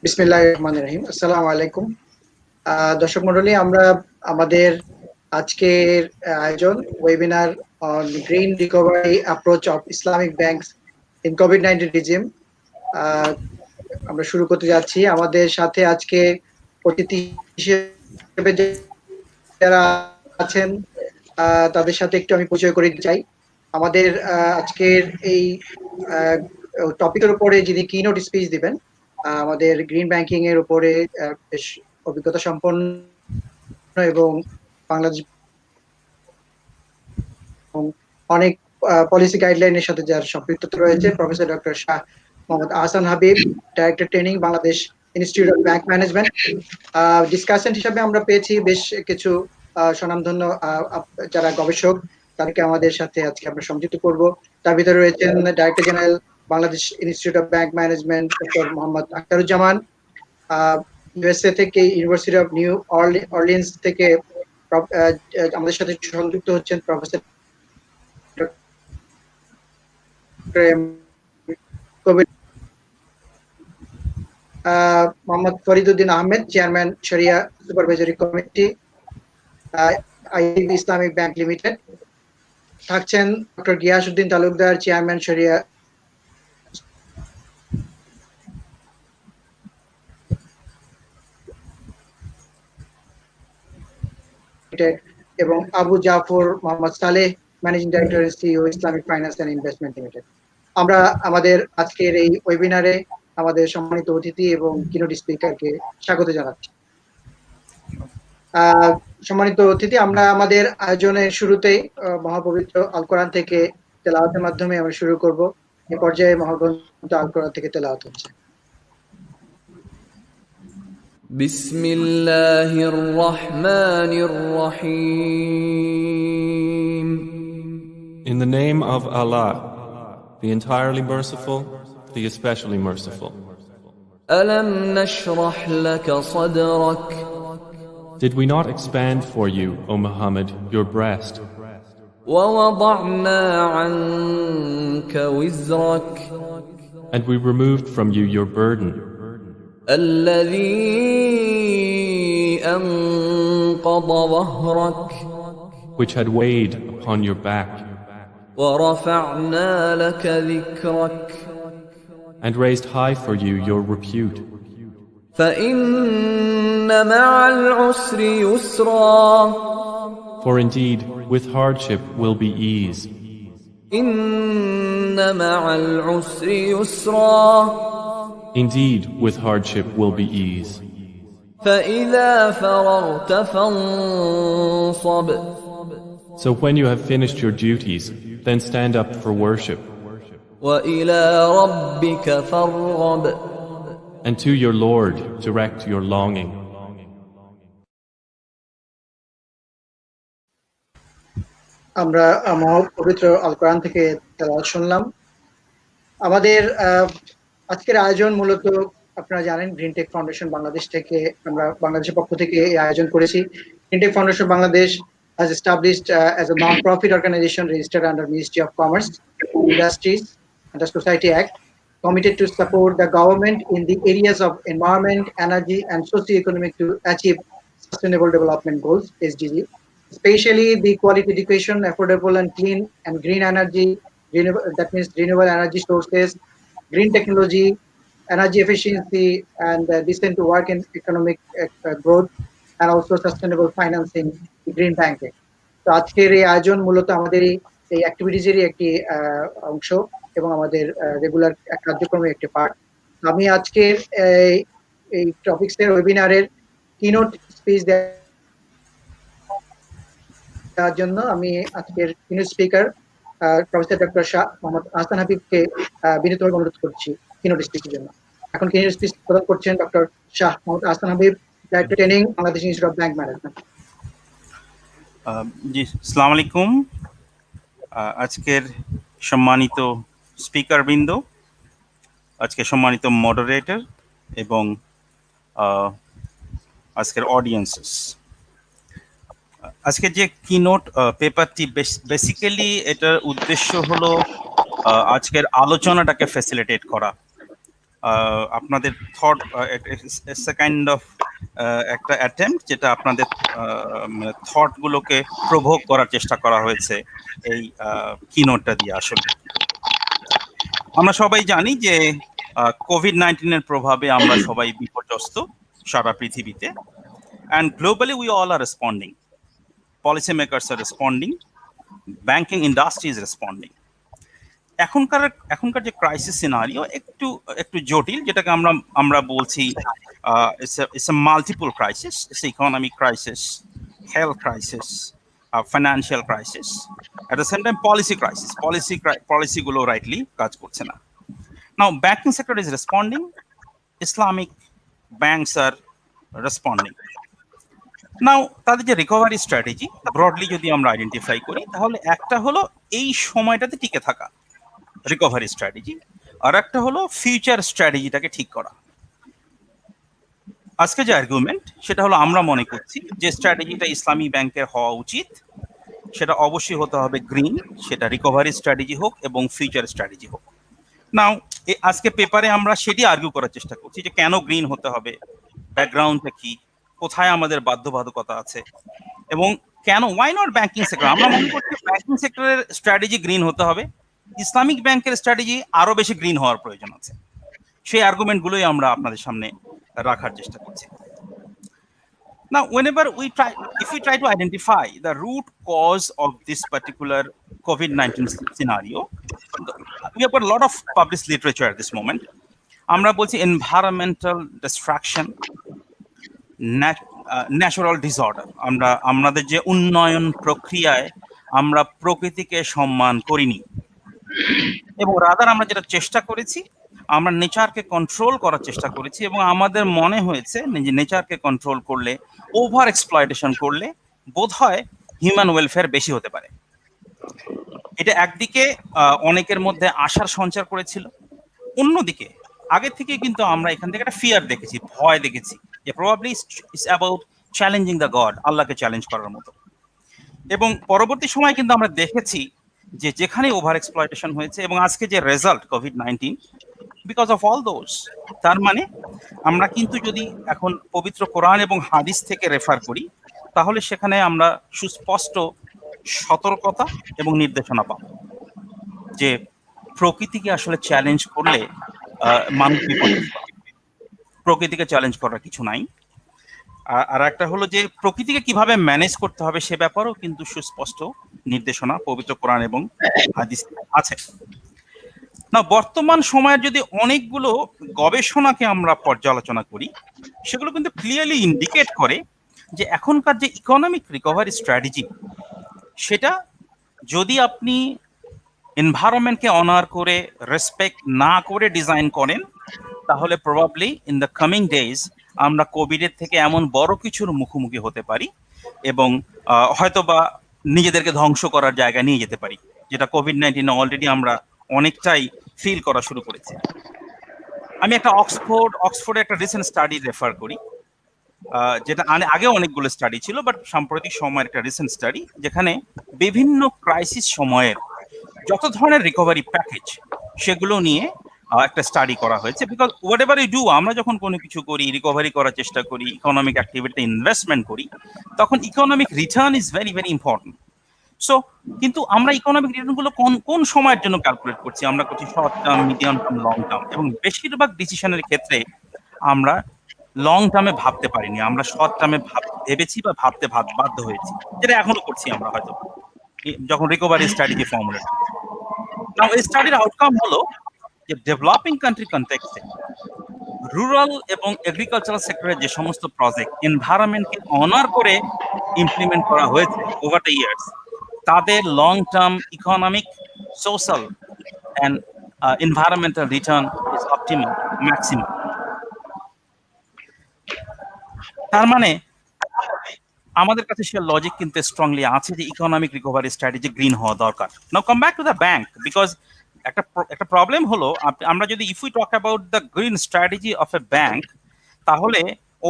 বিসমিল্লাহির রহমানির রহিম। আসসালামু আলাইকুম। দর্শক মণ্ডলী, আমরা আমাদের আজকের আয়োজন webinar on green recovery approach of Islamic banks in COVID-19 regime আমরা শুরু করতে যাচ্ছি। আমাদের সাথে আজকে অতিথি হিসেবে যারা আছেন তাদের সাথে একটু আমি পরিচয় করে দিতে চাই। আমাদের আজকের এই টপিকের উপরে যিনি কিনোট স্পিচ দিবেন, আমাদের গ্রিন ব্যাংকিং এর উপরে বেশ অভিজ্ঞতা সম্পন্ন এবং বাংলাদেশ অনেক পলিসি গাইডলাইনের সাথে যার সম্পৃক্ততা রয়েছে, professor doctor Shah Mohammad Ahsan Habib, director training, Bangladesh institute of bank management. Discussion হিসাবে আমরা পেয়েছি বেশ কিছু স্বনামধন্য যারা গবেষক, তাদেরকে আমাদের সাথে আজকে আমরা সংযুক্ত করব। তার ভিতরে রয়েছেন director general, Bangladesh institute of bank management, doctor Mohammad Akhtaruzzaman. USA থেকে, ইউনিভার্সিটি অফ নিউ অরলিন্স থেকে আমাদের সাথে সংযুক্ত হচ্ছেন professor Mohammad Fariduddin Ahmed, chairman, sharia supervisory committee, Islamic bank limited. থাকছেন doctor Giasuddin Talukdar, chairman, sharia এবং Abu Jafar Mohammad Saleh, managing director and CEO, Islamic finance and investment limited. আমরা আমাদের আজকের এই ওয়েবিনারে আমাদের সম্মানিত অতিথি এবং কিনোট স্পিকারকে স্বাগত জানাচ্ছি। সম্মানিত অতিথি, আমরা আমাদের আয়োজনের শুরুতেই মহাপবিত্র আল কোরআন থেকে তেলাওয়াতের মাধ্যমে আমরা শুরু করব। এই পর্যায়ে মহাগ্রন্থ আল কোরআন থেকে তেলাওয়াত হচ্ছে। বিসমিল্লাহির রহমানির রহিম। In the name of Allah, the entirely merciful, the especially merciful. Alam nashrah laka sadrak. Did we not expand for you, O Muhammad, your breast? وَوَضَعْنَا عَنْكَ وِزْرَكَ. And we removed from you your burden, الَّذِي أَنْقَضَ ظَهْرَكَ. which had weighed upon your back, وَرَفَعْنَا لَكَ ذِكْرَكَ. and raised high for you your repute. فَإِنَّ مَعَ الْعُسْرِ يُسْرًا. For indeed, with hardship will be ease. إِنَّ مَعَ الْعُسْرِ يُسْرًا. Indeed, with hardship will be ease. فَإِذَا فَرَغْتَ فَانصَبْ. So when you have finished your duties, then stand up for worship, وَإِلَى رَبِّكَ فَارْغَب. and to your Lord direct your longing. আমরা মহাপবিত্র আল কোরআন থেকে তেলাওয়াত শুনলাম। আমাদের আজকের আয়োজন মূলত আপনারা জানেন গ্রিনটেক ফাউন্ডেশন বাংলাদেশ থেকে, আমরা বাংলাদেশের পক্ষ থেকে এই আয়োজন করেছি। Greentech foundation Bangladesh has established as a non-profit organization registered under Ministry of Commerce, Industries and the Society Act, committed to support the government in the areas of environment, energy and socio-economic to achieve sustainable development goals, SDG, especially the quality education, affordable and clean and green energy, that means renewable energy sources, green technology, energy efficiency, and decent work and economic growth, and also sustainable financing, green banking. তো আজকের এই আয়োজন মূলত আমাদের এই অ্যাক্টিভিটিজেরই একটি অংশ এবং আমাদের রেগুলার কার্যক্রমের একটি পার্ট। আমি আজকের এই টপিকসের ওয়েবিনারের কিনোট স্পিচ দেওয়ার জন্য আমি আজকের keynote speaker professor doctor Shah Mohammad Ahsan হাবিবকে বিনীতভাবে অনুরোধ করছি কিনোট স্পিচের জন্য। এখন কিনোট স্পিচ প্রদান করছেন doctor Shah Mohammad Ahsan Habib, director training, Bangladesh institute of bank Management. জি, আসসালামু আলাইকুম। আজকের সম্মানিত স্পিকার বৃন্দ, আজকে সম্মানিত মডারেটর এবং আজকের অডিয়েন্সেস, আজকে যে কিনোট পেপারটি বেসিক্যালি এটার উদ্দেশ্য হলো আজকের আলোচনাটাকে ফ্যাসিলিটেট করা আপনাদের thought, it's a kind of একটা অ্যাটেম্প্ট যেটা আপনাদের থট গুলোকে প্রভোগ করার চেষ্টা করা হয়েছে এই কিনোটটা দিয়ে। আসলে আমরা সবাই জানি যে কোভিড-19 এর প্রভাবে আমরা সবাই বিপর্যস্ত সারা পৃথিবীতে, and globally we all are responding. Policymakers are responding, banking industry is responding. এখনকার যে ক্রাইসিস সিনারিও একটু একটু জটিল, যেটাকে আমরা আমরা বলছি it's a multiple crisis, it's economic crisis, health crisis, financial crisis, at the same time policy crisis. পলিসিগুলো রাইটলি কাজ করছে না। Now banking sector is responding, Islamic banks are responding. Now তাদের যে রিকভারি স্ট্র্যাটেজি ব্রডলি যদি আমরা identify করি, তাহলে একটা হলো এই সময়টাতে টিকে থাকা, রিকভারি স্ট্র্যাটেজি, আর একটা হলো ফিউচার স্ট্র্যাটেজিটাকে ঠিক করা। আজকে যে আর্গুমেন্ট সেটা হলো, আমরা মনে করছি যে স্ট্র্যাটেজিটা ইসলামী ব্যাংকের হওয়া উচিত, সেটা অবশ্যই হতে হবে গ্রিন, সেটা রিকভারি স্ট্র্যাটেজি হোক এবং ফিউচার স্ট্র্যাটেজি হোক। নাও আজকে পেপারে আমরা সেটি আর্গিউ করার চেষ্টা করছি যে কেন গ্রিন হতে হবে, ব্যাকগ্রাউন্ডটা কি, কোথায় আমাদের বাধ্যবাধকতা আছে, এবং কেন, ওয়াই নট ব্যাংকিং সেক্টর। আমরা মনে করছি ব্যাংকিং সেক্টরের স্ট্র্যাটেজি গ্রিন হতে হবে, ইসলামিক ব্যাংকের স্ট্র্যাটেজি আরো বেশি গ্রিন হওয়ার প্রয়োজন আছে। সেই আর্গুমেন্টগুলোই আমরা আপনাদের সামনে রাখার চেষ্টা করছি। Now, if we try to identify the root cause of this particular COVID-19 scenario, we have got a lot of published literature at this moment. আমরা বলছি environmental distraction, ন্যাচারাল ডিসঅর্ডার। আমাদের যে উন্নয়ন প্রক্রিয়ায় আমরা প্রকৃতিকে সম্মান করিনি, এবং রাদার আমরা যেটা চেষ্টা করেছি, আমরা নেচারকে কন্ট্রোল করার চেষ্টা করেছি, এবং আমাদের মনে হয়েছে যে নেচারকে কন্ট্রোল করলে, ওভার এক্সপ্লয়টেশন করলে বোধহয় হিউম্যান ওয়েলফেয়ার বেশি হতে পারে। এটা একদিকে অনেকের মধ্যে আশার সঞ্চার করেছিল, অন্যদিকে আগে থেকে কিন্তু আমরা এখান থেকে একটা ফিয়ার দেখেছি, ভয় দেখেছি, যে probably it's about challenging the god, আল্লাহকে চ্যালেঞ্জ করার মতো। এবং পরবর্তী সময় কিন্তু আমরা দেখেছি যে যেখানে ওভার এক্সপ্লয়টেশন হয়েছে, এবং আজকে যে result COVID-19 because of all those, তার মানে আমরা কিন্তু যদি এখন পবিত্র কোরআন এবং হাদিস থেকে রেফার করি, তাহলে সেখানে আমরা সুস্পষ্ট সতর্কতা এবং নির্দেশনা পাব যে প্রকৃতিকে আসলে চ্যালেঞ্জ করলে মানুষ বিপর্যস্ত। প্রকৃতিকে চ্যালেঞ্জ করার কিছু নাই। আর একটা হলো যে প্রকৃতিকে কিভাবে ম্যানেজ করতে হবে সে ব্যাপারেও কিন্তু সুস্পষ্ট নির্দেশনা পবিত্র কোরআন এবং হাদিস আছে। না, বর্তমান সময়ের যদি অনেকগুলো গবেষণাকে আমরা পর্যালোচনা করি, সেগুলো কিন্তু ক্লিয়ারলি ইন্ডিকেট করে যে এখনকার যে ইকোনমিক রিকভারি স্ট্র্যাটেজি, সেটা যদি আপনি এনভায়রনমেন্টকে অনার করে, রেসপেক্ট না করে ডিজাইন করেন, তাহলে probably in the coming days আমরা কোভিডের থেকে এমন বড় কিছুর মুখোমুখি হতে পারি, এবং হয়তোবা নিজেদেরকে ধ্বংস করার জায়গায় নিয়ে যেতে পারি, যেটা কোভিড-19 অলরেডি আমরা অনেকটাই ফিল করা শুরু করেছি। আমি একটা অক্সফোর্ডে একটা রিসেন্ট স্টাডি রেফার করি, যেটা আগে অনেকগুলো স্টাডি ছিল, বাট সাম্প্রতিক সময়ের একটা রিসেন্ট স্টাডি, যেখানে বিভিন্ন ক্রাইসিস সময়ের যত ধরনের রিকভারি প্যাকেজ সেগুলো নিয়ে একটা স্টাডি করা হয়েছে। Because whatever you do, আমরা যখন কোনো কিছু করি, রিকভারি করার চেষ্টা করি, ইকোনমিক অ্যাক্টিভিটিতে ইনভেস্টমেন্ট করি, তখন economic return is very very important. So কিন্তু আমরা ইকোনমিক রিটার্নগুলো কোন সময়ের জন্য ক্যালকুলেট করছি? আমরা করছি short term, medium term, long term, এবং বেশিরভাগ ডিসিশনের ক্ষেত্রে আমরা লং টার্মে ভাবতে পারিনি, আমরা শর্ট টার্মে ভেবেছি বা ভাবতে বাধ্য হয়েছি, যেটা এখনো করছি আমরা হয়তো যখন রিকভারি স্ট্র্যাটেজি ফর্মুলেট করছি। নাও এই স্টাডির আউটকাম হলো যে ডেভেলপিং কান্ট্রি কনটেক্সটে রুরাল এবং এগ্রিকালচারাল সেক্টরের যে সমস্ত প্রজেক্ট এনভায়রনমেন্টকে অনার করে ইমপ্লিমেন্ট করা হয়েছে ওভার দ্য ইয়ার্স, তাদের long term economic, social and environmental return is optimal, maximum. তার মানে আমাদের কাছে সে লজিক কিন্তু স্ট্রংলি আছে যে ইকোনমিক রিকভারি স্ট্র্যাটেজি গ্রিন হওয়া দরকার। Now come back to the bank, because একটা প্রবলেম হলো, আমরা যদি if we talk about the green strategy of a bank, তাহলে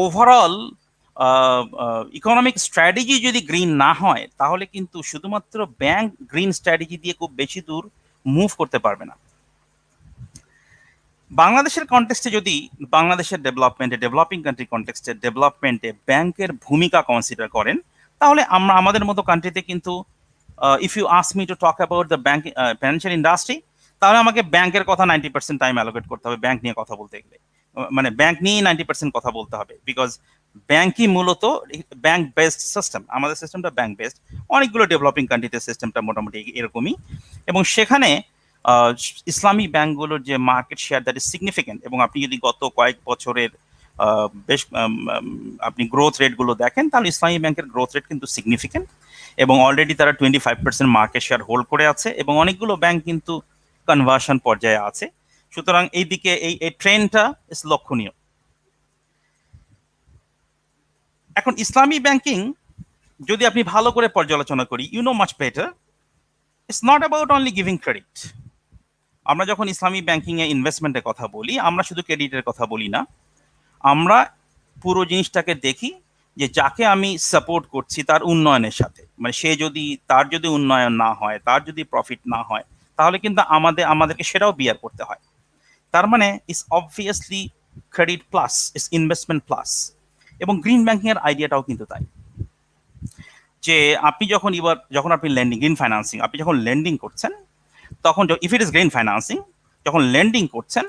ওভারঅল ইকোনমিক স্ট্র্যাটেজি যদি গ্রিন না হয়, তাহলে কিন্তু শুধুমাত্র ব্যাংক গ্রিন স্ট্র্যাটেজি দিয়ে খুব বেশি দূর মুভ করতে পারবে না। বাংলাদেশের কনটেক্সটে যদি বাংলাদেশের ডেভেলপমেন্টে, ডেভেলপিং কান্ট্রি কনটেক্সটে ডেভেলপমেন্টে ব্যাংকের ভূমিকা কনসিডার করেন, তাহলে আমরা আমাদের মতো কান্ট্রিতে কিন্তু if you ask me to talk about the bank financial industry, তাহলে আমাকে ব্যাংকের কথা 90% টাইম অ্যালোকেট করতে হবে ব্যাংক নিয়ে কথা বলতে গেলে। মানে ব্যাংক নিয়েই 90% কথা বলতে হবে, বিকজ ব্যাংকই মূলত ব্যাংক বেসড সিস্টেম। আমাদের সিস্টেমটা ব্যাংক বেসড, অনেকগুলো ডেভেলপিং কান্ট্রিতে সিস্টেমটা মোটামুটি এরকমই। এবং সেখানে ইসলামী ব্যাংকগুলোর যে market share that is significant. এবং আপনি যদি গত কয়েক বছরের বেশ আপনি গ্রোথ রেটগুলো দেখেন, তাহলে ইসলামী ব্যাংকের গ্রোথ রেট কিন্তু সিগনিফিকেন্ট, এবং অলরেডি তারা 25% মার্কেট শেয়ার হোল্ড করে আছে, এবং অনেকগুলো ব্যাংক কিন্তু কনভার্সন পর্যায়ে আছে। সুতরাং এই দিকে এই ট্রেন্ডটা ইস লক্ষণীয়। এখন ইসলামী ব্যাংকিং যদি আপনি ভালো করে পর্যালোচনা করি, you know much better, it's not about only giving credit. আমরা যখন ইসলামী ব্যাংকিং এ ইনভেস্টমেন্টের কথা বলি, আমরা শুধু ক্রেডিটের কথা বলি না, আমরা পুরো জিনিসটাকে দেখি যে যাকে আমি সাপোর্ট করছি তার উন্নয়নের সাথে, মানে সে যদি তার যদি উন্নয়ন না হয়, তার যদি প্রফিট না হয়, তাহলে কিন্তু আমাদেরকে সেটাও বিয়ার করতে হয়। তার মানে is obviously credit plus is investment plus. এবং গ্রিন ব্যাংকিং এর আইডিয়াটাও কিন্তু তাই, যে আপনি যখন আপনি লেন্ডিং, গ্রিন ফাইন্যান্সিং, আপনি যখন লেন্ডিং করছেন, তখন if it is green financing, যখন লেন্ডিং করছেন,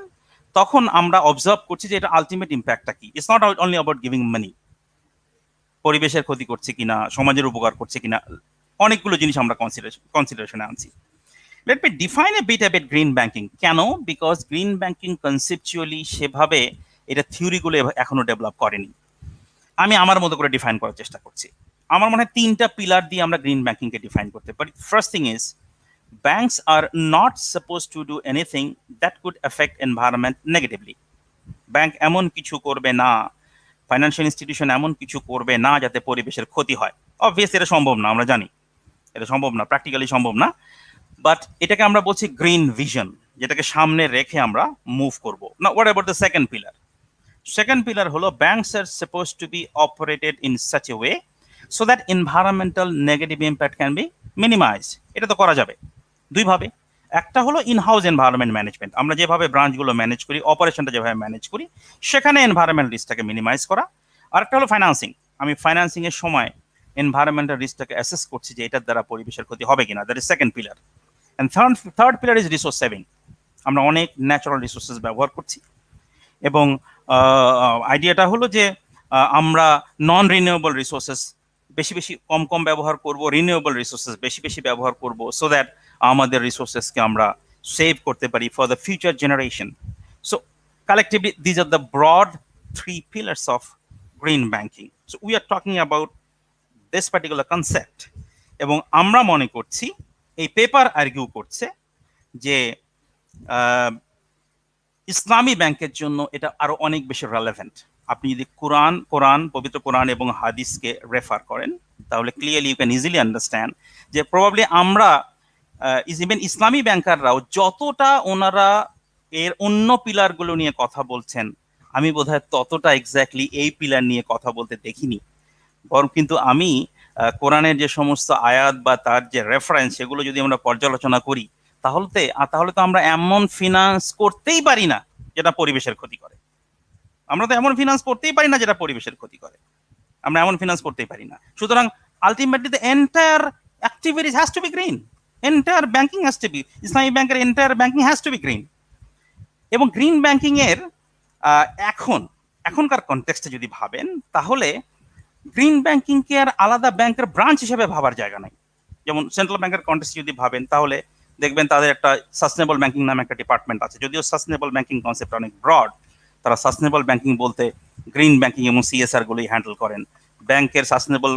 তখন আমরা অবজার্ভ করছি যে এটা আলটিমেট ইম্প্যাক্টটা কি। It's not only about giving money, পরিবেশের ক্ষতি করছে কিনা, সমাজের উপকার করছে কিনা, অনেকগুলো জিনিস আমরা কনসিডারেশনে আনছি। Let me define a bit green banking. কেন? বিকজ গ্রিন ব্যাংকিং কনসেপচুয়ালি সেভাবে এটা থিওরিগুলো এখনো ডেভেলপ করেনি। আমি আমার মতো করে ডিফাইন করার চেষ্টা করছি। আমার মনে হয় 3টা পিলার দিয়ে আমরা গ্রিন ব্যাংকিংকে ডিফাইন করতে পারি। First thing is, banks are not supposed to do anything that could affect environment negatively. Bank এমন কিছু করবে না, ফাইন্যান্সিয়াল ইনস্টিটিউশন এমন কিছু করবে না যাতে পরিবেশের ক্ষতি হয়। অবভিয়াসলি এটা সম্ভব না, আমরা জানি এটা সম্ভব না, প্র্যাকটিক্যালি সম্ভব না। বাট এটাকে আমরা বলছি গ্রিন ভিশন, যেটাকে সামনে রেখে আমরা মুভ করব না। What about the second pillar? Second pillar হলো, banks are supposed to be operated in such a way so that environmental negative impact can be minimise. এটা তো করা যাবে দুইভাবে। একটা হলো ইনহাউস এনভায়রনমেন্ট ম্যানেজমেন্ট, আমরা যেভাবে ব্রাঞ্চগুলো ম্যানেজ করি, অপারেশনটা যেভাবে ম্যানেজ করি, সেখানে এনভায়রনমেন্টাল রিস্কটাকে মিনিমাইজ করা। আর একটা হলো ফাইন্যান্সিং, আমি ফাইন্যান্সিং এর সময় এনভায়রনমেন্টাল রিস্কটাকে অ্যাসেস করছি যে এটার দ্বারা পরিবেশের ক্ষতি হবে কিনা। That is second pillar. And third pillar is resource saving. আমরা অনেক ন্যাচারাল রিসোর্সেস ব্যবহার করছি, এবং আইডিয়াটা হলো যে আমরা নন রিনিউয়েবল রিসোর্সেস বেশি কম ব্যবহার করব, রিনিউয়েবল রিসোর্সেস বেশি ব্যবহার করব, সো দ্যাট আমাদের রিসোর্সেসকে আমরা সেভ করতে পারি for the future generation. So collectively these are the broad 3 pillars of green banking. So we are talking about this particular concept, এবং আমরা মনে করছি, এই পেপার আর্গিউ করছে যে ইসলামী ব্যাংকের জন্য এটা আরো অনেক বেশি রেলেভেন্ট। আপনি যদি পবিত্র কোরআন এবং হাদিসকে রেফার করেন, তাহলে clearly you can easily understand যে প্রবাবলি আমরা ইভেন ইসলামী ব্যাংকাররাও যতটা ওনারা এর অন্য পিলারগুলো নিয়ে কথা বলছেন, আমি বোধহয় ততটা এক্স্যাক্টলি এই পিলার নিয়ে কথা বলতে দেখিনি। বরং কিন্তু আমি কোরআনের যে সমস্ত আয়াত বা তার যে রেফারেন্স, সেগুলো যদি আমরা পর্যালোচনা করি, তাহলে তো আমরা এমন ফিনান্স করতেই পারি না যেটা পরিবেশের ক্ষতি করে। আমরা তো এমন ফিনান্স করতেই পারি না যেটা পরিবেশের ক্ষতি করে। আমরা এমন ফিনান্স করতেই পারি না। সুতরাং ultimately the entire activities has to be green. Entire banking has to be, ইসলামী ব্যাংকের entire banking has to be green. এবং গ্রিন ব্যাংকিং এর এখনকার কনটেক্সটে যদি ভাবেন, তাহলে গ্রিন ব্যাংকিং কে আর আলাদা ব্যাংকের ব্রাঞ্চ হিসেবে ভাবার জায়গা নাই। যেমন সেন্ট্রাল ব্যাংকের কনটেক্সটে যদি ভাবেন, তাহলে দেখবেন তাদের একটা সাস্টেনেবল ব্যাংকিং নামে একটা ডিপার্টমেন্ট আছে। যদিও সাস্টেনেবল ব্যাংকিং কনসেপ্ট অনেক ব্রড, তারা সাস্টেনেবল ব্যাংকিং বলতে গ্রিন ব্যাংকিং এবং সিএসআর গুলোই হ্যান্ডেল করেন। ব্যাংকের সাস্টেনেবল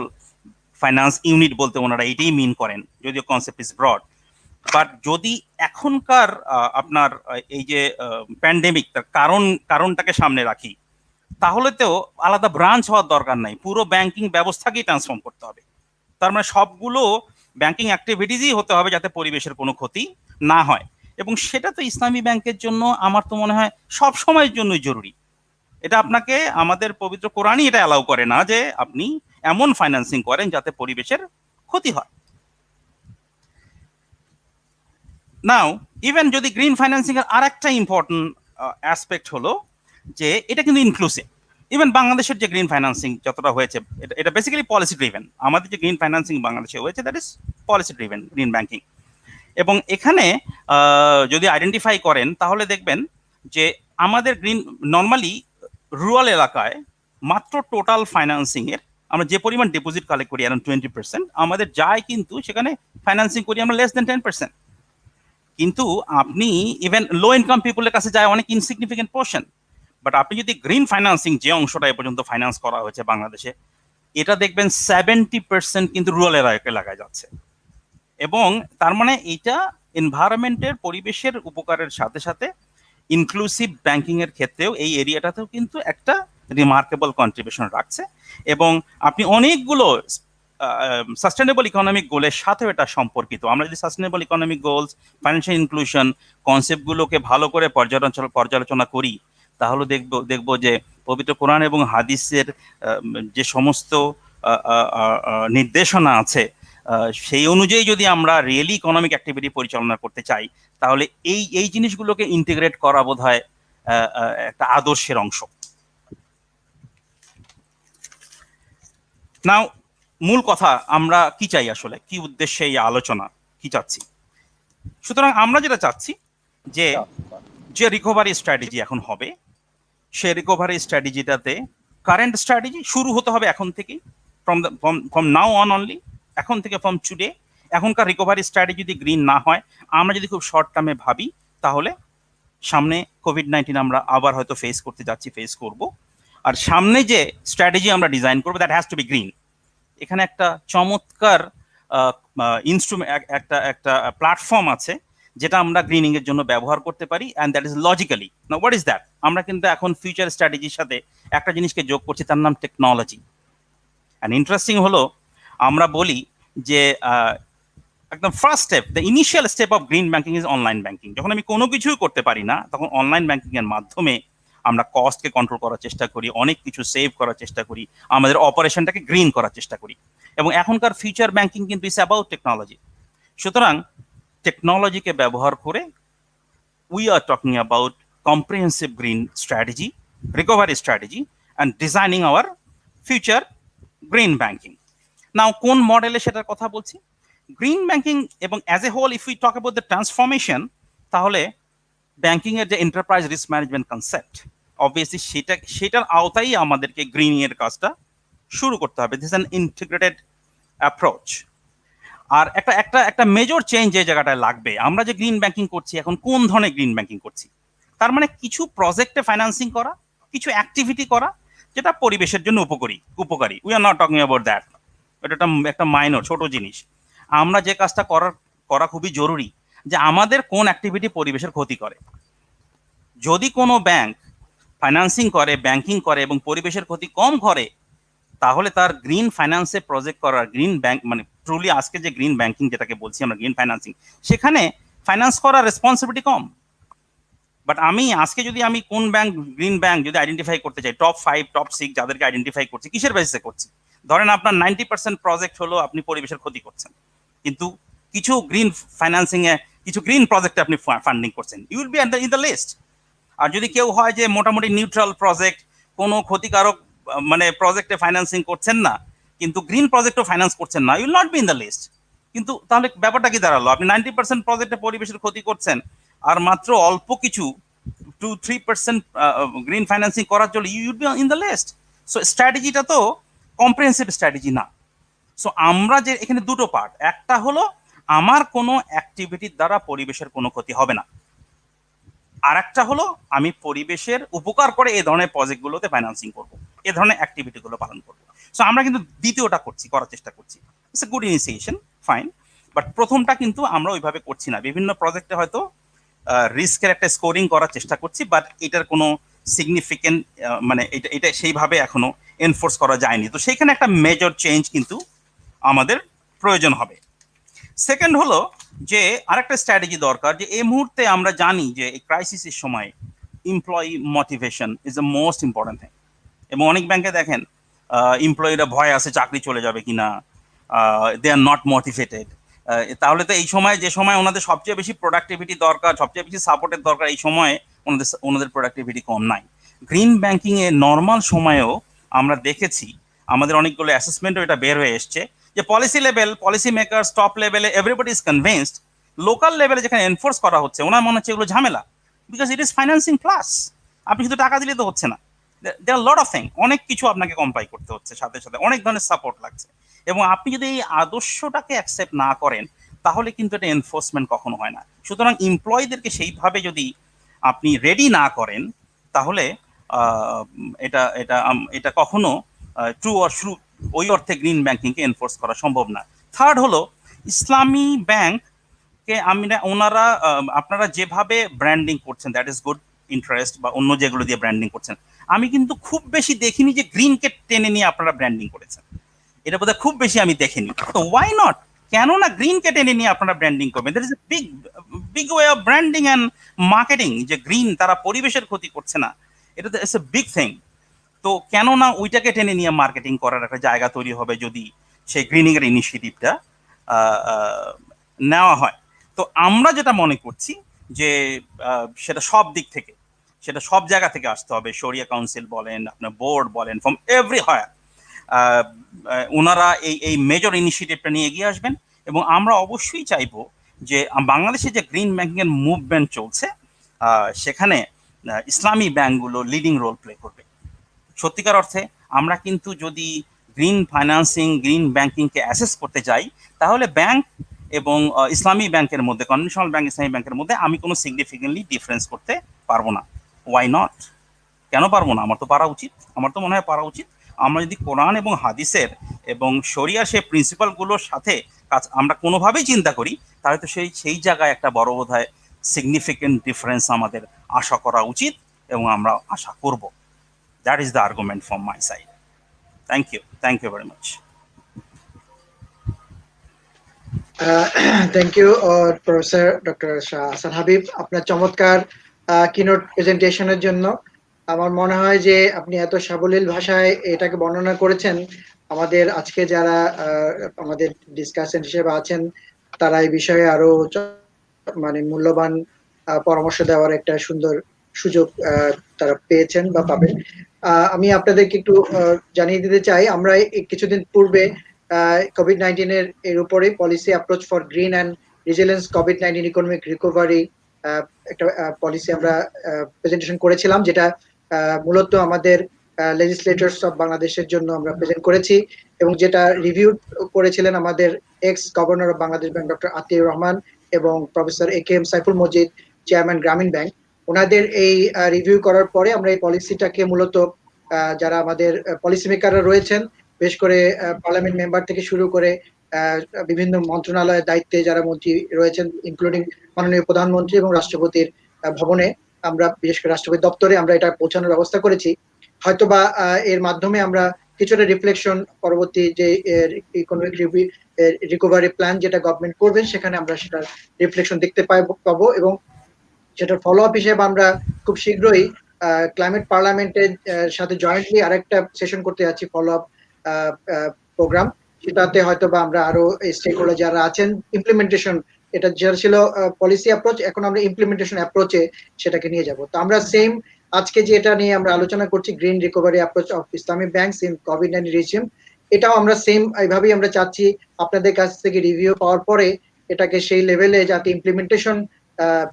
ফাইন্যান্স ইউনিট বলতে ওনারা এটাই মিন করেন, যদিও কনসেপ্ট ইজ ব্রড। বাট যদি এখনকার আপনার এই যে প্যান্ডেমিক, তার কারণটাকে সামনে রাখি, তাহলে তো আলাদা ব্রাঞ্চ হওয়ার দরকার নাই, পুরো ব্যাংকিং ব্যবস্থাকেই ট্রান্সফর্ম করতে হবে। তার মানে সবগুলো ব্যাংকিং অ্যাক্টিভিটিসই হতে হবে যাতে পরিবেশের কোনো ক্ষতি না হয়। এবং সেটা তো ইসলামী ব্যাংকের জন্য আমার তো মনে হয় সব সময়ের জন্যই জরুরি। এটা আপনাকে, আমাদের পবিত্র কোরআনই এটা অ্যালাউ করে না যে আপনি এমন ফাইন্যান্সিং করেন যাতে পরিবেশের ক্ষতি হয়। নাও ইভেন যদি গ্রিন ফাইন্যান্সিং এর আর একটা ইম্পর্টেন্ট অ্যাসপেক্ট হলো যে এটা কিন্তু ইনক্লুসিভ। ইভেন বাংলাদেশের যে গ্রিন ফাইন্যান্সিং যতটা হয়েছে, এটা বেসিক্যালি পলিসি ড্রিভেন। আমাদের যে গ্রিন ফাইন্যান্সিং বাংলাদেশে হয়েছে, that is policy driven green banking. এবং এখানে যদি আইডেন্টিফাই করেন তাহলে দেখবেন যে আমাদের গ্রিন নর্মালি রুরাল এলাকায় মাত্র টোটাল ফাইন্যান্সিং এর আমরা যে পরিমাণ ডিপোজিট কালেক্ট করি অ্যারাউন্ড 20%, আমাদের যায় কিন্তু সেখানে ফাইন্যান্সিং করি আমরা লেস দেন 10%। কিন্তু আপনি ইভেন লো ইনকাম পিপলের কাছে যায় অনেক ইনসিগনিফিকেন্ট পোর্শন। বাট আপনি যদি গ্রিন ফাইন্যান্সিং যে অংশটা এ পর্যন্ত ফাইন্যান্স করা হয়েছে বাংলাদেশে, এটা দেখবেন 70% কিন্তু রুরাল এলাকায় যাচ্ছে। এবং তার মানে এটা এনভায়রনমেন্টের, পরিবেশের উপকারের সাথে সাথে ইনক্লুসিভ ব্যাংকিং এর ক্ষেত্রেও এই এরিয়াটাতেও কিন্তু একটা রিমার্কেবল কন্ট্রিবিউশন রাখছে। এবং আপনি অনেকগুলো সাস্টেনেবল ইকোনমিক গোলের সাথেও এটা সম্পর্কিত। আমরা যদি sustainable economic goals, financial inclusion কনসেপ্টগুলোকে ভালো করে পর্যালোচনা করি, তাহলে দেখবো যে পবিত্র কোরআন এবং হাদিসের যে সমস্ত নির্দেশনা আছে, সেই অনুযায়ী যদি আমরা রিয়েলি ইকোনমিক অ্যাক্টিভিটি পরিচালনা করতে চাই, তাহলে এই জিনিসগুলোকে ইন্টিগ্রেট করা বোধহয় একটা আদর্শের অংশ। নাও মূল কথা, আমরা কি চাই আসলে, কি উদ্দেশ্যে এই আলোচনা, কি চাচ্ছি। সুতরাং আমরা যেটা চাচ্ছি যে রিকভারি স্ট্র্যাটেজি এখন হবে, সে রিকভারি স্ট্র্যাটেজিটাতে কারেন্ট স্ট্র্যাটেজি শুরু হতে হবে এখন থেকেই, ফ্রম নাও অন অনলি, এখন থেকে ফ্রম টুডে। এখনকার রিকভারি স্ট্র্যাটেজি যদি গ্রিন না হয়, আমরা যদি খুব শর্ট টার্মে ভাবি, তাহলে সামনে কোভিড-19 আমরা আবার হয়তো ফেস করব। আর সামনে যে স্ট্র্যাটেজি আমরা ডিজাইন করবো, that has to be green. এখানে একটা চমৎকার ইনস্ট্রুমেন্ট, একটা প্ল্যাটফর্ম আছে যেটা আমরা গ্রিনিং এর জন্য ব্যবহার করতে পারি, and that is logically. Now what is that? আমরা কিন্তু এখন ফিউচার স্ট্র্যাটেজির সাথে একটা জিনিসকে যোগ করছি, তার নাম টেকনোলজি। অ্যান্ড ইন্টারেস্টিং হলো, আমরা বলি যে একদম first step, the initial step of green banking is online banking. যখন আমি কোনো কিছুই করতে পারি না, তখন অনলাইন ব্যাংকিং এর মাধ্যমে আমরা কস্টকে কন্ট্রোল করার চেষ্টা করি, অনেক কিছু সেভ করার চেষ্টা করি, আমাদের অপারেশনটাকে গ্রিন করার চেষ্টা করি। এবং এখনকার ফিউচার ব্যাংকিং কিন্তু ইস অ্যাবাউট টেকনোলজি। সুতরাং টেকনোলজিকে ব্যবহার করে we are talking about comprehensive green strategy, recovery strategy, and designing our future green banking. Now, কোন মডেলে সেটার কথা বলছি? গ্রিন ব্যাংকিং এবং as a whole, if we talk about the transformation, তাহলে ব্যাংকিং এর যে enterprise risk management concept, obviously সেটার আওতায় আমাদেরকে গ্রিনিং এর কাজটা শুরু করতে হবে। This is an integrated approach. আর একটা মেজর চেঞ্জ এই জায়গাটায় লাগবে। আমরা যে গ্রিন ব্যাংকিং করছি এখন, কোন ধরনের গ্রিন ব্যাংকিং করছি? তার মানে কিছু প্রজেক্টে ফাইন্যান্সিং করা, কিছু অ্যাক্টিভিটি করা যেটা পরিবেশের জন্য উপকারী। We are not talking about that. এটা একটা মাইনর, ছোট জিনিস। আমরা যে কাজটা করা খুবই জরুরি, যে আমাদের কোন অ্যাক্টিভিটি পরিবেশের ক্ষতি করে। যদি কোনো ব্যাংক ফাইন্যান্সিং করে, ব্যাংকিং করে এবং পরিবেশের ক্ষতি কম করে, তাহলে তার গ্রিন ফাইন্যান্সে প্রজেক্ট করার, গ্রিন ব্যাংক মানে ট্রুলি আজকে যে গ্রিন ব্যাংকিং যেটাকে বলছি আমরা, গ্রিন ফাইন্যান্সিং, সেখানে ফাইন্যান্স করার রেসপন্সিবিলিটি কম। বাট আজকে যদি আমি কোন ব্যাংক, গ্রিন ব্যাংক যদি আইডেন্টিফাই করতে চাই, টপ 5, টপ 6 যাদেরকে আইডেন্টিফাই করছি, কিসের বেসিসে করছি? ধরেন আপনার 90% প্রজেক্ট হলো আপনি পরিবেশের ক্ষতি করছেন, কিন্তু কিছু গ্রিন ফাইন্যান্সিং এ, কিছু গ্রিন প্রজেক্টে আপনি ফান্ডিং করছেন, you will be in the list. আর যদি কেউ হয় যে মোটামুটি নিউট্রাল প্রজেক্ট, কোনো ক্ষতিকারক মানে প্রজেক্টে ফাইন্যান্সিং করছেন না, কিন্তু গ্রিন প্রজেক্টও ফাইন্যান্স করছেন না, you will not be in the list. কিন্তু তাহলে ব্যাপারটা কি দাঁড়ালো? আপনি 90% প্রজেক্টে পরিবেশের ক্ষতি করছেন, আর মাত্র অল্প কিছু 2-3% গ্রিন ফাইন্যান্সিং করার জন্য you will be in the list. So স্ট্র্যাটেজিটা তো কম্প্রিহেন্সিভ স্ট্র্যাটেজি না। সো আমরা যে এখানে দুটো পার্ট, একটা হলো আমার কোনো অ্যাক্টিভিটির দ্বারা পরিবেশের কোনো ক্ষতি হবে না, আর একটা হলো আমি পরিবেশের উপকার করে এই ধরনের প্রজেক্টগুলোতে ফাইন্যান্সিং করবো, এই ধরনের অ্যাক্টিভিটিগুলো পালন করবো। সো আমরা কিন্তু দ্বিতীয়টা করার চেষ্টা করছি। It's a good initiation, fine. But প্রথমটা কিন্তু আমরা ওইভাবে করছি না। বিভিন্ন প্রজেক্টে হয়তো রিস্কের একটা স্কোরিং করার চেষ্টা করছি, বাট এটার কোনো সিগনিফিকেন্ট মানে এটা সেইভাবে এখনো এনফোর্স করা যায়নি। তো সেইখানে একটা মেজর চেঞ্জ কিন্তু আমাদের প্রয়োজন হবে। সেকেন্ড হলো যে আরেকটা স্ট্র্যাটেজি দরকার, যে এই মুহূর্তে আমরা জানি যে এই ক্রাইসিসের সময় employee motivation is the most important thing. এবং অনেক ব্যাংকে দেখেন এমপ্লয়িরা ভয় আছে চাকরি চলে যাবে কিনা, দে আর নট মোটিভেটেড। তাহলে তো এই সময়, যে সময় ওনাদের সবচেয়ে বেশি প্রোডাক্টিভিটি দরকার, সবচেয়ে বেশি সাপোর্টের দরকার, এই সময় ওনাদের প্রোডাক্টিভিটি কম নাই। গ্রিন ব্যাংকিং এ নর্মাল সময়েও আমরা দেখেছি, আমাদের অনেকগুলো অ্যাসেসমেন্টও এটা বের হয়ে এসছে, যে policy level, policy maker, top লেভেলে এভরিবডি ইজ কনভিন্সড, লোকাল লেভেলে যেখানে এনফোর্স করা হচ্ছে ওনার মনে হচ্ছে এগুলো ঝামেলা, because it is financing plus, আপনি শুধু টাকা দিলে তো হচ্ছে না, দেয়ার আর লট অফ থিং, অনেক কিছু আপনাকে কম্পাই করতে হচ্ছে, সাথে সাথে অনেক ধরনের সাপোর্ট লাগছে। এবং আপনি যদি এই আদর্শটাকে অ্যাকসেপ্ট না করেন তাহলে কিন্তু এটা এনফোর্সমেন্ট কখনো হয় না। সুতরাং এমপ্লয়ীদেরকে সেইভাবে যদি আপনি রেডি না করেন তাহলে আহ, এটা এটা এটা কখনো ট্রু অর ট্রু ওই অর্থে গ্রিন ব্যাংকিংকে এনফোর্স করা সম্ভব না। থার্ড হলো ইসলামী ব্যাংক কে আমরা ওনারা আপনারা যেভাবে ব্র্যান্ডিং করছেন দ্যাট ইজ গুড, ইন্টারেস্ট বা অন্য যেগুলো দিয়ে ব্র্যান্ডিং করছেন, আমি কিন্তু খুব বেশি দেখিনি যে গ্রিনকে টেনে নিয়ে আপনারা ব্র্যান্ডিং করেছেন, এটা বোধহয় খুব বেশি আমি দেখিনি। তো ওয়াই নট, কেন না গ্রিনকে টেনে নিয়ে আপনারা ব্র্যান্ডিং করবেন? That is a big big way of branding and marketing, যে গ্রিন তারা পরিবেশের ক্ষতি করছে না, এটা ইটস এ বিগ থিং। তো কেন না ওইটাকে টেনে নিয়ে মার্কেটিং করার একটা জায়গা তৈরি হবে যদি সেই গ্রিনিং এর ইনিশিয়েটিভটা নেওয়া হয়। তো আমরা যেটা মনে করছি যে সেটা সব দিক থেকে, সেটা সব জায়গা থেকে আসতে হবে, শরিয়া কাউন্সিল বলেন, আপনার বোর্ড বলেন, ফ্রম এভরি হায়ার ওনারা এই এই মেজর ইনিশিয়েটিভটা নিয়ে এগিয়ে আসবেন। এবং আমরা অবশ্যই চাইবো যে বাংলাদেশে যে গ্রিন ব্যাংকিং এর মুভমেন্ট চলছে সেখানে ইসলামী ব্যাংকগুলো লিডিং রোল প্লে করবে। সত্যিকার অর্থে আমরা কিন্তু যদি গ্রিন ফাইন্যান্সিং, গ্রিন ব্যাংকিংকে অ্যাসেস করতে যাই তাহলে ব্যাংক এবং ইসলামী ব্যাংকের মধ্যে, কনভেনশনাল ব্যাংক ইসলামী ব্যাংকের মধ্যে আমি কোনো সিগনিফিকেন্টলি ডিফারেন্স করতে পারবো না। Why not? কেন পারবো না? আমার তো পারা উচিত, আমার তো মনে হয় পারা উচিত। আমরা যদি কোরআন এবং হাদিসের এবং শরিয়ার সেই প্রিন্সিপালগুলোর সাথে কাজ আমরা কোনোভাবেই চিন্তা করি তাহলে তো সেই জায়গায় একটা বড় বোধহয় সিগনিফিকেন্ট ডিফারেন্স আমাদের আশা করা উচিত এবং আমরা আশা করব। That is the argument from my side. Thank you. Thank you very much. Thank you professor doctor Shah Hasan Habib, আপনার চমৎকার কিনোট প্রেজেন্টেশনের জন্য। আমার মনে হয় যে আপনি এত সাবলীল ভাষায় এটাকে বর্ণনা করেছেন, আমাদের আজকে যারা আমাদের ডিসকাশন হিসেবে আছেন তারা এই বিষয়ে আরো মানে মূল্যবান পরামর্শ দেওয়ার একটা সুন্দর সুযোগ তারা পেয়েছেন বা পাবেন। আমি আপনাদেরকে একটু জানিয়ে দিতে চাই, আমরা এই কিছুদিন পূর্বে কোভিড-19 এর উপরে policy approach for green and resilience COVID-19 economic recovery একটা পলিসি আমরা প্রেজেন্টেশন করেছিলাম, যেটা মূলত আমাদের লেজিসলেটরস অফ বাংলাদেশের জন্য আমরা প্রেজেন্ট করেছি, এবং যেটা রিভিউ করেছিলেন আমাদের ex governor of Bangladesh Bank doctor Atiur Rahman এবং professor A K M Saiful Majid, chairman Grameen Bank. ওনাদের এই রিভিউ করার পরে আমরা এই পলিসিটাকে মূলত যারা আমাদের পলিসি মেকাররা রয়েছেন, বিশেষ করে পার্লামেন্ট মেম্বার থেকে শুরু করে বিভিন্ন মন্ত্রণালয়ের দায়িত্বে যারা মন্ত্রী রয়েছেন, ইনক্লুডিং মাননীয় প্রধানমন্ত্রী এবং রাষ্ট্রপতির ভবনে, আমরা বিশেষ করে রাষ্ট্রপতি দপ্তরে আমরা এটা পৌঁছানোর ব্যবস্থা করেছি। হয়তোবা এর মাধ্যমে আমরা কিছুটা রিফ্লেকশন পরবর্তী যে ইকোনমিক রিকভারি প্ল্যান যেটা গভর্নমেন্ট করবেন সেখানে আমরা সেটার রিফ্লেকশন দেখতে পাবো, এবং সেটার ফলো আপ হিসেবে আমরা খুব শীঘ্রই ক্লাইমেট পার্লামেন্টের সাথে জয়েন্টলি আরেকটা সেশন করতে যাচ্ছি, ফলো আপ প্রোগ্রাম। সেটাতে হয়তো বা আমরা আরো স্টেক হোল্ডার যারা আছেন, ইমপ্লিমেন্টেশন, এটা যেটা ছিল পলিসি অ্যাপ্রোচ, এখন আমরা ইমপ্লিমেন্টেশন অ্যাপ্রোচে সেটাকে নিয়ে যাব। তো আমরা সেম আজকে যে এটা নিয়ে আমরা আলোচনা করছি, green recovery approach of Islamic banks in COVID-19 regime, এটাও আমরা সেম এইভাবেই আমরা চাচ্ছি আপনাদের কাছ থেকে রিভিউ পাওয়ার পরে এটাকে সেই লেভেলে যাতে ইমপ্লিমেন্টেশন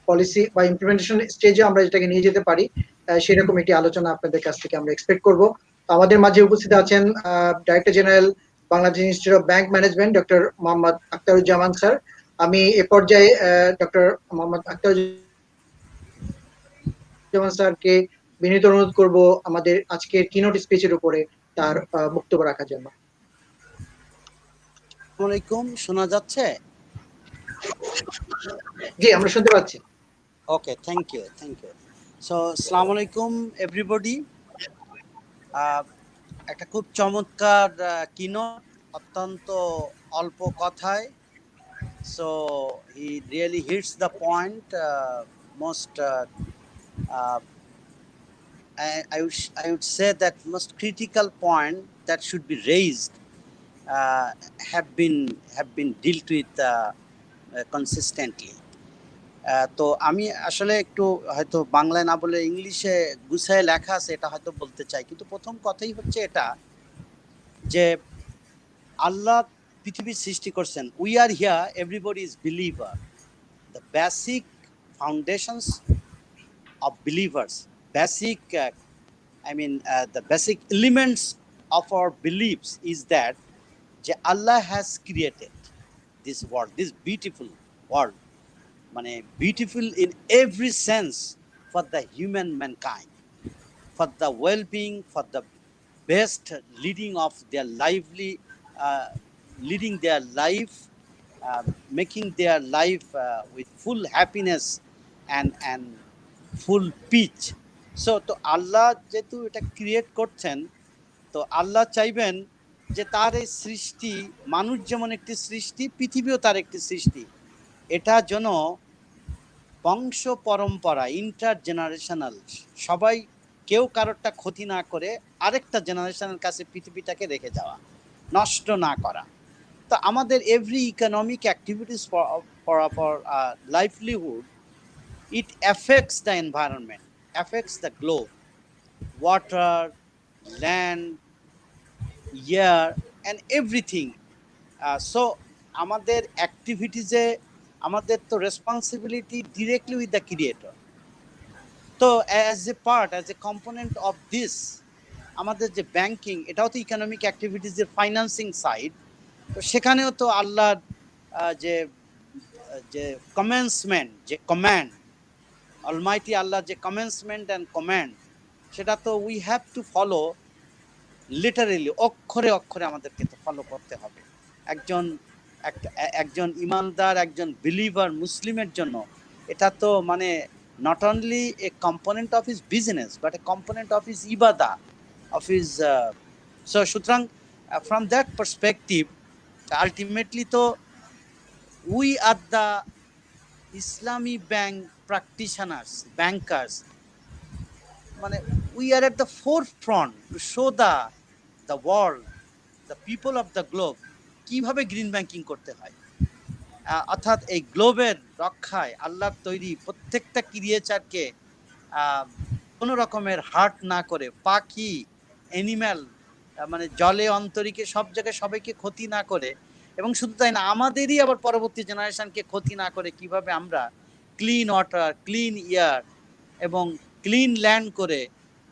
পলিসি বা ইমপ্লিমেন্টেশন স্টেজে আমরা যেটাকে নিয়ে যেতে পারি, সেরকম একটি আলোচনা আপনাদের কাছ থেকে আমরা এক্সপেক্ট করব। আমাদের মাঝে উপস্থিত আছেন director general Bangladesh institute of bank management doctor Mohammad Akhtaruzzaman sir. আমি এ পর্যায়ে ডক্টর মোহাম্মদ আখতারুজ্জামান স্যারকে বিনীত অনুরোধ করব আমাদের আজকের কিনোট স্পিচের উপরে তার বক্তব্য রাখার জন্য। আসসালামু আলাইকুম, শোনা যাচ্ছে? জি, আমরা শুনতে পাচ্ছি। ওকে, থ্যাংক ইউ। সো আসসালামু আলাইকুম এভরিবডি। একটা খুব চমৎকার কিনোট, অত্যন্ত অল্প কথায়। So he really hits the point, most I would say that most critical point that should be raised have been dealt with consistently. তো আমি আসলে একটু হয়তো বাংলায় না বলে ইংলিশে গুছায় লেখা আছে, এটা হয়তো বলতে চাই। কিন্তু প্রথম কথাই হচ্ছে এটা যে আল্লাহ পৃথিবীর সৃষ্টি করছেন। We are here, everybody is believer. The basic foundations of believers, basic the basic elements of our beliefs is that Allah has created this world, this beautiful world, মানে beautiful in every sense for the human mankind, for the well-being, for the best leading of their lively, leading their life, making their life with full happiness and full pitch. So তো আল্লাহ যেহেতু এটা create করছেন, তো আল্লাহ চাইবেন যে তার এই সৃষ্টি, মানুষ যেমন একটি সৃষ্টি, পৃথিবীও তার একটি সৃষ্টি, এটা যেন বংশ পরম্পরা, ইন্টার জেনারেশনাল, সবাই কেউ কারোরটা ক্ষতি না করে আরেকটা জেনারেশনের কাছে পৃথিবীটাকে রেখে যাওয়া, নষ্ট না করা। তো আমাদের every economic activities for livelihood, it affects the environment, affects the globe, water, land, air, and everything. So আমাদের অ্যাক্টিভিটিসে আমাদের তো responsibility directly with the creator. তো as a part, as a component of this, আমাদের যে banking, এটাও তো economic অ্যাক্টিভিটিসের financing side. তো সেখানেও তো আল্লাহর যে যে কমেন্সমেন্ট, যে কমান্ড, অলমাইটি আল্লাহ যে কমেন্সমেন্ট অ্যান্ড কমান্ড, সেটা তো we have to follow literally, অক্ষরে অক্ষরে আমাদেরকে তো ফলো করতে হবে। একজন ইমানদার, একজন বিলিভার মুসলিমের জন্য এটা তো মানে not only a component of his business, but a component of his ইবাদা, অফ হিজ। সো সুতরাং ফ্রম দ্যাট পার্সপেক্টিভ, আলটিমেটলি তো we are the Islamic bank practitioners, bankers, মানে we are at the forefront to show the world, the people of the globe, কিভাবে green banking করতে হয়। অর্থাৎ এই গ্লোবের রক্ষায় আল্লাহর তৈরি প্রত্যেকটা ক্রিয়েচারকে কোনো রকমের হার্ট না করে, পাখি, অ্যানিম্যাল, মানে জলে অন্তরীকে সব জায়গায় সবাইকে ক্ষতি না করে, এবং শুধু তাই না, আমাদেরই আবার পরবর্তী জেনারেশনকে ক্ষতি না করে কিভাবে আমরা ক্লিন ওয়াটার, ক্লিন এয়ার এবং ক্লিন ল্যান্ড করে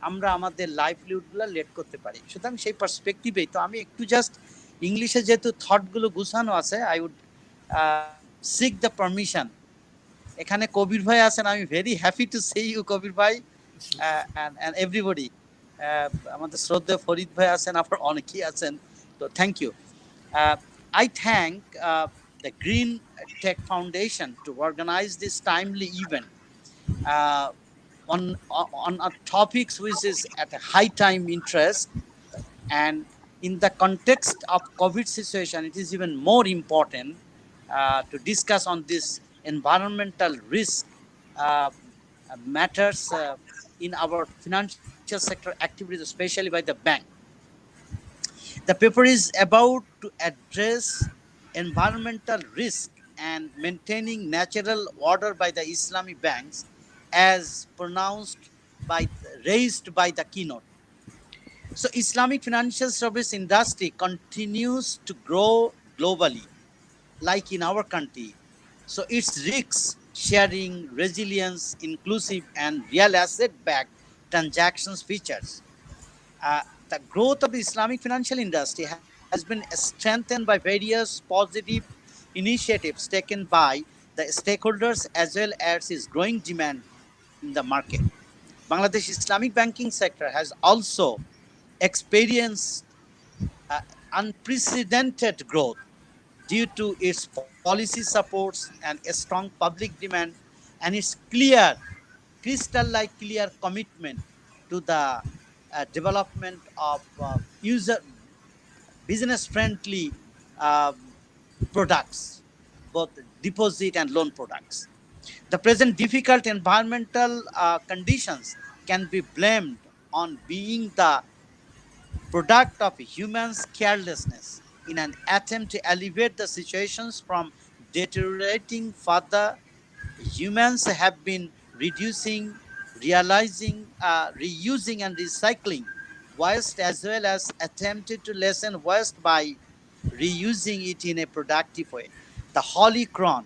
আমরা আমাদের লাইভলিহুডগুলো লিড করতে পারি। সুতরাং সেই পার্সপেক্টিভেই তো আমি একটু জাস্ট ইংলিশে যেহেতু থটগুলো গুছানো আছে, I would seek the permission. এখানে কবির ভাই আছেন, আমি very happy to see you Kabir ভাই, and everybody, আমাদের শ্রদ্ধেয় ফরিদ ভাই আছেন, আবার অনেকেই আছেন, তো thank you. I thank the GreenTech Foundation to organize this timely event on topics which is at a high time interest, and in the context of COVID situation, it is even more important to discuss on this environmental risk matters in our financial sector activities, especially by the bank. The paper is about to address environmental risk and maintaining natural order by the Islamic banks, as raised by the keynote. So Islamic financial service industry continues to grow globally, like in our country. So its risks sharing, resilience, inclusive, and real asset-backed transactions features. The growth of the Islamic financial industry has been strengthened by various positive initiatives taken by the stakeholders, as well as its growing demand in the market. Bangladesh Islamic banking sector has also experienced unprecedented growth due to its policy supports and a strong public demand, and its crystal-like clear commitment to the development of business-friendly products, both deposit and loan products. The present difficult environmental conditions can be blamed on being the product of humans' carelessness in an attempt to alleviate the situations from deteriorating further. humans have been reusing and recycling waste, as well as attempted to lessen waste by reusing it in a productive way. The Holy Quran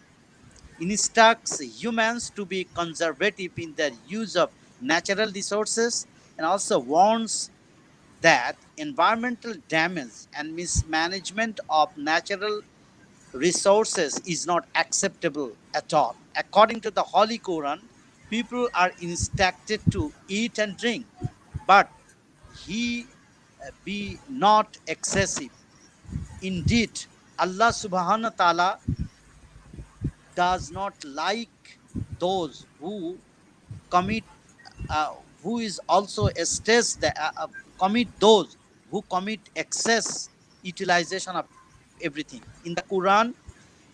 instructs humans to be conservative in their use of natural resources and also warns that environmental damage and mismanagement of natural resources is not acceptable at all. According to the Holy Quran, people are instructed to eat and drink, but he be not excessive. Indeed, Allah subhanahu wa ta'ala does not like those who commit who is also stressed that commit those who commit excess utilization of everything. In the Quran,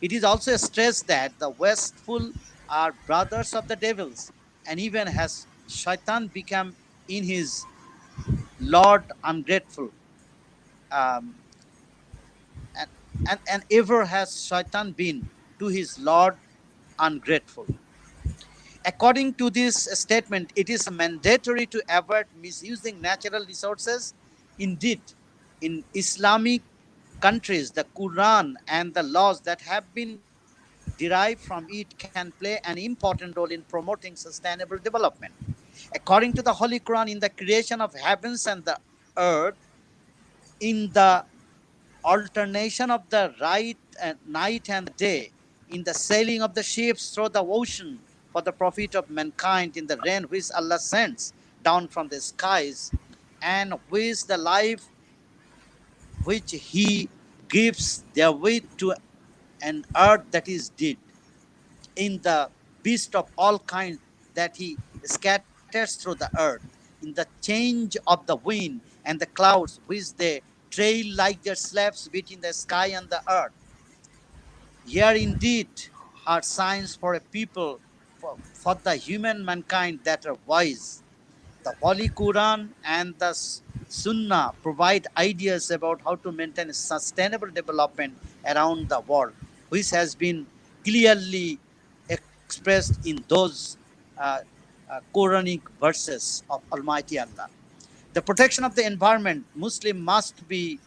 it is also stressed that the wasteful are brothers of the devils, and even has shaitan become in his Lord ungrateful, um, and, and ever has shaitan been to his Lord ungrateful. According to this statement, it is mandatory to avoid misusing natural resources. Indeed, in Islamic countries, the Quran and the laws that have been derived from it can play an important role in promoting sustainable development. According to the Holy Quran, in the creation of heavens and the earth, in the alternation of the night and day, in the sailing of the ships through the ocean for the profit of mankind, in the rain which Allah sends down from the skies, and with the life which He gives therewith to an earth that is dead, in the beast of all kinds that He scatters through the earth, in the change of the wind and the clouds which they trail like their slaves between the sky and the earth. Here indeed are signs for a people, for the human mankind that are wise. The Holy Quran and the Sunnah provide ideas about how to maintain sustainable development around the world, which has been clearly expressed in those Quranic verses of Almighty Allah. The protection of the environment, Muslim must be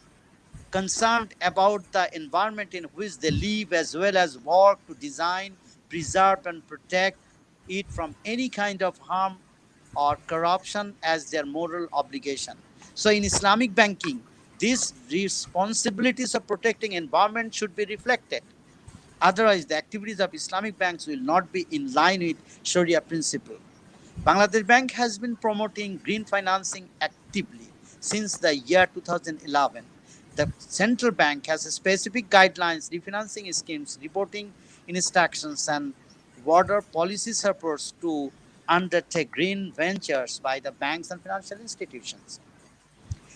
concerned about the environment in which they live, as well as work to design, preserve, and protect it from any kind of harm or corruption as their moral obligation. So in Islamic banking, these responsibilities of protecting environment should be reflected. Otherwise, the activities of Islamic banks will not be in line with Sharia principle. Bangladesh Bank has been promoting green financing actively since the year 2011. The central bank has specific guidelines, refinancing schemes, reporting instructions, and broader policy supports to undertake green ventures by the banks and financial institutions.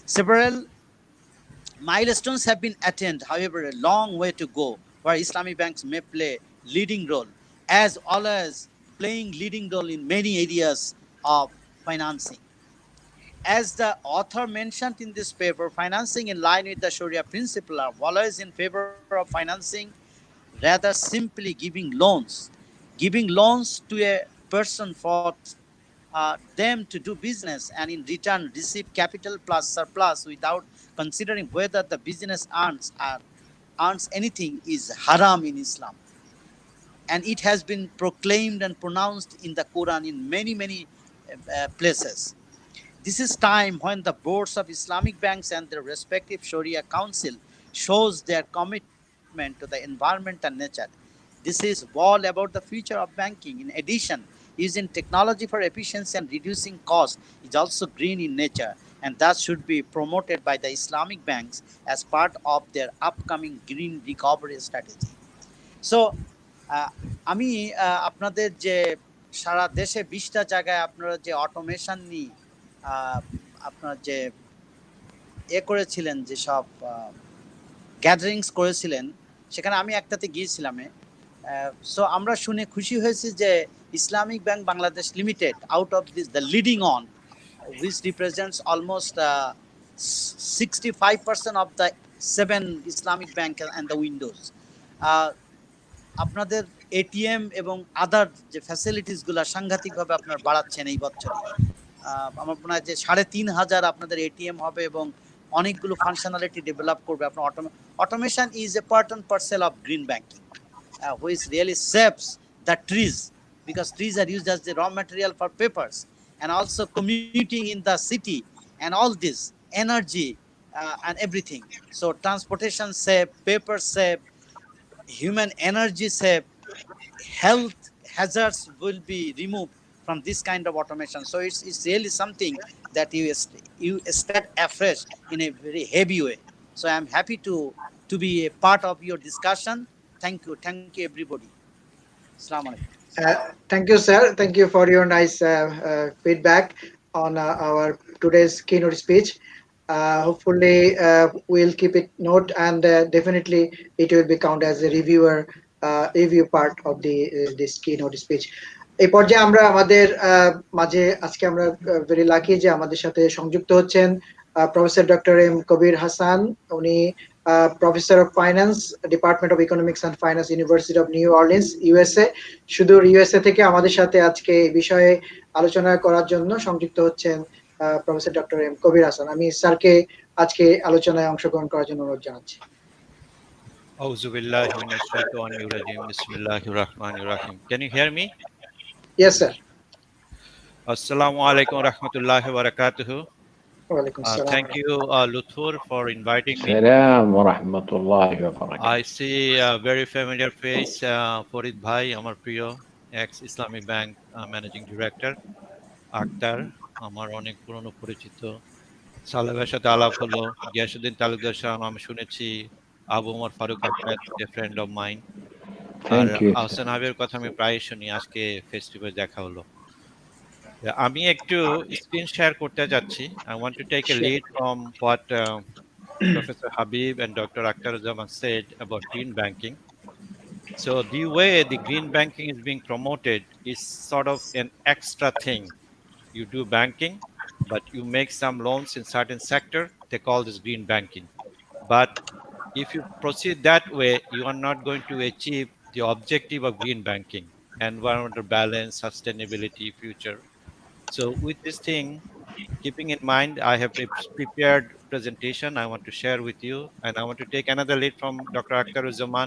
Several milestones have been attained, however, a long way to go, where Islamic banks may play leading role, as well as playing leading role in many areas of financing. As the author mentioned in this paper, financing in line with the Sharia principle are always in favor of financing rather simply giving loans to a person for them to do business and in return receive capital plus surplus without considering whether the business earns anything is haram in Islam. And it has been proclaimed and pronounced in the Quran in many places. This is time when the boards of Islamic banks and their respective Sharia council shows their commitment to the environment and nature. This is all about the future of banking. In addition, using technology for efficiency and reducing cost is also green in nature, and thus should be promoted by the Islamic banks as part of their upcoming green recovery strategy. So আমি আপনাদের যে সারা দেশে 20টা জায়গায় আপনারা যে automation নিয়ে আপনার যে করেছিলেন, যেসব গ্যাদারিংস করেছিলেন, সেখানে আমি একটাতে গিয়েছিলাম। সো আমরা শুনে খুশি হয়েছি যে Islamic bank Bangladesh limited, out of this the leading on, which represents almost 65% of the 7 Islamic bank and the windows. আপনাদের এটিএম এবং আদার যে ফ্যাসিলিটিসগুলো সাংঘাতিকভাবে আপনার বাড়াচ্ছেন এই বছরে। আমার মনে হয় যে ৩,৫০০ আপনাদের এটিএম হবে এবং অনেকগুলো ফাংশনালিটি ডেভেলপ করবে আপনার। Automation is a part and parcel of green banking, which really saves the trees, because trees are used as the raw material for papers, and also commuting in the city and all this energy and everything. So transportation save, paper save, human energy save, health hazards will be removed from this kind of automation. So it's really something that you start afresh in a very heavy way. So I'm happy to be a part of your discussion. Thank you everybody. Assalamu alaikum. Thank you, sir. Thank you for your nice feedback on our today's keynote speech. Hopefully, we'll keep it note, and definitely it will be count as a review part of this keynote speech. এই পর্যায়ে আমরা আমাদের মাঝে আজকে আমরা very lucky যে আমাদের সাথে সংযুক্ত হচ্ছেন professor doctor M Kabir Hasan. উনি professor of finance, department of economics and finance, university of New Orleans, USA. সুদূর ইউএসএ থেকে আমাদের সাথে আজকে এই বিষয়ে আলোচনা করার জন্য সংযুক্ত হচ্ছেন professor doctor M Kabir Hasan. আমি স্যারকে আজকে আলোচনায় অংশগ্রহণ করার জন্য অনুরোধ জানাচ্ছি। Auzu billahi minash shaitanir rajim. Bismillahir rahmanir rahim. Can you hear me? Yes, sir. Assalamu alaikum rahmatullahi wa barakatuh. Walaikum salam. Thank you, Luthur, for inviting me. Salam wa rahmatullahi wa barakatuh. I see a very familiar face, Farid Bhai, Amar Priyo, ex-Islamic Bank Managing Director, Akhtar, আমার অনেক পুরনো পরিচিত। সালেবের সাথে আলাপ হলো, গিয়াসউদ্দিন তালুকদার সাহেব আমি শুনেছি, Abu Omar Faruk Ahmed, a friend of mine, আর আহসান হাবিবের কথা আমি প্রায় শুনি, আজকে ফেস্টিভ্যাল দেখা হলো। আমি একটু স্ক্রিন শেয়ার করতে যাচ্ছি। I want to take a lead from what Professor Habib and Dr. Akhtaruzzama said about green banking. So the way the green banking is being promoted is sort of an extra thing. You do banking, but you make some loans in certain sector, they call this green banking. But if you proceed that way, you are not going to achieve the objective of green banking, environmental balance, sustainability, future. So with this thing, keeping in mind, I have a prepared presentation I want to share with you, and I want to take another lead from Dr. Akhtaruzzama.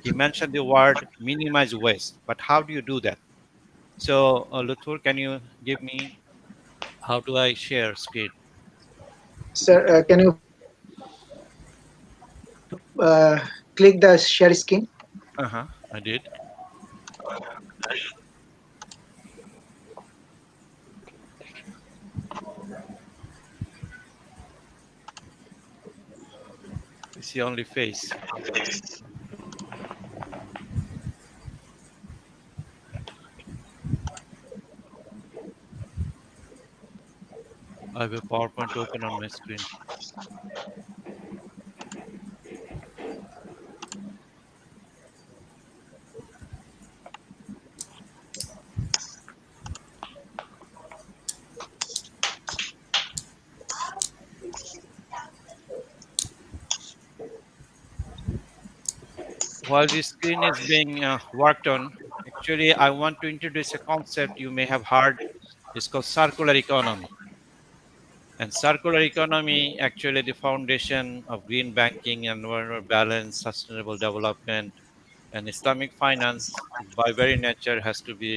He mentioned the word minimize waste, but how do you do that? So Luthur, can you give me, how do I share screen? Sir, can you click the share screen? I did. You see only face. I have a PowerPoint open on my screen. While this screen is being worked on, actually I want to introduce a concept you may have heard. It's called circular economy. And circular economy, actually the foundation of green banking, environmental balance, sustainable development, and Islamic finance by very nature has to be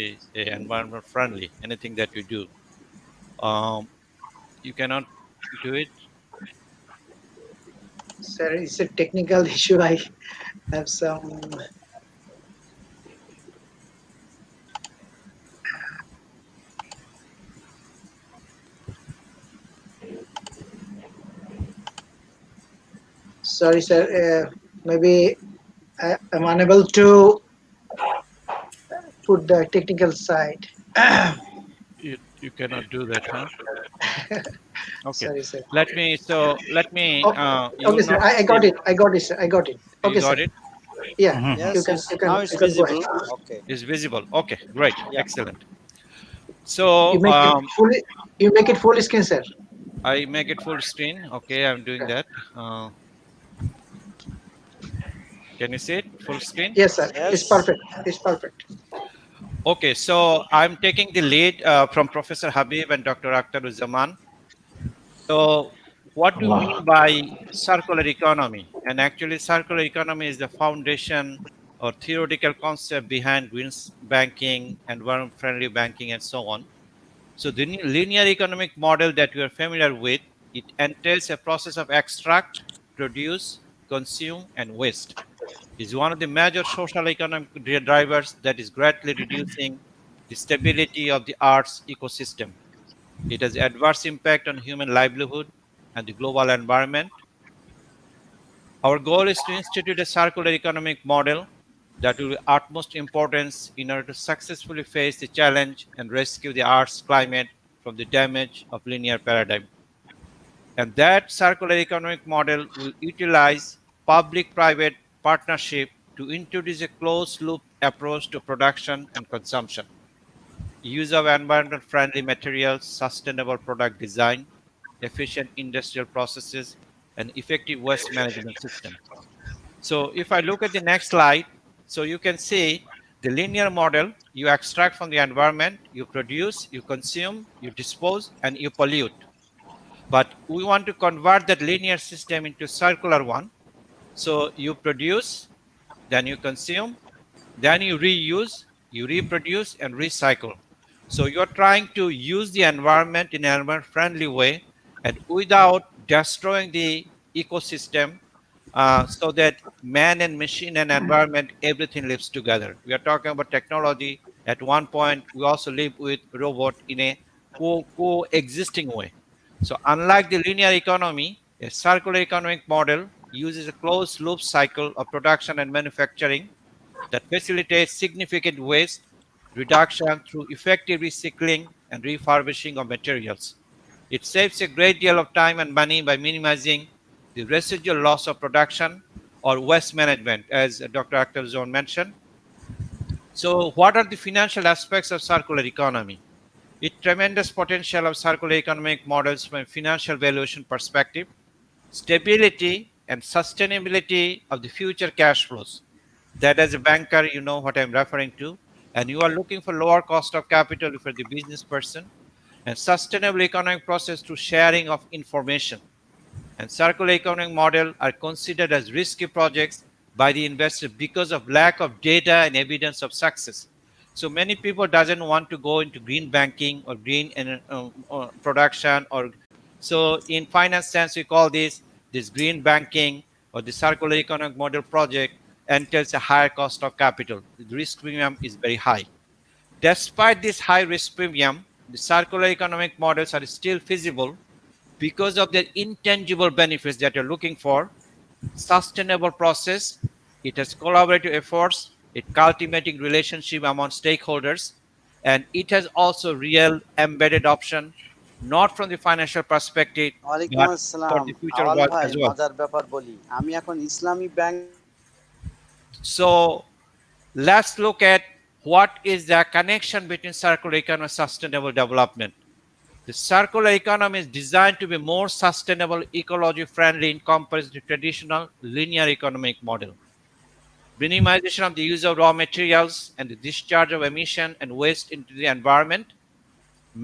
environment friendly, anything that you do. You cannot do it. Sir, it's a technical issue. I have some. Sorry, sir. Maybe I'm unable to put the technical side. You cannot do that, huh? Okay. Sorry, sir. Let me. Okay, sir. I got it. Sir. I got it. Okay, You got sir. it? Yeah. Yes, now it's you can go visible. ahead. Okay. It's visible. Okay, great. Yeah. Excellent. So You make it full screen, sir. I make it full screen. Okay, I'm doing that. Can you see it full screen? Yes, sir. Yes. It's perfect. It's perfect. Okay, so I'm taking the lead from Professor Habib and Dr. Akhtaruzzaman. So what do you Allah. mean by circular economy? And actually circular economy is the foundation or theoretical concept behind green banking, environment friendly banking and so on. So the linear economic model that you are familiar with, it entails a process of extract, produce, consume and waste. Is one of the major social economic drivers that is greatly reducing the stability of the Earth's ecosystem. It has adverse impact on human livelihood and the global environment. Our goal is to institute a circular economic model that will be utmost importance in order to successfully face the challenge and rescue the Earth's climate from the damage of linear paradigm. And that circular economic model will utilize public-private partnership to introduce a closed-loop approach to production and consumption, use of environment-friendly materials, sustainable product design, efficient industrial processes, and effective waste management system. So if I look at the next slide, so you can see the linear model, you extract from the environment, you produce, you consume, you dispose, and you pollute. But we want to convert that linear system into circular one. So you produce, then you consume, then you reuse, you reproduce, and recycle. So you're trying to use the environment in an environment friendly way and without destroying the ecosystem, so that man and machine and environment, everything lives together. We are talking about technology. At one point, we also live with robot in a coexisting way. So unlike the linear economy, a circular economic model uses a closed loop cycle of production and manufacturing that facilitates significant waste reduction through effective recycling and refurbishing of materials. It saves a great deal of time and money by minimizing the residual loss of production or waste management, as Dr. Akhtar Zone mentioned. So, what are the financial aspects of circular economy? It tremendous potential of circular economic models from a financial valuation perspective, stability and sustainability of the future cash flows. That as a banker, you know what I'm referring to, and you are looking for lower cost of capital for the business person, and sustainable economic process through sharing of information. And circular economic model are considered as risky projects by the investor because of lack of data and evidence of success. So many people doesn't want to go into green banking or green production, or so in finance sense we call this green banking or the circular economic model project entails a higher cost of capital. The risk premium is very high. Despite this high risk premium, the circular economic models are still feasible because of their intangible benefits that you're looking for: sustainable process, it has collaborative efforts, it cultivating relationship among stakeholders, and it has also real embedded option, not from the financial perspective, ওয়ালাইকুম but for আসসালাম। the future Awal work ভাই, as well. মজার ব্যাপার বলি, আমি এখন ইসলামী bank So let's look at what is the connection between circular economy and sustainable development. The circular economy is designed to be more sustainable, ecology friendly in comparison to traditional linear economic model. Minimization of the use of raw materials and the discharge of emission and waste into the environment,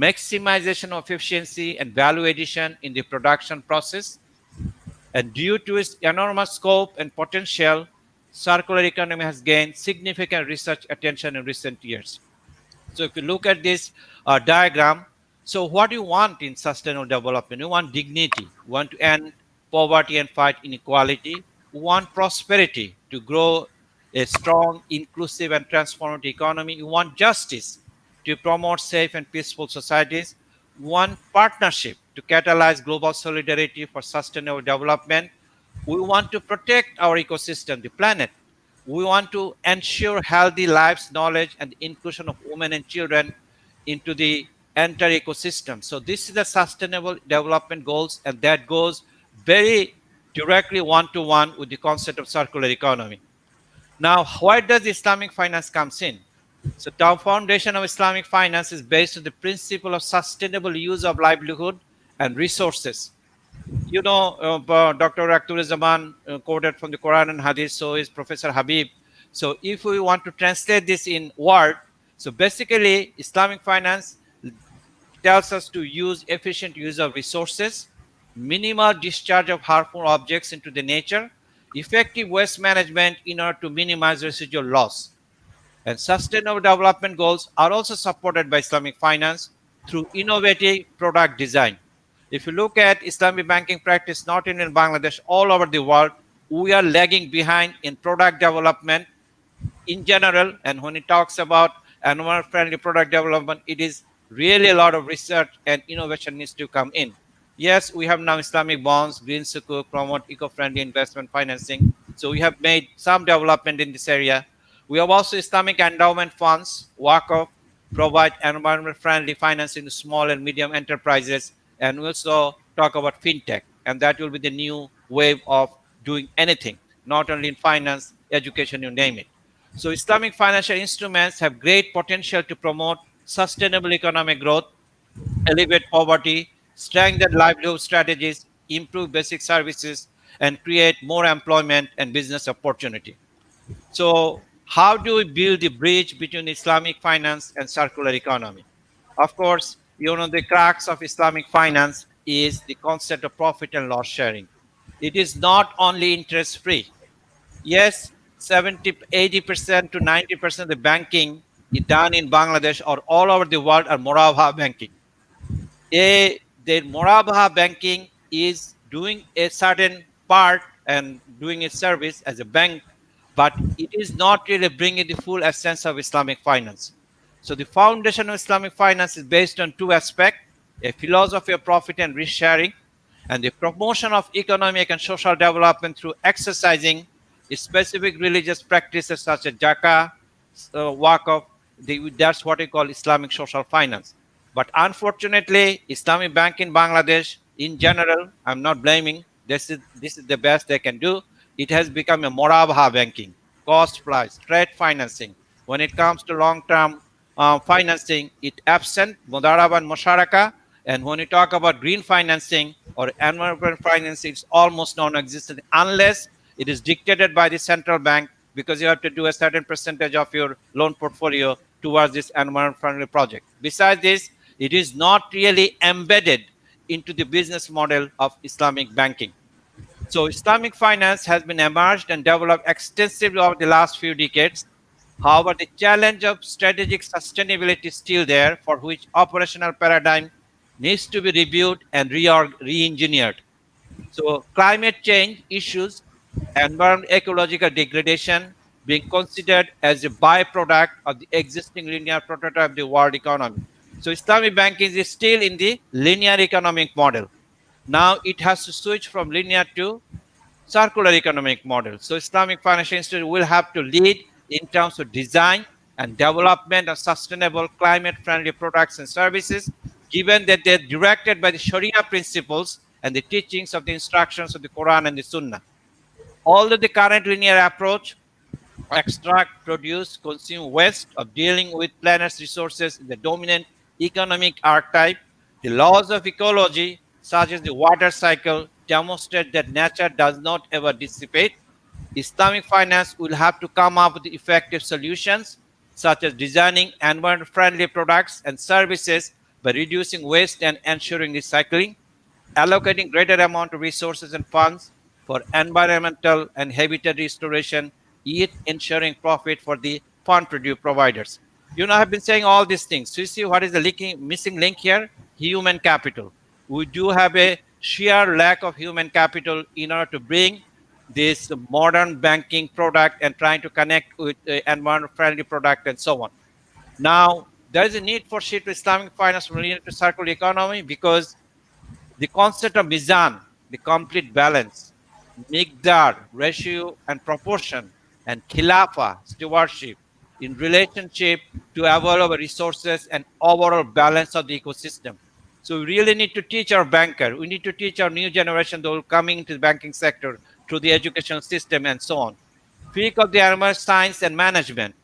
maximization of efficiency and value addition in the production process, and due to its enormous scope and potential, circular economy has gained significant research attention in recent years. So if you look at this diagram, so what do you want in sustainable development? You want dignity, you want to end poverty and fight inequality, you want prosperity to grow a strong, inclusive, and transformative economy, you want justice to promote safe and peaceful societies, you want partnership to catalyze global solidarity for sustainable development, we want to protect our ecosystem, the planet. We want to ensure healthy lives, knowledge, and inclusion of women and children into the entire ecosystem. So this is the sustainable development goals, and that goes very directly one-to-one with the concept of circular economy. Now, where does Islamic finance comes in? So the foundation of Islamic finance is based on the principle of sustainable use of livelihood and resources. Dr. Akhtaruzzman quoted from the Quran and Hadith, so is Professor Habib. So if we want to translate this in word, so basically Islamic finance tells us to use efficient use of resources, minimal discharge of harmful objects into the nature, effective waste management in order to minimize residual loss. And sustainable development goals are also supported by Islamic finance through innovative product design. If you look at Islamic banking practice, not only in Bangladesh, all over the world, we are lagging behind in product development in general. And when it talks about environment friendly product development, it is really a lot of research and innovation needs to come in. Yes, we have now Islamic bonds, green sukuk, promote eco-friendly investment financing. So we have made some development in this area. We have also Islamic endowment funds, WACF, provide environment friendly financing to small and medium enterprises. And we also talk about fintech, and that will be the new wave of doing anything, not only in finance, education, you name it. So Islamic financial instruments have great potential to promote sustainable economic growth, alleviate poverty, strengthen livelihood strategies, improve basic services, and create more employment and business opportunity. So how do we build the bridge between Islamic finance and circular economy? Of course, the crux of Islamic finance is the concept of profit and loss sharing. It is not only interest free. Yes, 70, 80% to 90% of the banking is done in Bangladesh or all over the world are Morabha banking. The Morabha banking is doing a certain part and doing its service as a bank, but it is not really bringing the full essence of Islamic finance. So the foundation of Islamic finance is based on two aspects: a philosophy of profit and risk sharing, and the promotion of economic and social development through exercising specific religious practices such as Zakah, Waqf. That's what we call Islamic social finance. But unfortunately, Islamic Bank in Bangladesh, in general, I'm not blaming. This is the best they can do. It has become a Morabha banking, cost plus, trade financing. When it comes to long-term financing, it absent Mudaraba and Musharaka. And when you talk about green financing or environmental financing, it's almost non-existent unless it is dictated by the central bank, because you have to do a certain percentage of your loan portfolio towards this environment friendly project. Besides this, it is not really embedded into the business model of Islamic banking. So Islamic finance has been emerged and developed extensively over the last few decades. However, the challenge of strategic sustainability is still there, for which operational paradigm needs to be reviewed and re-engineered. So climate change issues, environment ecological degradation being considered as a byproduct of the existing linear prototype of the world economy. So Islamic banking is still in the linear economic model. Now it has to switch from linear to circular economic model. So Islamic Financial Institute will have to lead in terms of design and development of sustainable climate-friendly products and services, given that they're directed by the Sharia principles and the teachings of the instructions of the Quran and the Sunnah. Although the current linear approach, extract, produce, consume waste of dealing with planet's resources in the dominant economic archetype, the laws of ecology, such as the water cycle, demonstrate that nature does not ever dissipate. Islamic finance will have to come up with effective solutions, such as designing environment-friendly products and services by reducing waste and ensuring recycling, allocating greater amount of resources and funds for environmental and habitat restoration, yet ensuring profit for the fund providers. I've been saying all these things. So you see what is the missing link here? Human capital. We do have a sheer lack of human capital in order to bring this modern banking product and trying to connect with environment-friendly product and so on. Now, there is a need for shift to Islamic finance from linear to circular economy, because the concept of mizan, the complete balance, migdar, ratio and proportion, and khilafa, stewardship, in relationship to available resources and overall balance of the ecosystem. So we really need to teach our banker. We need to teach our new generation that will coming into the banking sector through the educational system and so on. Fiqh of the animal science and management.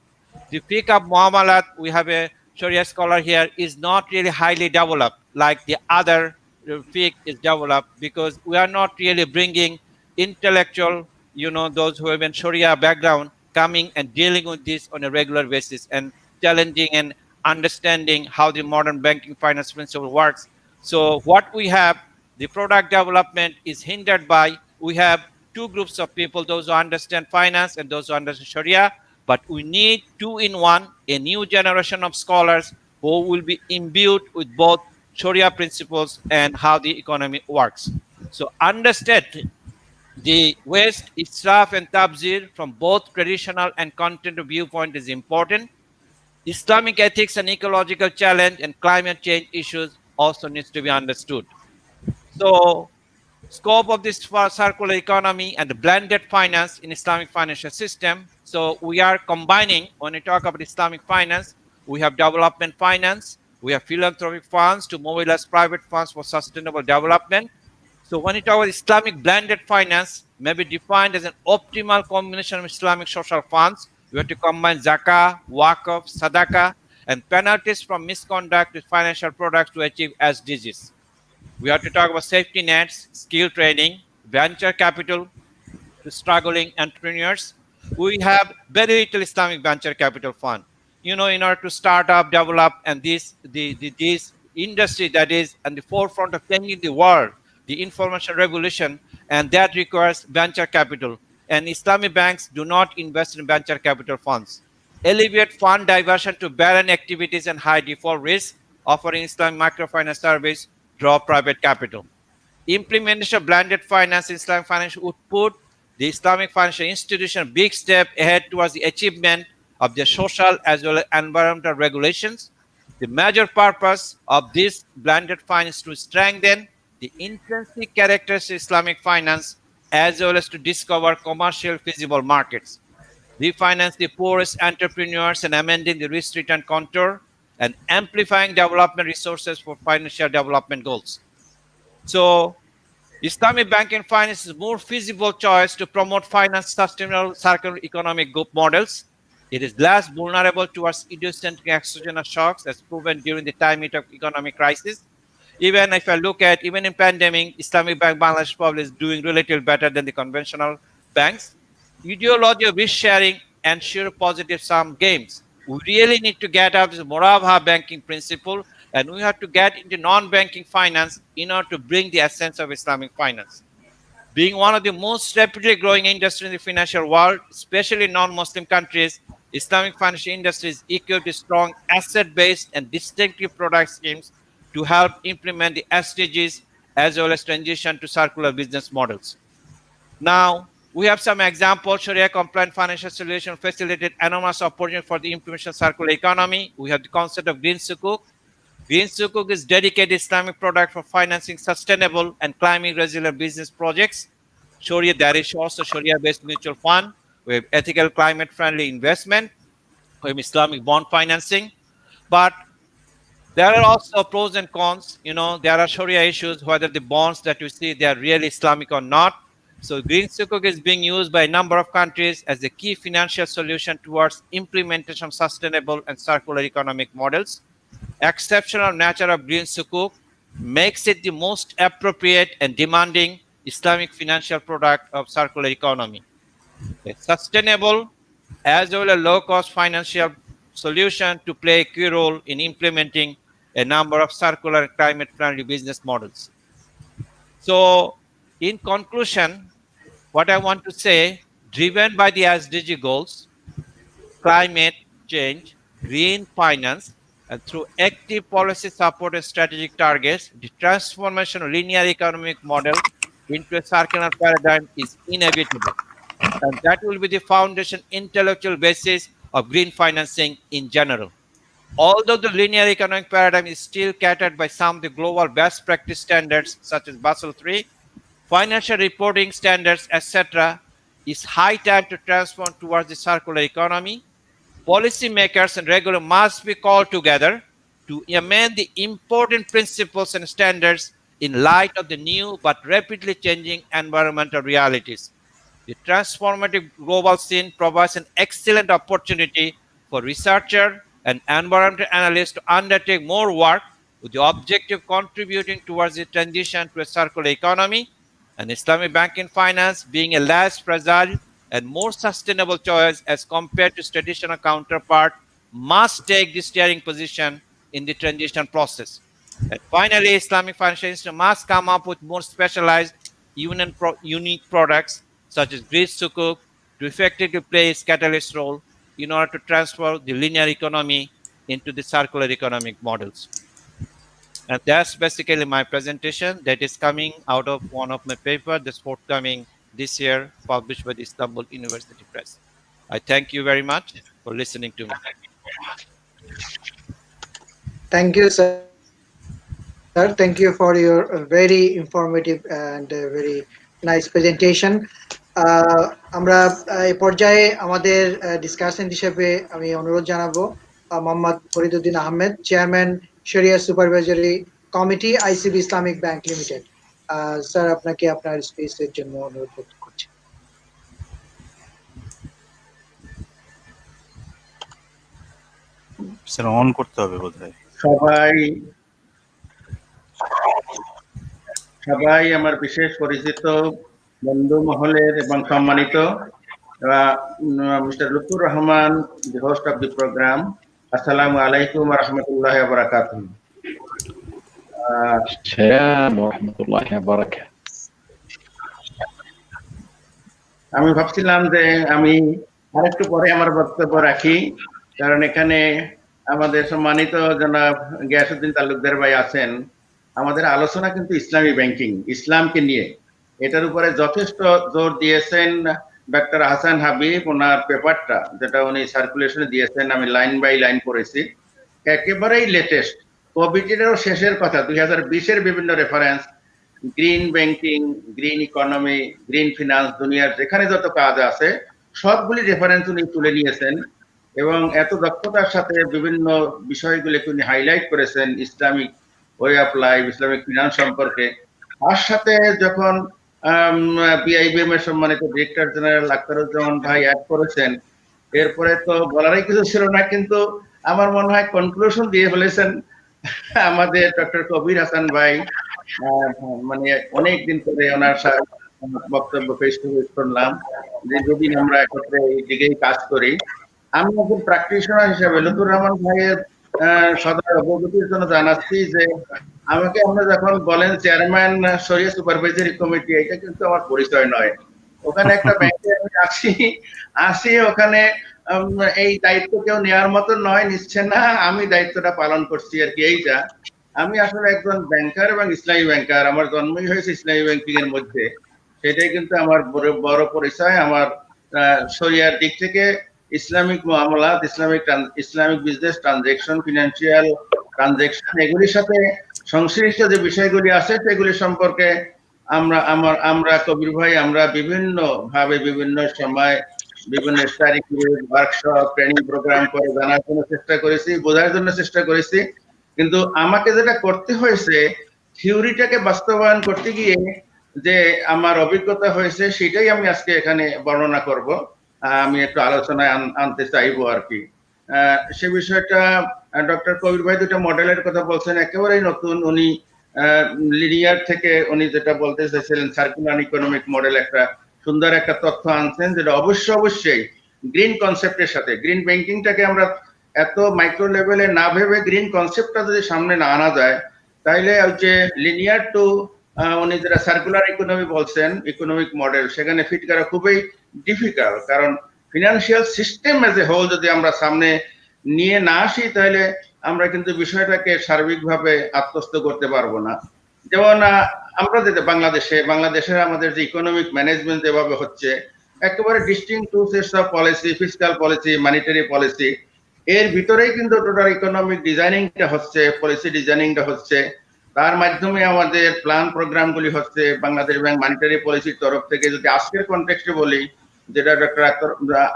The fiqh of Muamalat, we have a Sharia scholar here, is not really highly developed like the other field is developed, because we are not really bringing intellectual, those who have been Sharia background coming and dealing with this on a regular basis and challenging and understanding how the modern banking finance principle works. So what we have, the product development is hindered by, we have two groups of people, those who understand finance and those who understand Sharia, but we need two in one, a new generation of scholars who will be imbued with both Sharia principles and how the economy works. So understand the waste, israf, and tabzir from both traditional and contemporary viewpoint is important. Islamic ethics and ecological challenge and climate change issues also needs to be understood. So, scope of this for circular economy and the blended finance in Islamic financial system. So we are combining, when we talk about Islamic finance, we have development finance, we have philanthropic funds to mobilize private funds for sustainable development. So when we talk about Islamic blended finance, may be defined as an optimal combination of Islamic social funds. We have to combine zakah, waqf, sadaqah, and penalties from misconduct with financial products to achieve SDGs. We have to talk about safety nets, skill training, venture capital to struggling entrepreneurs. We have very little Islamic venture capital fund. In order to start up, develop, and this industry that is on the forefront of changing the world, the information revolution, and that requires venture capital. And Islamic banks do not invest in venture capital funds. Alleviate fund diversion to barren activities and high default risk, offering Islamic microfinance service, draw private capital. Implementation of blended finance in Islamic finance would put the Islamic financial institution a big step ahead towards the achievement of their social as well as environmental regulations. The major purpose of this blended finance is to strengthen the intrinsic characteristics of Islamic finance as well as to discover commercial feasible markets, refinance the poorest entrepreneurs and amending the risk return contour, and amplifying development resources for financial development goals. So, Islamic banking finance is a more feasible choice to promote finance sustainable circular economic group models. It is less vulnerable towards idiosyncratic exogenous shocks as proven during the time of economic crisis. Even if I look at, even in pandemic, Islamic Bank Bangladesh probably is doing relatively better than the conventional banks. Ideology of risk sharing ensure positive sum games. We really need to get out of the Moravha banking principle, and we have to get into non-banking finance in order to bring the essence of Islamic finance. Being one of the most rapidly growing industries in the financial world, especially in non-Muslim countries, Islamic financial industry is equipped with strong asset-based and distinctive product schemes to help implement the SDGs as well as transition to circular business models. Now, we have some examples. Sharia compliant financial solution facilitate enormous opportunity for the implementation of circular economy. We have the concept of Green Sukuk. Green Sukuk is dedicated Islamic product for financing sustainable and climate resilient business projects. Sharia, there is also Sharia-based mutual fund. We have ethical climate friendly investment. We have Islamic bond financing. But there are also pros and cons. There are Sharia issues, whether the bonds that you see, they are really Islamic or not. So Green Sukuk is being used by a number of countries as a key financial solution towards implementation of sustainable and circular economic models. Exceptional nature of Green Sukuk makes it the most appropriate and demanding Islamic financial product of circular economy. A sustainable as well as low-cost financial solution to play a key role in implementing a number of circular and climate-friendly business models. So, in conclusion, what I want to say, driven by the SDG goals, climate change, green finance, and through active policy support and strategic targets, the transformation of linear economic model into a circular paradigm is inevitable. And that will be the foundation intellectual basis of green financing in general. Although the linear economic paradigm is still catered by some of the global best practice standards such as Basel III, financial reporting standards, etc., it's high time to transform towards the circular economy. Policymakers and regulators must be called together to amend the important principles and standards in light of the new but rapidly changing environmental realities. The transformative global scene provides an excellent opportunity for researchers and environmental analysts to undertake more work with the objective of contributing towards the transition to a circular economy, and Islamic banking finance being a less fragile and more sustainable choice as compared to its traditional counterpart must take the steering position in the transition process. And finally, Islamic financial institution must come up with more specialized, unique products such as Greece Sukuk to effectively play its catalyst role in order to transfer the linear economy into the circular economic models. And that's basically my presentation that is coming out of one of my papers that's forthcoming this year, published by the Istanbul University Press. I thank you very much for listening to me. Thank you, sir. Thank you for your very informative and very nice presentation. আমরা এই পর্যায়ে আমাদের discussion হিসেবে আমি অনুরোধ জানাবো Mohammad Fariduddin Ahmed, chairman sharia supervisory committee, ICB Islamic bank limited. Sir, আপনাকে আপনার স্পিচের জন্য অনুরোধ করছি। স্যার অন করতে হবে বোধহয়। সবাই আমার বিশেষ পরিচিত বন্ধু মহলের এবং সম্মানিত mister Lutur Rahman, the host of the program. Assalamu alaikum wa rahmatullahi wa barakatuh. السلام ورحمة الله وبركاته. আমি ভাবছিলাম যে আমি আরেকটু পরে আমার বক্তব্য রাখি, কারণ এখানে আমাদের সম্মানিত জনাব গিয়াসউদ্দিন তালুকদার ভাই আছেন। আমাদের আলোচনা কিন্তু ইসলামী ব্যাংকিং, ইসলামকে নিয়ে, এটার উপরে যথেষ্ট জোর দিয়েছেন ডক্টর হাসান হাবিব। ওনার পেপারটা যেটা উনি সার্কুলেশনে দিয়েছেন, আমি লাইন বাই লাইন পড়েছি, একেবারেই লেটেস্ট, কোভিডেরও শেষের কথা, 2020-এর বিভিন্ন reference, green banking, green economy, green finance, দুনিয়ার যেখানে যত কাজ আছে সবগুলি রেফারেন্স উনি তুলে নিয়েছেন এবং এত দক্ষতার সাথে বিভিন্ন বিষয়গুলিকে উনি হাইলাইট করেছেন Islamic way of life, Islamic finance সম্পর্কে। তার সাথে যখন বিআইবিএম এর সম্মানিত ডিরেক্টর জেনারেল আখতারুজ্জামান ভাই অ্যাড করেছেন, এরপরে তো বলারই কিছু ছিল না, কিন্তু আমার মনে হয় কনক্লুশন দিয়ে ফেলেছেন আমাদের ডক্টর কবির হাসান ভাই। মানে অনেকদিন পরে ওনার বক্তব্য ফেস টু ফেস করলাম, দীর্ঘদিন আমরা একত্রে এই দিকেই কাজ করি। আমি একজন প্র্যাকটিশনার হিসেবে লুতুর রহমান ভাইয়ের সদয় অবগতির জন্য জানাচ্ছি যে আমাকে আমরা যখন বলেন চেয়ারম্যান শরিয়া সুপারভাইজারি কমিটি, এটা কিন্তু আমার পরিচয় নয়। ওখানে একটা ব্যাংকে আমি আসি ওখানে এই দায়িত্ব কেউ নেওয়ার মতো নয়, নিচ্ছে না, আমি দায়িত্বটা পালন করছি আর কি। এইটা আমি আসলে একজন ব্যাংকার এবং ইসলামী ব্যাংকার, আমার জন্মই হয়েছে ইসলামী ব্যাংকিং এর মধ্যে, সেটাই কিন্তু আমার বড় পরিচয়। আমার শরিয়ার দিক থেকে ইসলামিক মামলাত, Islamic business transaction, financial transaction, এগুলির সাথে সংশ্লিষ্ট যে বিষয়গুলি আছে সেগুলি সম্পর্কে আমরা কবির ভাই আমরা বিভিন্ন ভাবে বিভিন্ন সময় বিভিন্ন স্টাডি ওয়ার্কশপ, ট্রেনিং প্রোগ্রাম করে জানার জন্য চেষ্টা করেছি, বোঝার জন্য চেষ্টা করেছি, কিন্তু আমাকে যেটা করতে হয়েছে থিওরিটাকে বাস্তবায়ন করতে গিয়ে যে আমার অভিজ্ঞতা হয়েছে সেটাই আমি আজকে এখানে বর্ণনা করব, আমি একটু আলোচনায় আনতে চাইবো আর কি। সে বিষয়টা ডক্টর কবির ভাই দুটো মডেলের কথা বলছেন, একেবারেই নতুন। উনি লিনিয়ার থেকে উনি যেটা বলতে চাইছিলেন সার্কুলার ইকোনমিক মডেল, একটা সুন্দর একটা তথ্য আনছেন, যেটা অবশ্যই গ্রিন কনসেপ্টের সাথে, গ্রিন ব্যাংকিংটাকে আমরা এত মাইক্রো লেভেলে না ভেবে গ্রিন কনসেপ্টটা যদি সামনে না আনা যায়, তাইলে হচ্ছে লিনিয়ার টু উনি যেটা সার্কুলার ইকোনমি বলছেন, ইকোনমিক মডেল, সেখানে ফিট করা খুবই ডিফিকাল্ট। কারণ financial system as a whole যদি আমরা সামনে নিয়ে না আসি, তাহলে আমরা কিন্তু বিষয়টাকে সার্বিকভাবে আত্মস্থ করতে পারবো না। যেমন আমরা যেটা বাংলাদেশের আমাদের যে ইকোনমিক ম্যানেজমেন্ট যেভাবে হচ্ছে, একেবারে distinct two sets of policy, fiscal policy, monetary policy, এর ভিতরেই কিন্তু টোটাল ইকোনমিক ডিজাইনিংটা হচ্ছে, পলিসি ডিজাইনিংটা হচ্ছে, তার মাধ্যমে আমাদের প্ল্যান প্রোগ্রামগুলি হচ্ছে। বাংলাদেশ ব্যাংক মনিটারি পলিসির তরফ থেকে যদি আজকের কনটেক্সটে বলি, যেটা ডক্টর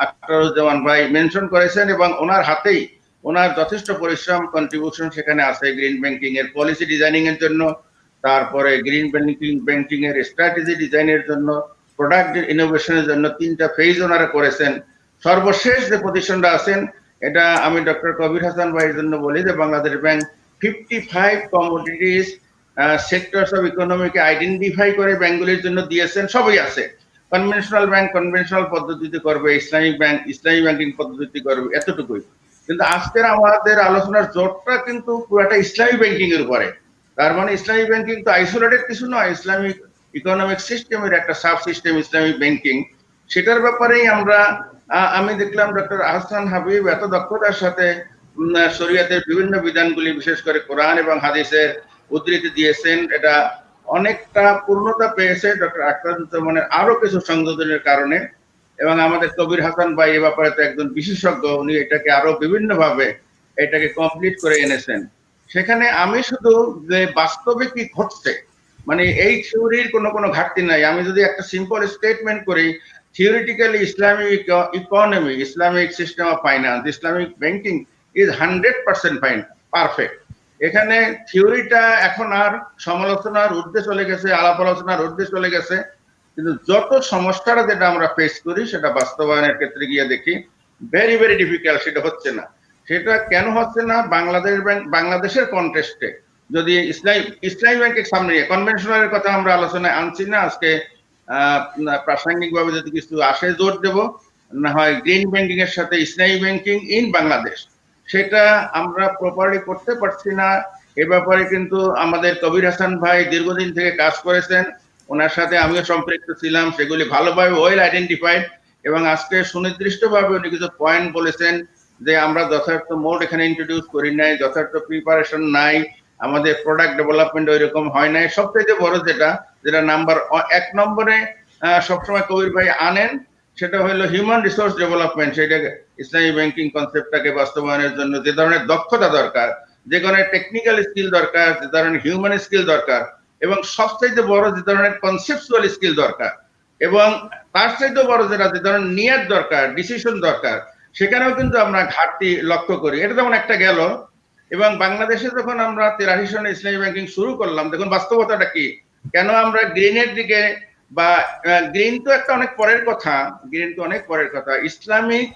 আখতারুজ্জামান ভাই মেনশন করেছেন, এবং ওনার হাতেই ওনার যথেষ্ট পরিশ্রম কন্ট্রিবিউশন সেখানে আছে গ্রিন ব্যাংকিং এর পলিসি ডিজাইনিং এর জন্য, তারপরে গ্রিন ব্যাংকিং এর স্ট্র্যাটেজি ডিজাইনের জন্য, প্রোডাক্ট ইনোভেশনের জন্য 3টা ফেজ ওনারা করেছেন। সর্বশেষ যে পজিশনটা আছেন, এটা আমি ডক্টর কবির হাসান ভাইয়ের জন্য বলি যে Bangladesh bank 55 commodities sectors of ইকোনমিকে আইডেন্টিফাই করে ব্যাংকগুলির জন্য দিয়েছেন। সবই আছে, কনভেনশনাল ব্যাংক কনভেনশনাল পদ্ধতিতে করবে, ইসলামিক ব্যাংক ইসলামিক ব্যাংকিং পদ্ধতিতে করবে, এতটুকুই। কিন্তু আজকের আমাদের আলোচনার জোরটা কিন্তু পুরাটা ইসলামিক ব্যাংকিং এর উপরে। তার মানে ইসলামিক ব্যাংকিং তো আইসোলেটেড কিছু নয়, ইসলামিক ইকোনমিক সিস্টেমের একটা সাব সিস্টেম ইসলামিক ব্যাংকিং। সেটার ব্যাপারেই আমি দেখলাম ডক্টর আহসান হাবিব এত দক্ষতার সাথে শরীয়তের বিভিন্ন বিধানগুলি, বিশেষ করে কোরআন এবং হাদিসের উদ্ধৃতি দিয়েছেন। এটা অনেকটা পূর্ণতা পেয়েছে ডক্টর আখতারুজ্জামানের আরো কিছু সংযোজনের কারণে। এবং আমাদের কবির হাসান ভাই এ ব্যাপারে তো একজন বিশেষজ্ঞ, উনি এটাকে আরো বিভিন্ন ভাবে এটাকে কমপ্লিট করে এনেছেন। সেখানে আমি শুধু যে বাস্তবে কি ঘটছে, মানে এই থিওরির কোনো ঘাটতি নাই। আমি যদি একটা সিম্পল স্টেটমেন্ট করি, theoretically Islamic economy, Islamic system of finance, Islamic banking is 100% perfect. এখানে থিওরিটা এখন আর সমালোচনার ঊর্ধ্বে চলে গেছে, আলাপ আলোচনার ঊর্ধ্বে চলে গেছে। কিন্তু যত সমস্যাটা যেটা আমরা ফেস করি সেটা বাস্তবায়নের ক্ষেত্রে গিয়ে দেখি ভেরি ভেরি ডিফিকাল্ট, সেটা হচ্ছে না। সেটা কেন হচ্ছে না? বাংলাদেশের কন্টেস্টে যদি ইসলামী ব্যাংকের সামনে নিয়ে কনভেনশনালের কথা আমরা আলোচনায় আনছি না আজকে, প্রাসঙ্গিক ভাবে যদি কিছু আসে জোর দেব, না হয় গ্রিন ব্যাংকিং এর সাথে ইসলামী ব্যাংকিং ইন বাংলাদেশ, সেটা আমরা প্রপারলি করতে পারছি না। এ ব্যাপারে কিন্তু আমাদের কবির হাসান ভাই দীর্ঘদিন থেকে কাজ করেছেন, ওনার সাথে আমিও সম্পৃক্ত ছিলাম, সেগুলি ভালোভাবে ওয়েল আইডেন্টিফাইড। এবং আজকে সুনির্দিষ্টভাবে উনি কিছু পয়েন্ট বলেছেন যে আমরা যথার্থ মোড এখানে ইন্ট্রোডিউস করি নাই, যথার্থ প্রিপারেশন নাই, আমাদের প্রোডাক্ট ডেভেলপমেন্ট ওই রকম হয় নাই। সবথেকে বড় যেটা নাম্বার 1 নম্বরে সবসময় কবির ভাই আনেন, সেটা হলো হিউম্যান রিসোর্স ডেভেলপমেন্ট। সেটা ইসলামী ব্যাংকিং কনসেপ্টটাকে বাস্তবায়নের জন্য যে ধরনের দক্ষতা দরকার, যে ধরনের টেকনিক্যাল স্কিল দরকার, যে ধরনের হিউম্যান স্কিল দরকার, এবং সবচাইতে বড় যে ধরনের কনসেপচুয়াল স্কিল দরকার, এবং তার চাইতে বড় যে ধরনের নিয়ত দরকার, ডিসিশন দরকার, সেখানেও কিন্তু আমরা ঘাটতি লক্ষ্য করি। এটা যেমন একটা গেল। এবং বাংলাদেশে যখন আমরা 83 সনে ইসলামী ব্যাংকিং শুরু করলাম, দেখুন বাস্তবতাটা কি। কেন আমরা গ্রিনের দিকে, বা গ্রিন তো একটা অনেক পরের কথা, গ্রিন তো অনেক পরের কথা, Islamic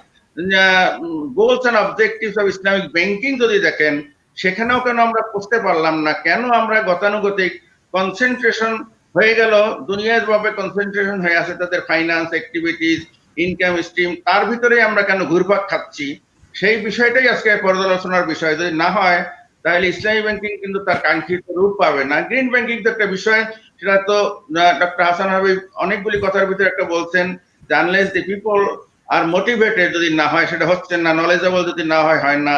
goals and objectives of Islamic banking যদি দেখেন, সেখানেও কেন আমরা বুঝতে পারলাম না, কেন আমরা গতানুগতিক কনসেন্ট্রেশন হয়ে গেল, দুনিয়ার ভাবে কনসেন্ট্রেশন হয়ে আছে তাদের ফাইন্যান্স অ্যাক্টিভিটিস, ইনকাম স্ট্রিম, তার ভিতরে আমরা কেন ঘুরপাক খাচ্ছি, সেই বিষয়টাই আজকে পর্যালোচনার বিষয়। যদি না হয় তাহলে ইসলামী ব্যাংকিং কিন্তু তার কাঙ্ক্ষিত রূপ পাবে না। গ্রিন ব্যাংকিং তো একটা বিষয়, সেটা তো ডক্টর হাসান হাবিব অনেকগুলি কথার ভিতরে একটা বলছেন, unless the people are motivated, যদি না হয় সেটা হচ্ছে না, নলেজেবল যদি না হয় হয় না,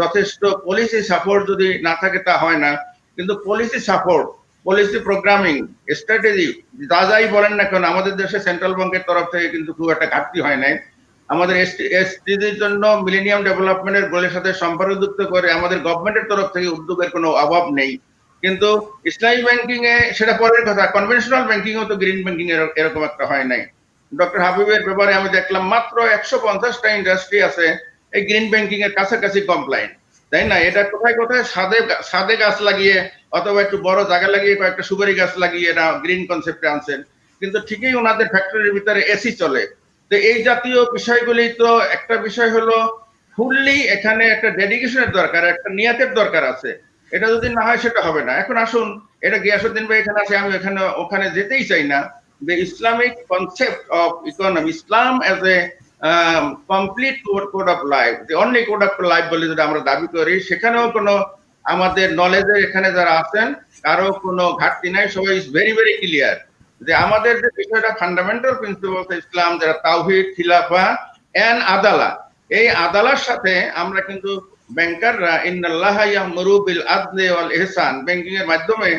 যথেষ্ট পলিসি সাপোর্ট যদি না থাকে তা হয় না। কিন্তু policy support, policy programming, strategy যাই বলেন না কেন, আমাদের দেশে সেন্ট্রাল ব্যাংকের তরফ থেকে কিন্তু খুব একটা ঘাটতি হয় নাই। আমাদের এসডিজির জন্য মিলেনিয়াম ডেভেলপমেন্টের গোলের সাথে সম্পর্কযুক্ত করে আমাদের গভর্নমেন্টের তরফ থেকে উদ্যোগের কোনো অভাব নেই। কিন্তু ইসলামী ব্যাংকিং এ সেটা পরের কথা, কনভেনশনাল ব্যাংকিং ও তো গ্রিন ব্যাংকিং এরকম একটা হয় নাই। ডক্টর হাবিবের ব্যাপারে আমি দেখলাম মাত্র 150টা ইন্ডাস্ট্রি আছে এই গ্রিন ব্যাংকিং এর কাছাকাছি কমপ্লায়েন্ট, তাই না? এটা কোথায় কোথায় সাদে গাছ লাগিয়ে অথবা একটু বড় জায়গা লাগিয়ে কয়েকটা সুপারি গাছ লাগিয়ে এরা গ্রিন কনসেপ্টে আনছেন, কিন্তু ঠিকই ওনাদের ফ্যাক্টরির ভিতরে এসি চলে। তো এই জাতীয় বিষয়গুলি, তো একটা বিষয় হলো ফুললি এখানে একটা ডেডিকেশনের দরকার, একটা নিয়তের দরকার আছে। এটা যদি না হয় সেটা হবে না। এখন আসুন, এটা গিয়াসউদ্দিন ভাই এখানে আছে, আমি ওখানে যেতেই চাই না। The Islamic concept of economy, Islam as a complete code of life, the only code of life বলে যদি আমরা দাবি করি, সেখানেও কোনো আমাদের নলেজের এখানে যারা আছেন কারো কোনো ঘাটতি নাই, সবাই ইজ ভেরি ভেরি ক্লিয়ার যে আমাদের যে বিষয়টা ফান্ডামেন্টাল প্রিন্সিপাল ইসলাম, যারা তাওহীদ, খিলাফা এন্ড আদালা, এই আদালার সাথে আমরা কিন্তু ব্যাংকাররা ইন্নাল্লাহা ইয়ামুরু বিল আদলি ওয়াল ইহসান, ব্যাংকিং এর মাধ্যমে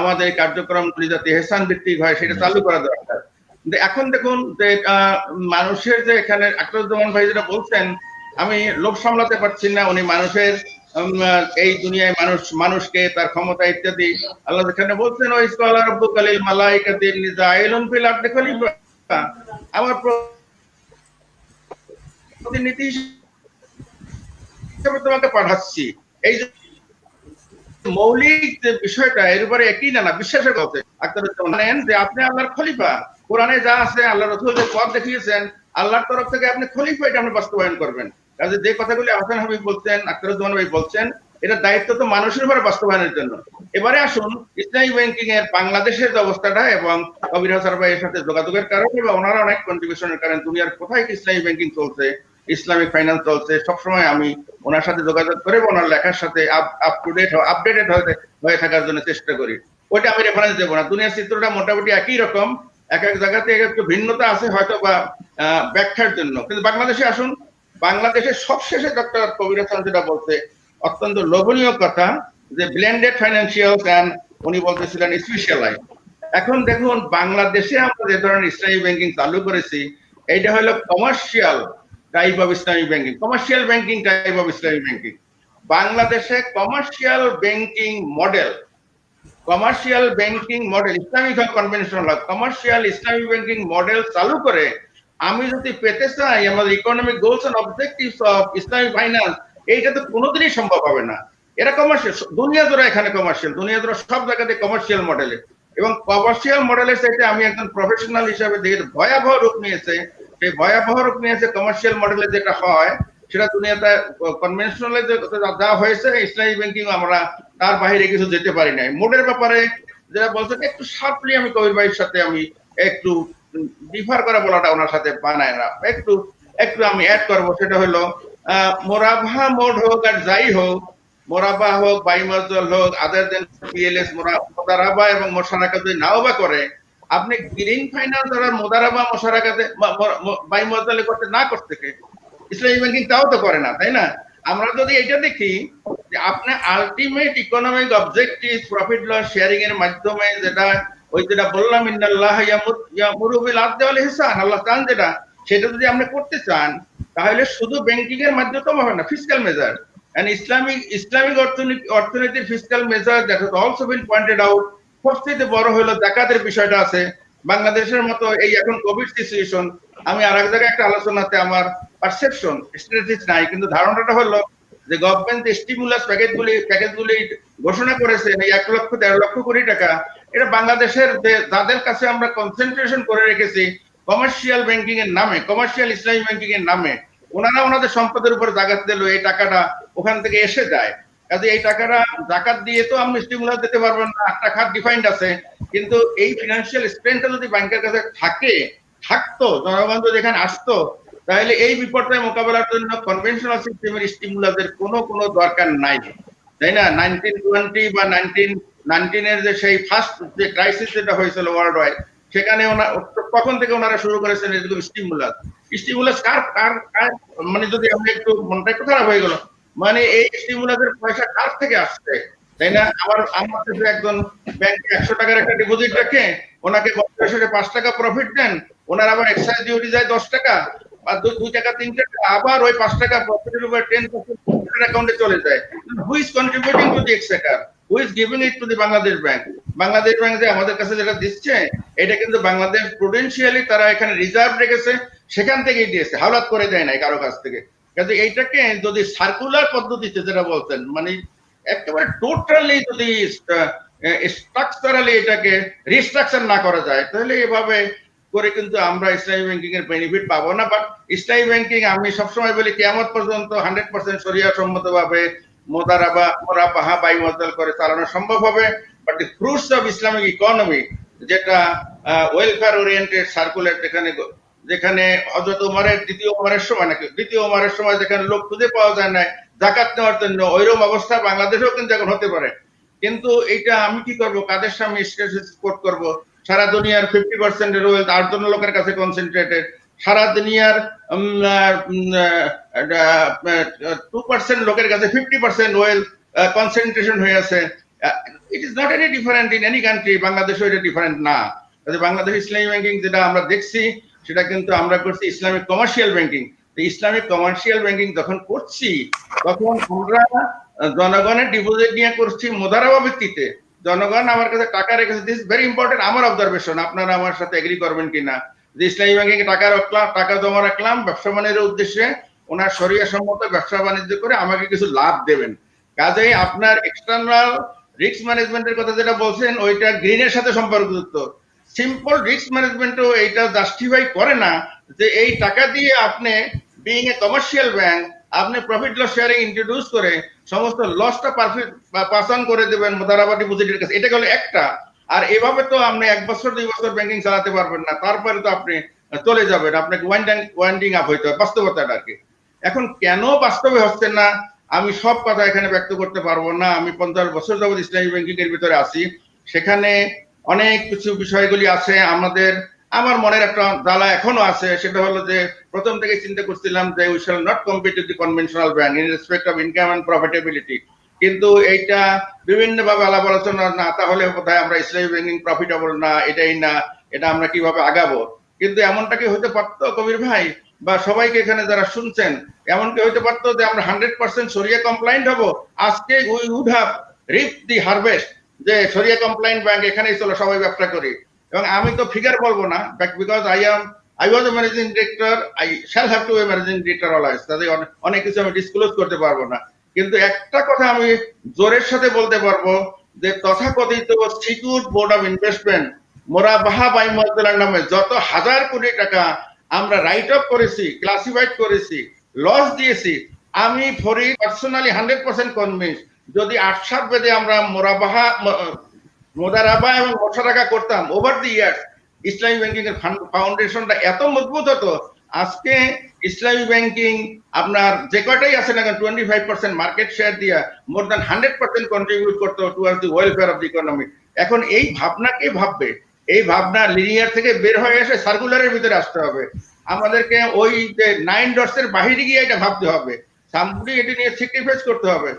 আমাদের এই কার্যক্রমগুলি যাতে ইহসান ভিত্তিক হয় সেটা চালু করা দরকার। কিন্তু এখন দেখুন যে মানুষের যে এখানে আকরামুজ্জামান ভাই যেটা বলছেন, আমি লোভ সামলাতে পারছি না। উনি মানুষের এই দুনিয়ায় মানুষকে তার ক্ষমতা ইত্যাদি, আল্লাহ এখানে বলছেন ওই ক্বালা রাব্বুকা লিল মালাইকাতি ইন্নী জাইলুন ফিল আরদি খলিফা, আমার প্রতিনিধি হিসেবে তোমাকে পাঠাচ্ছি। এই মৌলিক যে বিষয়টা, এর উপরে একই না বিশ্বাসের কথা। আখতারুজ্জামান যে আপনি আল্লাহর খলিফা, কোরআনে যা আছে, আল্লাহ রাসূল যে পথ দেখিয়েছেন আল্লাহর তরফ থেকে, আপনি খলিফা, এটা আপনি বাস্তবায়ন করবেন। কাজে যে কথাগুলি হাসান হাবিব বলছেন, আখতারুজ্জামান ভাই বলছেন, এটা দায়িত্ব তো মানুষের উপর বাস্তবায়নের জন্য। এবারে আসুন ইসলামী ব্যাংকিং এর বাংলাদেশের যে অবস্থাটা এবং কবির হাসান ভাইয়ের সাথে যোগাযোগের কারণে বা ওনারা অনেক কন্ট্রিবিউশনের কারণে দুনিয়ার কোথায় ইসলামী ব্যাংকিং চলছে, ইসলামিক ফাইন্যান্স চলছে, সবসময় আমি ওনার সাথে যোগাযোগ করে ওনার লেখার সাথে আপ টু ডেট আপডেটেড হয়ে থাকার জন্য চেষ্টা করি। ওইটা আমি রেফারেন্স দেবো না, দুনিয়ার চিত্রটা মোটামুটি একই রকম, এক এক জায়গাতে একটু ভিন্নতা আছে হয়তো বা ব্যাখ্যার জন্য। কিন্তু বাংলাদেশে আসুন, বাংলাদেশের সবশেষে ডক্টর কবির হাসান যেটা বলছে অত্যন্ত লোভনীয় কথা যে ব্লেন্ডেড ফাইন্যান্সিয়াল অ্যান্ড উনি বলতেছিলেন স্পেশালাইজ। এখন দেখুন বাংলাদেশে আমরা যে ধরনের ইসলামী ব্যাংকিং চালু করেছি এইটা হলো commercial type of Islamic banking, commercial banking type of Islamic banking. বাংলাদেশে commercial banking model, commercial banking model, Islamic conventional commercial Islamic banking model চালু করে আমি যদি পেতে চাই আমাদের economic goals and objectives of Islamic finance, এইটা তো কোনোদিনই সম্ভব হবে না। এরা কমার্শিয়াল, দুনিয়া ধরে এখানে কমার্শিয়াল, দুনিয়া ধরে সব জায়গাতে কমার্শিয়াল মডেলে, এবং কমার্শিয়াল মডেলের সাথে আমি একজন প্রফেশনাল হিসাবে দেখে ভয়াবহ রূপ নিয়েছে। সেই ভয়াবহ রূপ নিয়েছে কমার্শিয়াল মডেলে যেটা হয় সেটা দুনিয়াতে কনভেনশনালে যা হয়েছে ইসলামিক ব্যাংকিং আমরা তার বাইরে কিছু যেতে পারি নাই। মোডের ব্যাপারে যেটা বলছেন একটু শার্পলি আমি কবির ভাইয়ের সাথে আমি একটু ডিফার করা বলাটা ওনার সাথে বানায় না, একটু একটু আমি অ্যাড করবো। সেটা হলো মোরাভা মোড হোক আর যাই হোক, মোরাবা হোক বাইমাজল হোক আদার দেন পিএলএস মোদারাবা এবং মোশারাকা যদি নাও বা করে, আপনি গ্রিন ফাইন্যান্স আর মোদারাবা মোশারাকাতে বাইমাজলে করতে না করতে ইসলামী ব্যাংকিং তাও তো করে না, তাই না? আমরা যদি এটা দেখি যে আপনি ultimate economic objective profit loss sharing এর মাধ্যমে যেটা ওই যেটা বললাম ইন্নাল্লাহ ইয়ামুরু বিল আদলি ওয়াল ইহসান, আল্লাহ চান যেটা, সেটা যদি আপনি করতে চান তাহলে শুধু ব্যাংকিং এর মাধ্যমে তো হবে না, ফিসক্যাল মেজার এন্ড ইসলামিক অর্থনীতির fiscal measure that has also been pointed out. সবচেয়ে বড় হলো যাকাতের বিষয়টা আছে। বাংলাদেশের মতো এই এখন কোভিড সিচুয়েশন, আমি আরেক জায়গায় একটা আলোচনাতে আমার পারসেপশন স্ট্যাটিস্টিক্স নাই কিন্তু ধারণাটা হলো যে গভর্নমেন্ট স্টিমুলাস প্যাকেজগুলি ঘোষণা করেছেন এই 1 লক্ষ 13 লক্ষ কোটি টাকা, এটা বাংলাদেশের যাদের কাছে আমরা কনসেন্ট্রেশন করে রেখেছি কমার্শিয়াল ব্যাংকিং এর নামে, কমার্শিয়াল ইসলামিক ব্যাংকিং এর নামে, ওনারা ওনাদের সম্পদের উপর জাকাত দিল, এই টাকাটা ওখান থেকে এসে যায়। কাজে এই টাকাটা জাকাত দিয়ে তো আপনি স্টিমুলাস দিতে পারবেন না, একটা খাত ডিফাইন্ড আছে, কিন্তু এই ফিনান্সিয়াল স্ট্রেংথটা যদি ব্যাংকের কাছে থাকতো, জনগণ যদি এখানে আসতো, তাহলে এই বিপর্যয় মোকাবেলার জন্য কনভেনশনাল সিস্টেমের স্টিমুলাসের কোনো দরকার নাই, তাই না? 1920 বা 1919 এর যে সেই ফার্স্ট যে ক্রাইসিস যেটা হয়েছিল ওয়ার্ল্ড ওয়াইড, সেখানে তখন থেকে ওনারা শুরু করেছেন এগুলো স্টিমুলাস কার মানে যদি আমি একটু মনটা একটু খারাপ হয়ে গেল, মানে এই স্টিমুলাসের পয়সা কার থেকে আসছে, তাই না? আমার কাছে একজন ব্যাংকে 100 টাকার একটা ডিপোজিট রাখে, ওনাকে বছরে 5 টাকা প্রফিট দেন, ওনার আবার এক্সাইজ ডিউটি যায় 10 টাকা বা 2 টাকা 3 টাকা, আবার ওই 5 টাকা প্রফিটের উপর 10% অ্যাকাউন্টে চলে যায়। Who is contributing to the Exchequer, who is giving it to the Bangladesh bank? Bangladesh bank যে আমাদের কাছে যেটা দিচ্ছে এটা কিন্তু বাংলাদেশ প্রুডেন্সিয়ালি তারা এখানে রিজার্ভ রেখেছে, সেখান থেকেই দিয়েছে, হাওলাত করে দেয় নাই কারো কাছ থেকে। কিন্তু এইটাকে যদি সার্কুলার পদ্ধতিতে যেটা বলছেন মানে একেবারে টোটালি যদি স্ট্রাকচারালি এটাকে রিস্ট্রাকচার না করা যায় তাহলে এভাবে করে কিন্তু আমরা ইসলামী ব্যাংকিং এর বেনিফিট পাবো না। বাট ইসলামী ব্যাংকিং আমি সবসময় বলি কিয়ামত পর্যন্ত 100% শরিয়া সম্মত ভাবে মোরাবাহা বাইমুদ্দাল করে চালানো সম্ভব হবে। But the fruits of Islamic economy যেটা ওয়েলফেয়ার ওরিয়েন্টেড সার্কুলার, যেখানে হযরত ওমরের দ্বিতীয় ওমরের সময় যেখানে লোক খুঁজে পাওয়া যায় না যাকাত নেওয়ার জন্য, ওইরকম অবস্থা বাংলাদেশেও কিন্তু এখন হতে পারে। কিন্তু এইটা আমি কি করব, কাদের সামনে স্পোর্ট করব? সারা দুনিয়ার 50% এর ওয়েলথ 8 জন লোকের কাছে কনসেন্ট্রেটেড, সারা দুনিয়ার 2% লোকের কাছে 50% ওয়েলথ কনসেন্ট্রেশন হয়ে আছে। It is not any different in any country, বাংলাদেশও এটা ডিফারেন্ট না। বাংলাদেশ ইসলামিক ব্যাংকিং যেটা আমরা দেখছি সেটা কিন্তু আমরা করছি Islamic commercial banking. Islamic commercial banking যখন করছি তখন আমরা জনগণের ডিপোজিট নিয়ে করছি মোদারাবা ভিত্তিতে। জনগণ আমার কাছে টাকা রেখেছে, দিস ভেরি ইম্পর্টেন্ট আমার অবজারভেশন, আপনারা আমার সাথে এগ্রি করবেন কিনা, যে ইসলামী ব্যাংকিং টাকা জমা রাখলাম ব্যবসা বাণিজ্যের উদ্দেশ্যে, ওনার শরিয়া সম্মত ব্যবসা বাণিজ্য করে আমাকে কিছু লাভ দেবেন। কাজেই আপনার এক্সটার্নাল রিস্ক ম্যানেজমেন্টের কথা যেটা বলছেন ওইটা গ্রিনের সাথে সম্পর্কযুক্ত। সিম্পল রিস্ক ম্যানেজমেন্টও এইটা জাস্টিফাই করে না যে এই টাকা দিয়ে আপনি বিইং এ কমার্শিয়াল ব্যাংক আপনি প্রফিট লস শেয়ারিং ইন্ট্রোডিউস করে সমস্ত লসটা পাস অন করে দেবেন মুদারাবা ডিপোজিটের কাছে, এটা হলো একটা। আর এভাবে তো আপনি 1 বছর 2 বছর ব্যাংকিং চালাতে পারবেন না, তারপরে তো আপনি চলে যাবেন, আপনাকে ওয়াইন্ডিং আপ হইতে হবে, বাস্তবতাটা আর কি। এখন কেন বাস্তবে হচ্ছে না আমি সব কথা এখানে ব্যক্ত করতে পারবো না। আমি 50 বছর যাবত ইসলামী ব্যাংকিং এর ভিতরে আছি, সেখানে অনেক কিছু বিষয়গুলি আছে আমার মনের একটা জ্বালা এখনো আছে। সেটা হলো যে প্রথম থেকে চিন্তা করছিলাম যে we shall not compete with the conventional bank in respect of income and profitability, কিন্তু এইটা বিভিন্ন ভাবে আলাপ আলোচনা না তাহলে কোথায় আমরা ইসলামী ব্যাংকিং প্রফিটেবল না, এটাই না, এটা আমরা কিভাবে আগাবো। কিন্তু এমনটা কি হতে পারতো কবির ভাই বা সবাইকে এখানে যারা শুনছেন, এমন কি হতে পারতো যে আমরা 100% শরিয়া কমপ্লায়েন্ট হব? আজকে we would have reap the harvest, যে শরিয়া কমপ্লায়েন্ট ব্যাংক এখানেই চলো সবাই ব্যবসা করি। এবং আমি তো ফিগার বলবো না, because I was a managing director, I shall have to be a managing director always, তাদের অনেক কিছু আমি ডিসক্লোজ করতে পারবো না। কিন্তু একটা কথা আমি জোরের সাথে বলতে পারবো যে তথাকথিত সিকিউরড বোর্ড অফ ইনভেস্টমেন্ট মোরাবাহা বাই মুয়াজ্জালার নামে যত হাজার কোটি টাকা আমরা রাইট অফ করেছি, ক্লাসিফাইড করেছি, লস দিয়েছি, আমি ফরি পার্সোনালি 100% কনভিন্স যদি 8-7 বেদে আমরা মোদারাবা এবং মোশারাকা করতাম over the years, Islami banking এর ফাউন্ডেশনটা এত মজবুত হতো। আজকে ইসলামী ব্যাংকিং আপনার যে কয়টাই আছে না 25% মার্কেট শেয়ার দিয়া মোর দ্যান 100% কন্ট্রিবিউট করতো towards the welfare of the economy. এখন এই ভাবনা কে ভাববে? এই ভাবনা লিনিয়ার থেকে বের হয়ে এসে সার্কুলারের ভিতরে আসতে হবে। আমাদেরকে ওই যে 9 ডটস এর বাইরে গিয়ে এটা ভাবতে হবে, সামগ্রিক এটি নিয়ে স্যাক্রিফাইস করতে হবে।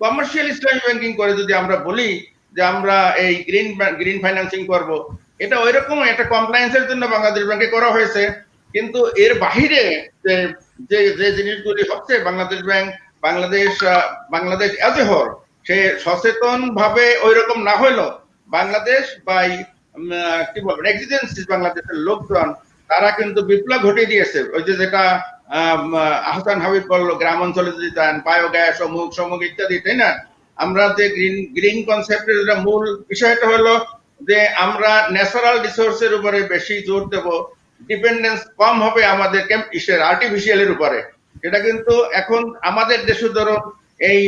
কমার্শিয়াল ইসলামী ব্যাংকিং করে যদি আমরা বলি যে আমরা এই গ্রিন ফাইন্যান্সিং করব, এটা ওইরকম একটা কমপ্লায়েন্সের জন্য বাংলাদেশ ব্যাংকে করা হয়েছে। কিন্তু এর বাহিরে যে যে যে জিনিসগুলি হচ্ছে বাংলাদেশ অ্যাজ এ হোল সে সচেতন ভাবে ওইরকম না হইলো বাংলাদেশ বাই কি বলবেন এক্সিজেন্সিস, বাংলাদেশের লোকজন তারা কিন্তু বিপ্লব ঘটিয়ে দিয়েছে। ওই যে যেটা আহসান হাবিব বললো গ্রাম অঞ্চলে যদি যান বায়োগ্যাস অমুক ইত্যাদি, তাই না? আমরা যে গ্রিন কনসেপ্টের যেটা মূল বিষয়টা হলো যে আমরা ন্যাচারাল রিসোর্সের উপরে বেশি জোর দেব, ডিপেন্ডেন্স কম হবে আমাদের আর্টিফিশিয়ালের উপরে। এটা কিন্তু এখন আমাদের দেশে ধরুন এই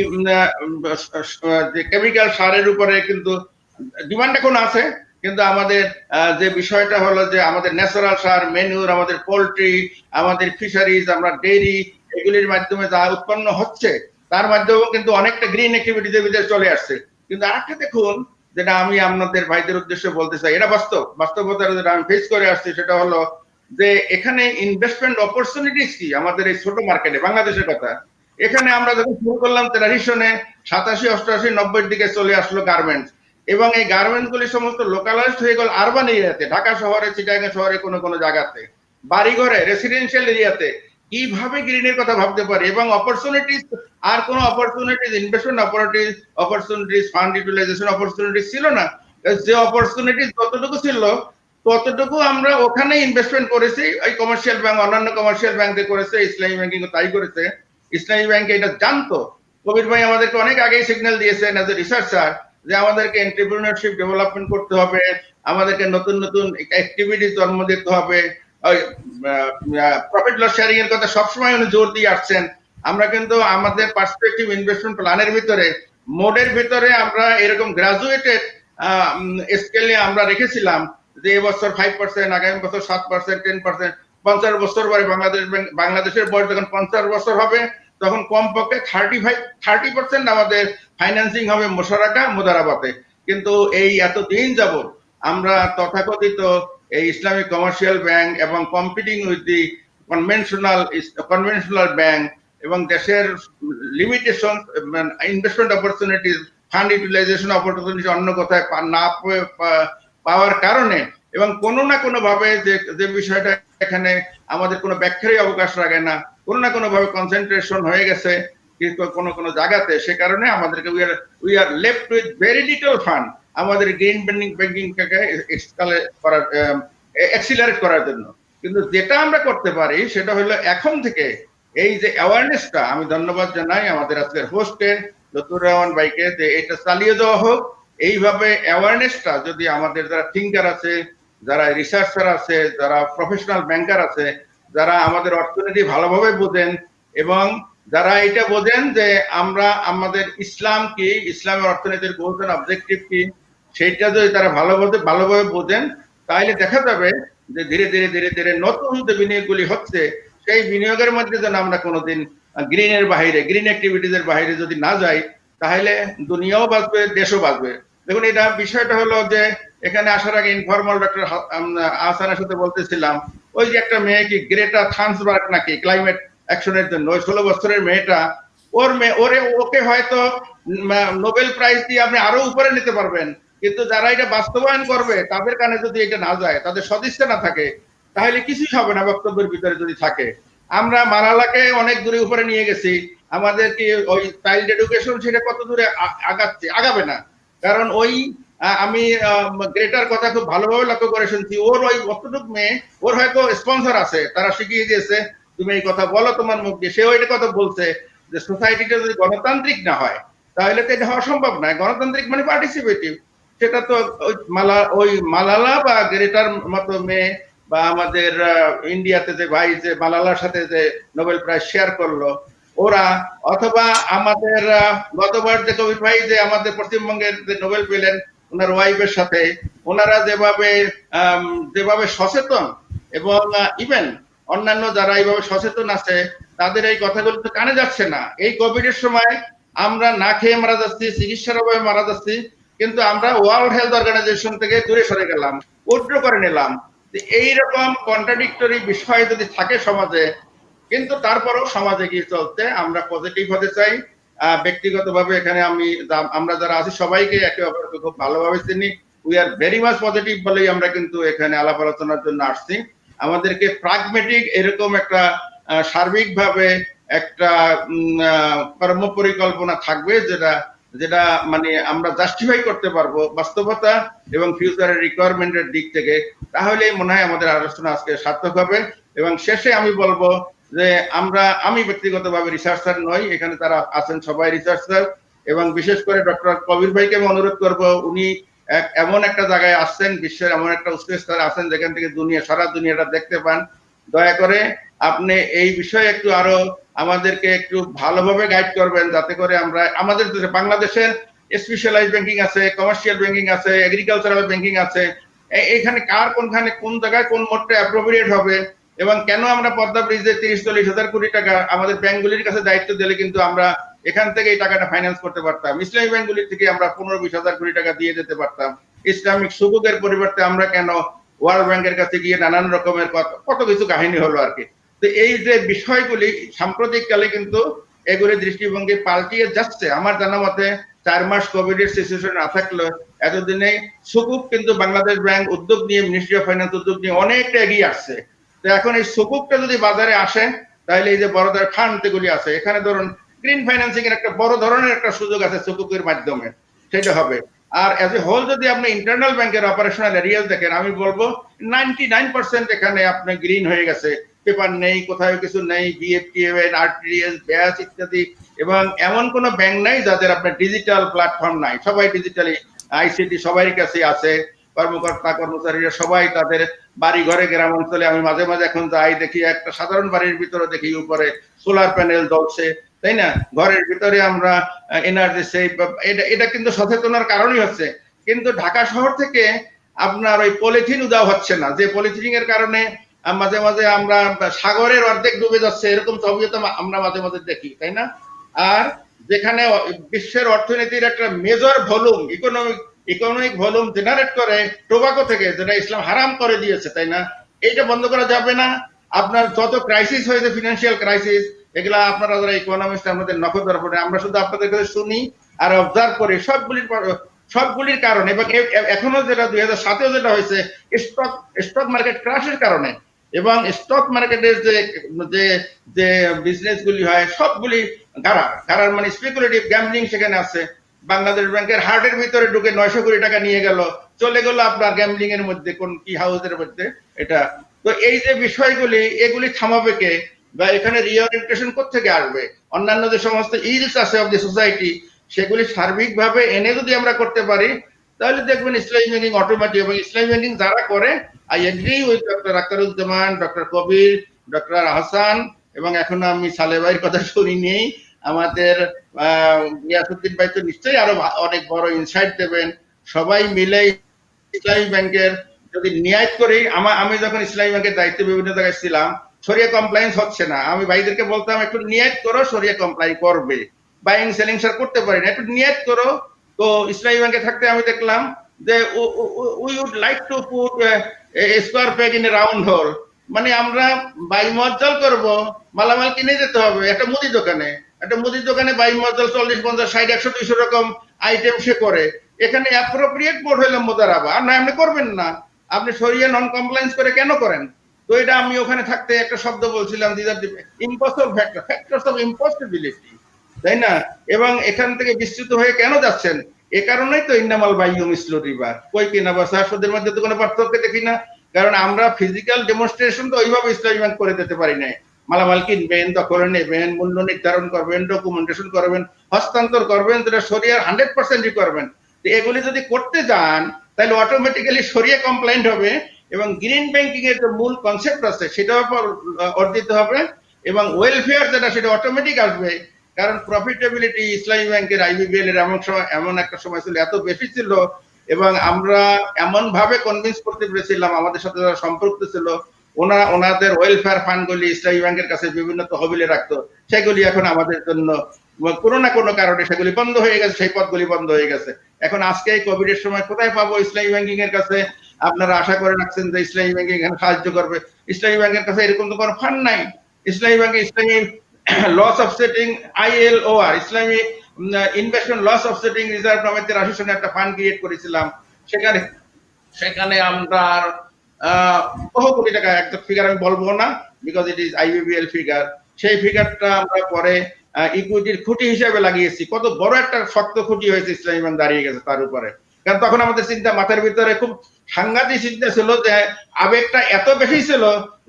যে কেমিক্যাল সারের উপরে কিন্তু ডিমান্ড এখন আছে, কিন্তু আমাদের যে বিষয়টা হলো যে আমাদের ন্যাচারাল সার, ম্যানুর, আমাদের পোল্ট্রি, আমাদের ফিশারিজ, আমরা ডেইরি, এগুলির মাধ্যমে যা উৎপন্ন হচ্ছে তার মাধ্যমেও কিন্তু অনেকটা গ্রিন অ্যাক্টিভিটিদের ভিতরে চলে আসছে। কিন্তু আরেকটা দেখুন যেটা আমি আপনাদের ভাইদের উদ্দেশ্যে বলতে চাই, এটা বাস্তবতা যেটা আমি ফেস করে আসছি, সেটা হলো যে এখানে ইনভেস্টমেন্ট অপরচুনিটিস কি আমাদের এই ছোট মার্কেটে, বাংলাদেশের কথা। এখানে আমরা যখন শুরু করলাম 83 সনে 87, 88, 90-এর দিকে চলে আসলো গার্মেন্টস, এবং এই গার্মেন্টস গুলি সমস্ত লোকালাইজড হয়ে গেল আরবান এরিয়াতে, ঢাকা শহরে, চিটাগাং শহরে, কোনো জায়গাতে, বাড়িঘরে, রেসিডেন্সিয়াল এরিয়াতে। কিভাবে গ্রিনের কথা ভাবতে পারি? এবং অপরচুনিটিস, আর কোন opportunities, investment opportunities, fund utilisation opportunities ছিল না। যে অপরচুনিটিস যতটুকু ছিল ততটুকু আমরা ওখানে ইনভেস্টমেন্ট করেছি। ওই কমার্শিয়াল ব্যাংক, অন্যান্য কমার্শিয়াল ব্যাংক করেছে, ইসলামী ব্যাংকিং তাই করেছে। ইসলামী ব্যাংক এটা জানতো। কবির ভাই আমাদেরকে অনেক আগেই সিগন্যাল দিয়েছেন অ্যাজ এ রিসার্চার যে আমাদেরকে এন্টারপ্রেনিয়রশিপ ডেভেলপমেন্ট করতে হবে, আমাদেরকে নতুন নতুন অ্যাক্টিভিটি জন্ম দিতে হবে। প্রফিট লস শেয়ারিং এর কথা সবসময় উনি জোর দিয়ে আসছেন। আমরা কিন্তু আমাদের পার্সপেক্টিভ ইনভেস্টমেন্ট প্ল্যানের ভিতরে মোডের ভিতরে আমরা এরকম গ্রাজুয়েটেড স্কেলে আমরা রেখেছিলাম যে এবছর 5%, আগামী বছর 7%, 10%, 50 বছর পরে বাংলাদেশের বয়স যখন 50 বছর হবে তখন কমপক্ষে 30% আমাদের ফাইন্যান্সিং হবে মোদারাবাতে। কিন্তু এই এতদিন যাবত আমরা তথাকথিত এই ইসলামিক কমার্শিয়াল ব্যাংক এবং competing with the conventional bank এবং দেশের limitation, investment opportunities, fund utilisation opportunity অন্য কোথায় না পাওয়ার কারণে, এবং কোনো না কোনো ভাবে যে বিষয়টা এখানে আমাদের কোনো ব্যাখ্যারই অবকাশ রাখে না, কোনো না কোনো ভাবে কনসেন্ট্রেশন হয়ে গেছে কিন্তু কোনো জায়গাতে, সে কারণে আমাদেরকে we are left with very little fund আমাদের গ্রিন ব্যাংকিংটাকে এক্সিলারেট করার জন্য। কিন্তু যেটা আমরা করতে পারি সেটা হলো এখন থেকে এই যে অ্যাওয়ারনেসটা, আমি ধন্যবাদ জানাই আমাদের আজকের হোস্টকে লতুর রহমান ভাইকে যে এটা চালিয়ে দেওয়া হোক। এইভাবে অ্যাওয়ারনেসটা যদি আমাদের যারা থিঙ্কার আছে, যারা রিসার্চার আছে, যারা প্রফেশনাল ব্যাংকার আছে, যারা আমাদের অর্থনীতি ভালোভাবে বোঝেন এবং যারা এটা বোঝেন যে আমরা আমাদের ইসলাম কি, ইসলামের অর্থনীতির গোলস এন্ড অবজেক্টিভ কি, সেটা যদি তারা ভালোভাবে বোঝেন, তাহলে দেখা যাবে যে ধীরে ধীরে ধীরে ধীরে নতুন যে বিনিয়োগগুলি হচ্ছে, সেই বিনিয়োগের মধ্যে যেন আমরা কোনোদিন গ্রিনের বাইরে, গ্রিন অ্যাক্টিভিটিস এর বাইরে যদি না যাই, তাহলে দুনিয়াও বাঁচবে, দেশও বাঁচবে। দেখুন, এটা বিষয়টা হলো যে এখানে আসার আগে ইনফরমাল ডক্টর আহসানের সাথে বলতেছিলাম, ওই যে একটা মেয়ে কি গ্রেটা থানসবার্গ নাকি ক্লাইমেট অ্যাকশনের জন্য, ওই 16 বছরের মেয়েটা, ওকে হয়তো নোবেল প্রাইজ দিয়ে আপনি আরো উপরে নিতে পারবেন, কিন্তু যারা এটা বাস্তবায়ন করবে তাদের কানে যদি এটা না যায়, তাদের সদিচ্ছা না থাকে, তাহলে কিছুই হবে না বক্তব্যের ভিতরে যদি থাকে। আমরা মালালাকে অনেক দূরে উপরে নিয়ে গেছি, আমাদের কি ওই চাইল্ড এডুকেশন সেটা কত দূরে আগাবে না, কারণ ওই আমি গ্রেটার কথা খুব ভালোভাবে লক্ষ্য করে শুনছি, ওর ওই অতটুক মেয়ে, ওর হয়তো স্পন্সর আছে, তারা শিখিয়ে দিয়েছে তুমি এই কথা বলো তোমার মুখ দিয়ে, সেও এটা কথা বলছে যে সোসাইটিটা যদি গণতান্ত্রিক না হয় তাহলে তো এটা হওয়া সম্ভব নয়। গণতান্ত্রিক মানে পার্টিসিপেটিভ, সেটা তো ওই মালালা বা গ্রেটার মতো মেয়ে, বা আমাদের ইন্ডিয়াতে যে ভাই যে মালালার সাথে যে নোবেল প্রাইজ শেয়ার করলো ওরা, অথবা আমাদের গতবার যে কবির ভাই যে আমাদের পশ্চিমবঙ্গের যে নোবেল পেলেন ওনার ওয়াইফের সাথে, ওনারা যেভাবে সচেতন, এবং ইভেন অন্যান্য যারা এইভাবে সচেতন আছে, তাদের এই কথাগুলো তো কানে যাচ্ছে না। এই কোভিড এর সময় আমরা না খেয়ে মারা যাচ্ছি, চিকিৎসার অভাবে মারা যাচ্ছি, কিন্তু আমরা ওয়ার্ল্ড হেলথ অর্গানাইজেশন থেকে দূরে সরে গেলাম, উইথড্র করে নিলাম। এইরকম কন্ট্রাডিক্টরি বিষয় যদি থাকে সমাজে, কিন্তু তারপরেও সমাজে গিয়ে চলতে আমরা পজিটিভ হতে চাই। ব্যক্তিগতভাবে এখানে আমরা যারা আছি সবাইকে একে অপরকে খুব ভালোভাবে চিনি, we are very much positive বলেই আমরা কিন্তু এখানে আলাপ আলোচনার জন্য আসছি। আমাদেরকে প্রাগমেটিক এরকম একটা সার্বিকভাবে একটা কর্ম পরিকল্পনা থাকবে, যেটা যেটা মানে আমরা জাস্টিফাই করতে পারবো বাস্তবতা এবং ফিউচারের রিকোয়ারমেন্টের দিক থেকে, তাহলে মনে হয় আমাদের আলোচনা আজকে সার্থক হবে। এবং শেষে আমি বলবো যে আমি ব্যক্তিগতভাবে রিসার্চার নই, এখানে তারা আছেন সবাই রিসার্চার, এবং বিশেষ করে ডক্টর কবির ভাইকে আমি অনুরোধ করবো, উনি এমন একটা জায়গায় আসছেন, বিশ্বের এমন একটা উচ্চ স্তরে আছেন যেখান থেকে সারা দুনিয়াটা দেখতে পান। দয়া করে আপনি এই বিষয়ে একটু আরো আমাদেরকে একটু ভালোভাবে গাইড করবেন, যাতে করে আমরা আমাদের বাংলাদেশের স্পেশালাইজ ব্যাংকিং আছে, কমার্শিয়াল ব্যাংকিং আছে, এগ্রিকালচারাল ব্যাংকিং আছে, এখানে কার কোনখানে কোন জায়গায় কোন মোডটা অ্যাপ্রোপ্রিয়েট হবে, এবং কেন আমরা পদ্মা ব্রিজে 30-40 হাজার কোটি টাকা আমাদের ব্যাংকগুলির কাছে দায়িত্ব দিলে কিন্তু আমরা এখান থেকে এই টাকাটা ফাইন্যান্স করতে পারতাম, ইসলামী ব্যাংকগুলির থেকে আমরা 15-20 হাজার কোটি টাকা দিয়ে যেতে পারতাম। ইসলামিক সুকুকের পরিবর্তে আমরা কেন ওয়ার্ল্ড ব্যাংকের কাছে গিয়ে নানান রকমের কত কিছু কাহিনী হলো আর কি। তো এই যে বিষয়গুলি সাম্প্রতিককালে কিন্তু এগুলি দৃষ্টিভঙ্গি পাল্টিয়ে যাচ্ছে। আমার জানা মতে 4 মাস কোভিড এর সিচুয়েশন না থাকলে এতদিনে সুকুক কিন্তু বাংলাদেশ ব্যাংক উদ্যোগ নিয়ে, মিনিস্ট্রি অফ ফাইন্যান্স উদ্যোগ নিয়ে অনেকটা এগিয়ে আসছে। তো এখন এই সুকুকটা যদি বাজারে আসে, তাহলে এই যে বড় ধরনের ফান্ড যেগুলি আছে, এখানে ধরুন গ্রিন ফাইন্যান্সিং এর একটা বড় ধরনের একটা সুযোগ আছে সুকুকের মাধ্যমে, সেটা হবে। আর এজ এ হোল যদি আপনি ইন্টারনাল ব্যাংকের অপারেশনাল এরিয়াস দেখেন, আমি বলবো 99% এখানে আপনি গ্রিন হয়ে গেছে, পেপার নেই, কোথাও কিছু নেই, বিএফটিএন, আরটিডিএস, ব্যাস ইত্যাদি, এবং এমন কোন ব্যাংক নাই যাদের আপনার ডিজিটাল প্ল্যাটফর্ম নাই, সবাই ডিজিটালি আইসিটি সবাই কাছে আছে, কর্মকর্তা কর্মচারীরা সবাই তাদের বাড়ি ঘরে, গ্রাম অঞ্চলে আমি মাঝে মাঝে এখন যাই, দেখি একটা সাধারণ বাড়ির ভিতরে দেখি উপরে সোলার প্যানেল জ্বলছে, তাই না, ঘরের ভিতরে আমরা এনার্জি সেভ, এটা কিন্তু সচেতনার কারণই হচ্ছে। কিন্তু ঢাকা শহর থেকে আপনার ওই পলিথিন উদাও হচ্ছে না, যে পলিথিন এর কারণে মাঝে মাঝে আমরা সাগরের অর্ধেক ডুবে যাচ্ছে, এরকম ছবিও তো আমরা মাঝে মাঝে দেখি, তাই না। আর যেখানে বিশ্বের অর্থনীতির একটা major volume, economic volume generate করে টোবাকো থেকে, যেটা ইসলাম হারাম করে দিয়েছে, তাই না, এইটা বন্ধ করা যাবে না। আপনার যত ক্রাইসিস হয়েছে, ফিনান্সিয়াল ক্রাইসিস, এগুলা আপনারা যারা ইকোনমিস্ট আমাদের নখদর পড়ে, আমরা শুধু আপনাদের কাছে শুনি আর অবজার্ভ করি সবগুলির কারণে, এবং এখনো যেটা 2007-এও যেটা হয়েছে স্টক মার্কেট ক্রাশের কারণে, এবং স্টক মার্কেটের যে বিজনেস গুলি হয় সবগুলি গারার মানে স্পেকুলেটিভ গ্যাম্বলিং সেখানে আছে। বাংলাদেশ ব্যাংকের হার্টের ভিতরে ঢুকে 900 কোটি টাকা নিয়ে গেল, চলে গেল আপনার গ্যাম্বলিং এর মধ্যে, কোন কি হাউসের মধ্যে এটা। তো এই যে বিষয়গুলি, এগুলি থামাবে কে, বা এখানে রিওরিয়েন্টেশন কোত্থেকে আসবে? অন্যান্য যে সমস্ত ইলস আছে অফ দি সোসাইটি, সেগুলি সার্বিকভাবে এনে যদি আমরা করতে পারি, তাহলে দেখবেন ইসলামী ব্যাংকিং অটোমেটিক, এবং ইসলামী ব্যাংকিং যারা করে, I agree with doctor Akhtaruzzaman, doctor Kabir, doctor Ahsan, এবং এখনো আমি সালে ভাইয়ের কথা শুনিনি। আমাদের গিয়াসউদ্দিন ভাই তো নিশ্চয়ই আরো অনেক বড় ইনসাইট দেবেন। সবাই মিলে ইসলামী ব্যাংকের যদি নিয়াত করি, আমি যখন ইসলামী ব্যাংকের দায়িত্বে বিভিন্ন জায়গায় ছিলাম, শরিয়া কমপ্লায়েন্স হচ্ছে না, আমি ভাইদেরকে বলতাম একটু নিয়াত করো, শরিয়া কমপ্লাই করবে, বাইং সেলিং সার করতে পারি না, একটু নিয়াত করো। তো ইসলামী ব্যাংকে থাকতে আমি দেখলাম যে we would like to put square peg in a round hole, মানে আমরা বাই মজ্জল করব, মালামাল কিনে যেতে হবে একটা মুদির দোকানে বাই মজ্জল 40, 50, 60, 100, 200 রকম আইটেম সে করে। এখানে অ্যাপ্রোপ্রিয়েট বোর্ড হইলো মোদারাবা, আর না এমনি করবেন না, আপনি শরিয়া নন কমপ্লায়েন্স করে কেন করেন? তো এটা আমি ওখানে থাকতে একটা শব্দ বলছিলাম, this are impossible factors of impossibility, তাই না? এবং এখান থেকে বিস্তৃত হয়ে কেন যাচ্ছেন? এ কারণেই তো ইন্নামাল বাইয়ু মিসলু রিবা, কই কিনা বেচা সুদের মধ্যে তো কোনো পার্থক্য দেখি না। কারণ আমরা ফিজিক্যাল ডেমনস্ট্রেশন তো ওইভাবে ইসলামী ব্যাংক করে দিতে পারি না। মালামাল কিনবেন, দখলে নেবেন, মূল্য নির্ধারণ করবেন, ডকুমেন্টেশন করবেন, হস্তান্তর করবেন, যেটা শরিয়ার 100% রিকোয়ারমেন্ট। এগুলি যদি করতে যান তাহলে অটোমেটিক্যালি শরিয়া কমপ্লায়েন্ট হবে, এবং গ্রিন ব্যাংকিং এর যে মূল কনসেপ্ট আছে সেটাও অর্জিত হবে, এবং ওয়েলফেয়ার যেটা সেটা অটোমেটিক আসবে। কারণ প্রফিটেবিলিটি ইসলামী ব্যাংকের আইবিবিএল এর এমন একটা সময় ছিল, এত বেশি ছিল, এবং আমরা এমন ভাবে কনভিন্স করতে পেরেছিলাম, আমাদের সাথে যারা সম্পর্ক ছিল ওনাদের ওয়েলফেয়ার ফান্ড গুলি ইসলামী ব্যাংকের কাছে বিভিন্ন তহবিলে রাখতো, সেগুলি এখন আমাদের জন্য কোনো না কোনো কারণে সেগুলি বন্ধ হয়ে গেছে, সেই পদগুলি বন্ধ হয়ে গেছে। এখন আজকে এই কোভিড এর সময় কোথায় পাবো ইসলামী ব্যাংকিং এর কাছে? আপনারা আশা করে রাখছেন যে ইসলামী ব্যাংকিং এখানে সাহায্য করবে, ইসলামী ব্যাংকের কাছে এরকম তো কোনো ফান্ড নাই। ইসলামী ব্যাংকে ইসলামী লস অফসেটিং ILOR, ইসলামী ইনভেস্টমেন্ট লস অফসেটিং রিজার্ভ নামে 83 সনে একটা ফান্ড ক্রিয়েট করেছিলাম। সেখানে আমরা বহু কোটি টাকা, একটা ফিগার আমি বলবো না because it is IBBL figure, সেই ফিগারটা আমরা পরে ইকুইটির খুঁটি হিসেবে লাগিয়েছি। কত বড় একটা শক্ত খুঁটি হয়েছে ইসলামী ব্যাংক দাঁড়িয়ে গেছে তার উপরে। কারণ তখন আমাদের চিন্তা, মাথার ভিতরে খুব সাংঘাতিক চিন্তা ছিল, যে আবেগটা এত বেশি ছিল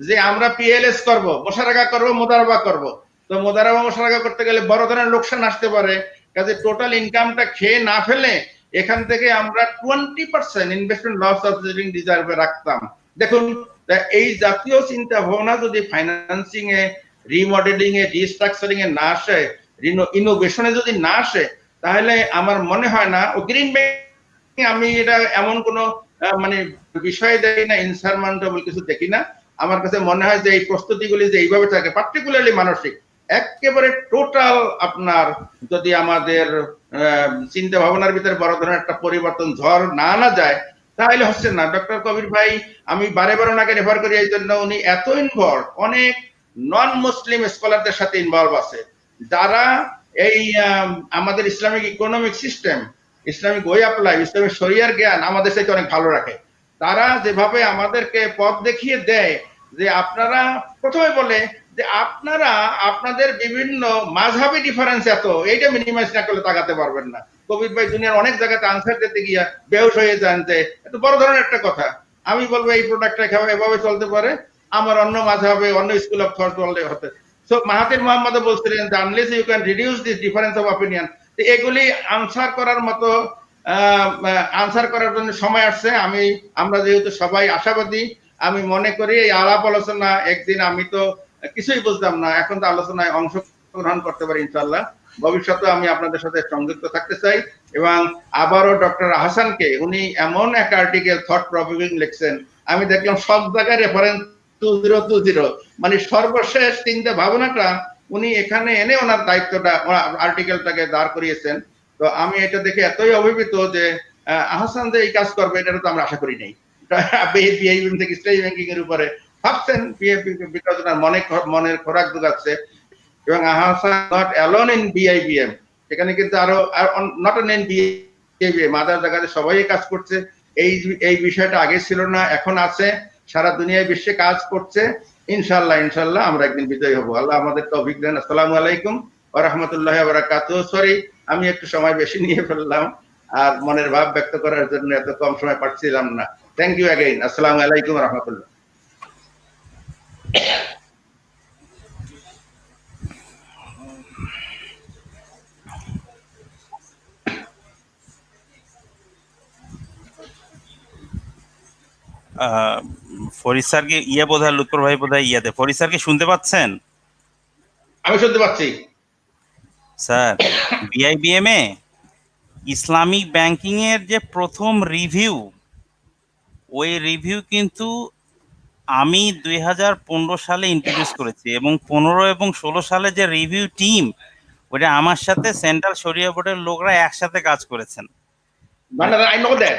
যে আমরা PLS করব, মোশারাকা করব, মোদারাবা করব। তো মোদারাবা মোশারাকা করতে গেলে বড় ধরনের লোকসান আসতে পারে, কাজে টোটাল ইনকামটা খেয়ে না ফেলে এখান থেকে আমরা 20% ইনভেস্টমেন্ট লস অফসেটিং রিজার্ভে রাখতাম। দেখুন, এই জাতীয় চিন্তা ভাবনা যদি ফাইন্যান্সিং এ, রিমডেলিং এ, রিস্ট্রাকচারিং এ না আসে, ইনোভেশনে যদি না আসে, তাহলে আমার মনে হয় না ও গ্রিন ব্যাংক, আমি এটা এমন কোন মানে বিষয় দেখি না, ইনসারমাউন্টেবল কিছু দেখি না। আমার কাছে মনে হয় যে এই প্রস্তুতিগুলি যে এইভাবে থাকে, পার্টিকুলারলি মানসিক, একেবারে টোটাল আপনার যদি আমাদের চিন্তা ভাবনার ভিতরে বড় ধরনের একটা পরিবর্তন ঝড় না আনা যায়, তাহলে হচ্ছে না। ডক্টর কবির ভাই, আমি বারে বারে ওনাকে রেফার করি এই জন্য, উনি এত ইনভলভ, অনেক নন মুসলিম স্কলারদের সাথে ইনভলভ আছে, যারা এই আমাদের Islamic economic system, Islamic way of life, Islamic শরিয়ার জ্ঞান আমাদের সাথে অনেক ভালো রাখে। তারা যেভাবে আমাদেরকে পথ দেখিয়ে দেয়, যে আপনারা প্রথমে বলে যে আপনারা আপনাদের বিভিন্ন মাযহাবী ডিফারেন্স এত, এইটা মিনিমাইজ না করলে তাকাতে পারবেন না। কবির ভাই দুনিয়ার অনেক জায়গাতে আনসার দিতে গিয়া বেহুশ হয়ে যান, যে এত বড় ধরনের একটা কথা। আমি বলবো এই প্রোডাক্টটা এভাবে চলতে পারে, আমার অন্য মাযহাবে, অন্য স্কুল অফ থট চলতে হতে। সো মাহাতির মোহাম্মদ বলছিলেন যে unless you can reduce this difference of opinion, এগুলি আনসার করার মতো, আনসার করার জন্য সময় আসছে। আমরা যেহেতু সবাই আশাবাদী, আমি মনে করি এই আলাপ আলোচনা, একদিন আমি তো কিছুই বুঝতাম না, এখন তো আলোচনায় অংশগ্রহণ করতে পারি ইনশাআল্লাহ। ভবিষ্যতে আমি আপনাদের সাথে সংযুক্ত থাকতে চাই। এবং আবারও ডক্টর আহসানকে, উনি এমন এক আর্টিকেল থট প্রভোকিং লিখছেন, আমি দেখলাম সব জায়গায় রেফারেন্স 2020, মানে সর্বশেষ চিন্তা ভাবনাটা উনি এখানে এনে ওনার দায়িত্বটা, আর্টিকেলটাকে দাঁড় করিয়েছেন। তো আমি এটা দেখে এতই অভিভূত যে আহসান যে এই কাজ করবে এটা তো আমরা আশা করি নাই। থেকে ইসলামী ব্যাংকিং এর উপরে ভাবছেন, বিকজ ওনার মনের খোরাক যোগাচ্ছে। এবং Ahsan not alone in BIBM, সেখানে কিন্তু আরো নট অন ইন BIBM, আদার জায়গাতে সবাই কাজ করছে। এই বিষয়টা আগে ছিল না, এখন আছে, সারা দুনিয়ায় বিশ্বে কাজ করছে। ইনশাআল্লাহ আমরা একদিন বিজয়ী হব। আল্লাহ আমাদের তৌফিক দেন। আসসালামু আলাইকুম ওয়া রাহমাতুল্লাহি ওয়া বারাকাতুহু। সরি, আমি একটু সময় বেশি নিয়ে ফেললাম, আর মনের ভাব ব্যক্ত করার জন্য এত কম সময় পাচ্ছিলাম না। Thank you again. আসসালামু আলাইকুম ওয়া রাহমাতুল্লাহ। ফরিদ স্যারকে বোধহয় লুৎফর ভাই বোধহয় ফরিদ স্যারকে শুনতে পাচ্ছেন? আমি শুনতে পাচ্ছি। স্যার, বিআইবিএম এ ইসলামিক ব্যাংকিং এর যে প্রথম রিভিউ, ওই রিভিউ কিন্তু আমি 2015 সালে ইন্ট্রোডিউস করেছি, এবং 15 এবং 16 সালে যে রিভিউ টিম, ওটা আমার সাথে সেন্ট্রাল শরিয়া বোর্ডের লোকরা একসাথে কাজ করেছেন। মানে আই নো দ্যাট।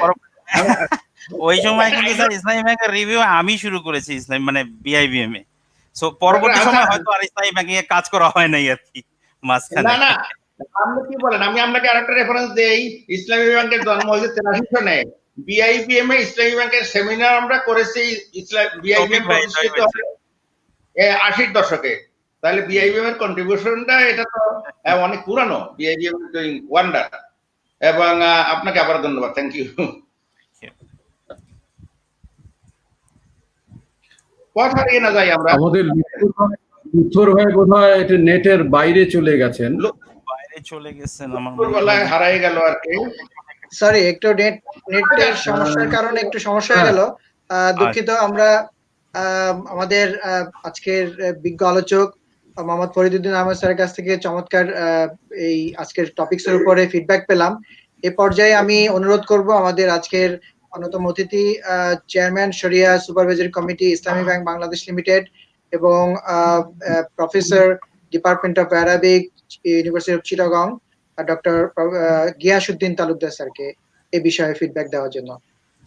ওই সময় কিন্তু স্যার ইসলামী ব্যাংকের রিভিউ আমি শুরু করেছি ইসলাম মানে বিআইবিএম এ। সো পরবর্তী সময় হয়তো আর ইসলামী ব্যাংকিং এ কাজ করা হয় নাই আর কি মাঝখানে। না না, আপনি কি বলেন? আমি আপনাকে আরেকটা রেফারেন্স দেই। ইসলামী ব্যাংকের জন্ম হয়েছে 83 সনে। বিআইবিএম এ ইসলামী ব্যাংকের সেমিনার আমরা করেছি। বিআইবিএম প্রতিষ্ঠিত হয় 80 দশকে। তাহলে বিআইবিএম এর কন্ট্রিবিউশনটা এটা তো অনেক পুরানো। BIBM doing wonder. এবং আপনাকে আবার ধন্যবাদ। Thank you. পথ হারিয়ে না যাই আমরা। আমাদের লুথর ভাই বোধহয় এটা নেটের বাইরে চলে গেছেন। বাইরে চলে গেছেন আমার বেলায় হারিয়ে গেল আর কি। সরি, একটু নেটের সমস্যার কারণে একটু সমস্যা হয়ে গেল। দুঃখিত। আমরা আমাদের আজকের বিজ্ঞ আলোচক মোহাম্মদ ফরিদউদ্দিন আহমেদ স্যারের কাছ থেকে চমৎকার এই আজকের টপিকস এর উপরে ফিডব্যাক পেলাম। এই পর্যায়ে আমি অনুরোধ করব আমাদের আজকের অন্যতম অতিথি চেয়ারম্যান শরিয়া সুপারভাইজারি কমিটি ইসলামী ব্যাংক বাংলাদেশ লিমিটেড এবং professor department of Arabic university of Chittagong doctor Giasuddin Talukdar স্যারকে এই বিষয়ে ফিডব্যাক দেওয়ার জন্য।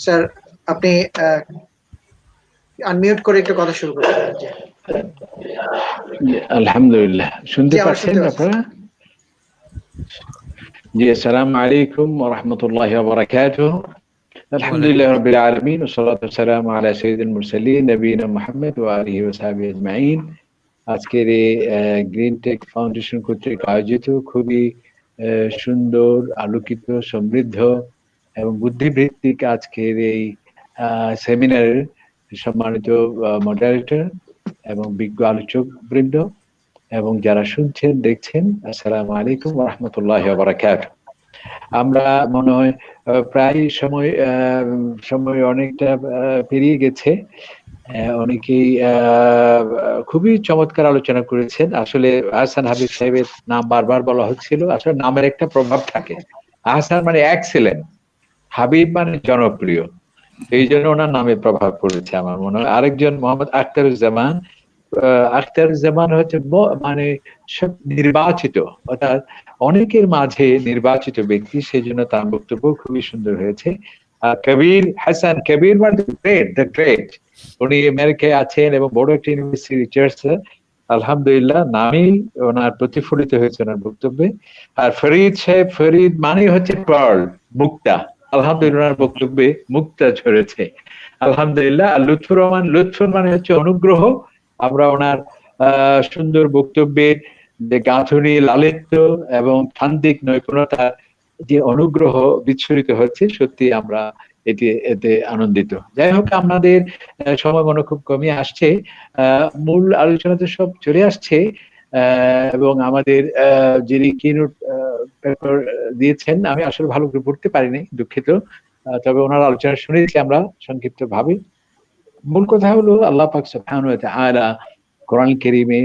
স্যার, আপনি আনমিউট করে একটু কথা শুরু করতে পারেন। আলহামদুলিল্লাহ, শুনতে পাচ্ছেন আপনারা? জি, আসসালামু আলাইকুম ওয়া রাহমাতুল্লাহি ওয়া বারাকাতুহু। আলহামদুলিল্লাহ রাব্বিল আলামিন ওয়া সাল্লাতু ওয়া সালামু আলা সাইয়্যিদিল মুরসালিন নবিয়িনা মুহাম্মদ ওয়া আলিহি ওয়া সাহবিহি আজমাইন। আজকের এই গ্রিনটেক ফাউন্ডেশন কর্তৃক আয়োজিত খুবই সুন্দর, আলোকিত, সমৃদ্ধ এবং বুদ্ধিবৃত্তিক আজকের এই সেমিনারের সম্মানিত মডারেটর এবং বিজ্ঞ আলোচক বৃন্দ এবং যারা শুনছেন দেখছেন, আসসালামু আলাইকুম ওয়া রাহমাতুল্লাহি ওয়া বারাকাতুহু। আমরা মনে হয় প্রায় সময় অনেকটা পেরিয়ে গেছে। অনেকেই খুবই চমৎকার আলোচনা করেছেন। আসলে আহসান হাবিব সাহেবের নাম বারবার বলা হচ্ছিল। আসলে নামের একটা প্রভাব থাকে। আহসান মানে এক্সেলেন্ট, হাবিব মানে জনপ্রিয়, এই জন্য ওনার নামে প্রভাব পড়েছে আমার মনে হয়। আরেকজন মোহাম্মদ আখতারুজ্জামান, আখতারুজ্জামান হচ্ছে মানে নির্বাচিত, অর্থাৎ অনেকের মাঝে নির্বাচিত ব্যক্তি, সেই জন্য তার বক্তব্য খুবই সুন্দর হয়েছে। কবির হাসান, কবির মানে দ্য গ্রেট, উনি আমেরিকায় আছেন এবং বড় একটা ইউনিভার্সিটি রিসার্চার। আলহামদুলিল্লাহ, নামেই ওনার প্রতিফলিত হয়েছে ওনার বক্তব্যে। আর ফরিদ সাহেব, ফরিদ মানে হচ্ছে পার্ল, মুক্তা। আলহামদুলিল্লাহ, ওনার বক্তব্যে মুক্তা ঝরেছে। আলহামদুলিল্লাহ। আর লুৎফুর রহমান, লুৎফুর মানে হচ্ছে অনুগ্রহ। আমরা ওনার সুন্দর বক্তব্যের যে গাঁথনি, লালিত্য এবং তান্ত্রিক নৈপুণতার যে অনুগ্রহ বিচ্ছুরিত হচ্ছে, সত্যি আমরা এতে আনন্দিত। যাই হোক, আমাদের সময় মনে খুব কমই আসছে। মূল আলোচনাতে সব চলে আসছে এবং আমাদের যিনি কিনোট পেপার দিয়েছেন, আমি আসলে ভালো করে পড়তে পারিনি, দুঃখিত। তবে ওনার আলোচনা শুনেছি আমরা সংক্ষিপ্ত ভাবে। মূল কথা হলো আল্লাহ পাক সুবহানাহু ওয়া তাআলা কোরআন কারীমে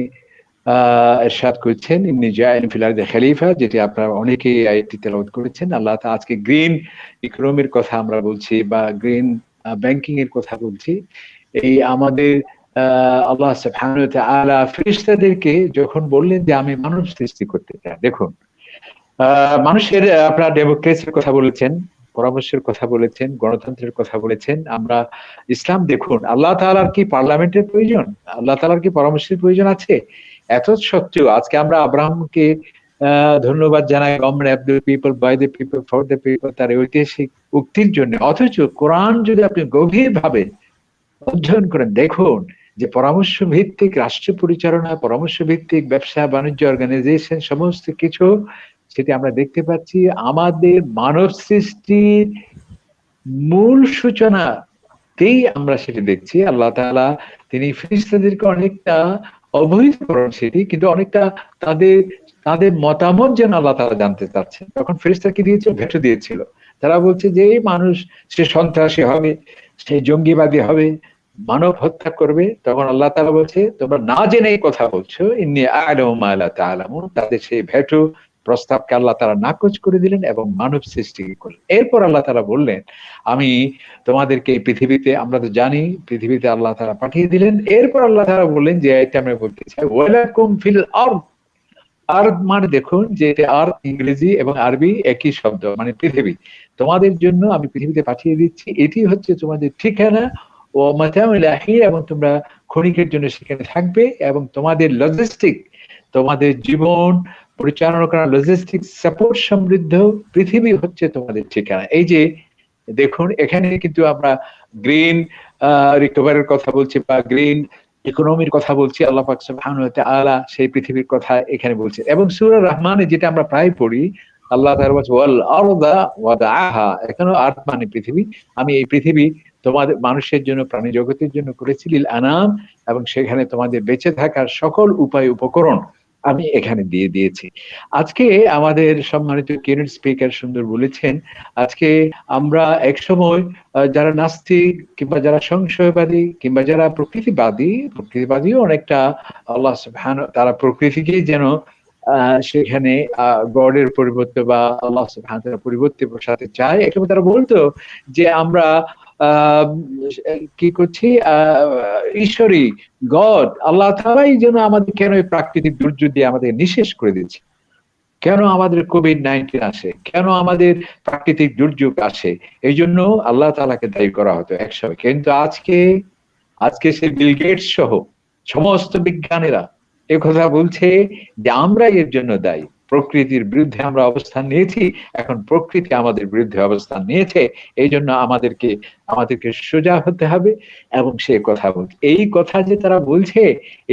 ইরশাদ করেছেন, ইন্নী জাইলুন ফিল আরদি খলিফা, যেটি আপনারা অনেকেই আয়াতটি তেলাওয়াত করেছেন। আল্লাহ তাআলা আজকে গ্রিন ইকোনমির কথা আমরা বলছি বা গ্রিন ব্যাংকিং এর কথা বলছি। এই আমাদের আল্লাহ সুবহানাহু ওয়া তাআলা ফেরেশতাদেরকে যখন বললেন যে আমি মানব সৃষ্টি করতে চাই, দেখুন মানুষের আপনারা ডেমোক্রেসির কথা বলেছেন, পরামর্শের কথা বলেছেন, গণতন্ত্রের কথা বলেছেন। আমরা ইসলাম দেখুন, আল্লাহ তাআলার কি পার্লামেন্টের প্রয়োজন? আল্লাহ তাআলার কি পরামর্শের প্রয়োজন আছে? এত সত্ত্বেও আজকে আমরা আব্রাহামকে ধন্যবাদ জানাই, government of the people, by the people, for the people, তার ঐতিহাসিক উক্তির জন্য। অথচ কোরআন যদি আপনি গভীরভাবে অধ্যয়ন করেন, দেখুন যে পরামর্শ ভিত্তিক রাষ্ট্র পরিচালনা, পরামর্শ ভিত্তিক ব্যবসা বাণিজ্য অর্গানাইজেশন, সমস্ত কিছু সেটি আমরা দেখতে পাচ্ছি আমাদের মানব সৃষ্টির মূল সূচনাতেই আমরা সেটি দেখছি। আল্লাহ তাআলা তিনি ফেরেশতাদেরকে অনেকটা অবহিত করেন সেটি, কিন্তু অনেকটা তাদের মতামত যেন আল্লাহ তাআলা জানতে চাচ্ছেন। তখন ফেরেশতাকে দিয়েছিল, ভেটো দিয়েছিল। তারা বলছে যে এই মানুষ, সে সন্ত্রাসী হবে, সে জঙ্গিবাদী হবে, মানব হত্যা করবে, তখন আল্লাহ তাআলা বলছে তোমরা না জেনে কথা বলছো, ইন্নী আ'লামু মা লা তা'লামুন। তাদের সেই ভেটো প্রস্তাবকে আল্লাহ তাআলা নাকচ করে দিলেন এবং মানব সৃষ্টি করলেন। এরপর আল্লাহ তাআলা বললেন, আমি তোমাদেরকে এই পৃথিবীতে, আমরা তো জানি পৃথিবীতে আল্লাহ তাআলা পাঠিয়ে দিলেন। এরপর আল্লাহ তাআলা বললেন যে এটা আমরা বলতে চাই, ওয়ালাকুম ফিল আরদ। আর্থ মানে দেখুন যে এটা আর্থ ইংরেজি এবং আরবি একই শব্দ, মানে পৃথিবী। তোমাদের জন্য আমি পৃথিবীতে পাঠিয়ে দিচ্ছি, এটি হচ্ছে তোমাদের ঠিকানা। ও মাতাউল আখির, এবং তোমরা ক্ষণিকের জন্য সেখানে থাকবে, এবং তোমাদের লজিস্টিক, তোমাদের জীবন পরিচালনা করা লজিস্টিক সাপোর্ট সমৃদ্ধ পৃথিবী হচ্ছে তোমাদের ঠিকানা। এই যে দেখুন, এখানে কিন্তু আমরা গ্রিন রিকভারের কথা বলছি বা গ্রিন ইকোনমির কথা বলছি। আল্লাহ পাক সুবহানাহু ওয়া তাআলা সেই পৃথিবীর কথা এখানে বলছেন। এবং সূরা রহমানে যেটা আমরা প্রায় পড়ি, আল্লাহ তাআলা বলছেন ওয়াল আরদা ওয়াদাআহা, এখানে আরদ মানে পৃথিবী। আমি এই পৃথিবী তোমাদের মানুষের জন্য, প্রাণী জগতের জন্য করেছি লিল আনাম, এবং সেখানে তোমাদের বেঁচে থাকার সকল উপায় উপকরণ আমি এখানে দিয়ে দিয়েছি। আজকে আমাদের সম্মানিত কিরণ স্পিকার সুন্দর বলেছেন, আজকে আমরা একসময় যারা নাস্তিক কিংবা যারা সংশয়বাদী কিংবা যারা প্রকৃতিবাদীও অনেকটা আল্লাহ সুবহানাহু, তারা প্রকৃতিকেই যেন সেখানে গডের পরিবর্তে বা আল্লাহ সুবহানাহু ওয়া তাআলার পরিবর্তে বসাতে চায়। একসময় তারা বলতো যে আমরা কি করছি, ঈশ্বরী গড আল্লাহ তাআলাই যেন আমাদের কেন এই প্রাকৃতিক দুর্যোগ দিয়ে আমাদের নিঃশেষ করে দিচ্ছে, কেন আমাদের কোভিড-19 আসে, কেন আমাদের প্রাকৃতিক দুর্যোগ আসে, এই জন্য আল্লাহ তাআলাকে দায়ী করা হতো একসময়। কিন্তু আজকে সে বিল গেটস সহ সমস্ত বিজ্ঞানীরা এ কথা বলছে যে আমরা এর জন্য দায়ী। প্রকৃতির বিরুদ্ধে আমরা অবস্থান নিয়েছি, এখন প্রকৃতি আমাদের বিরুদ্ধে অবস্থান নিয়েছে, এই জন্য আমাদেরকে সোজা হতে হবে। এবং সে কথা বলছে, এই কথা যে তারা বলছে,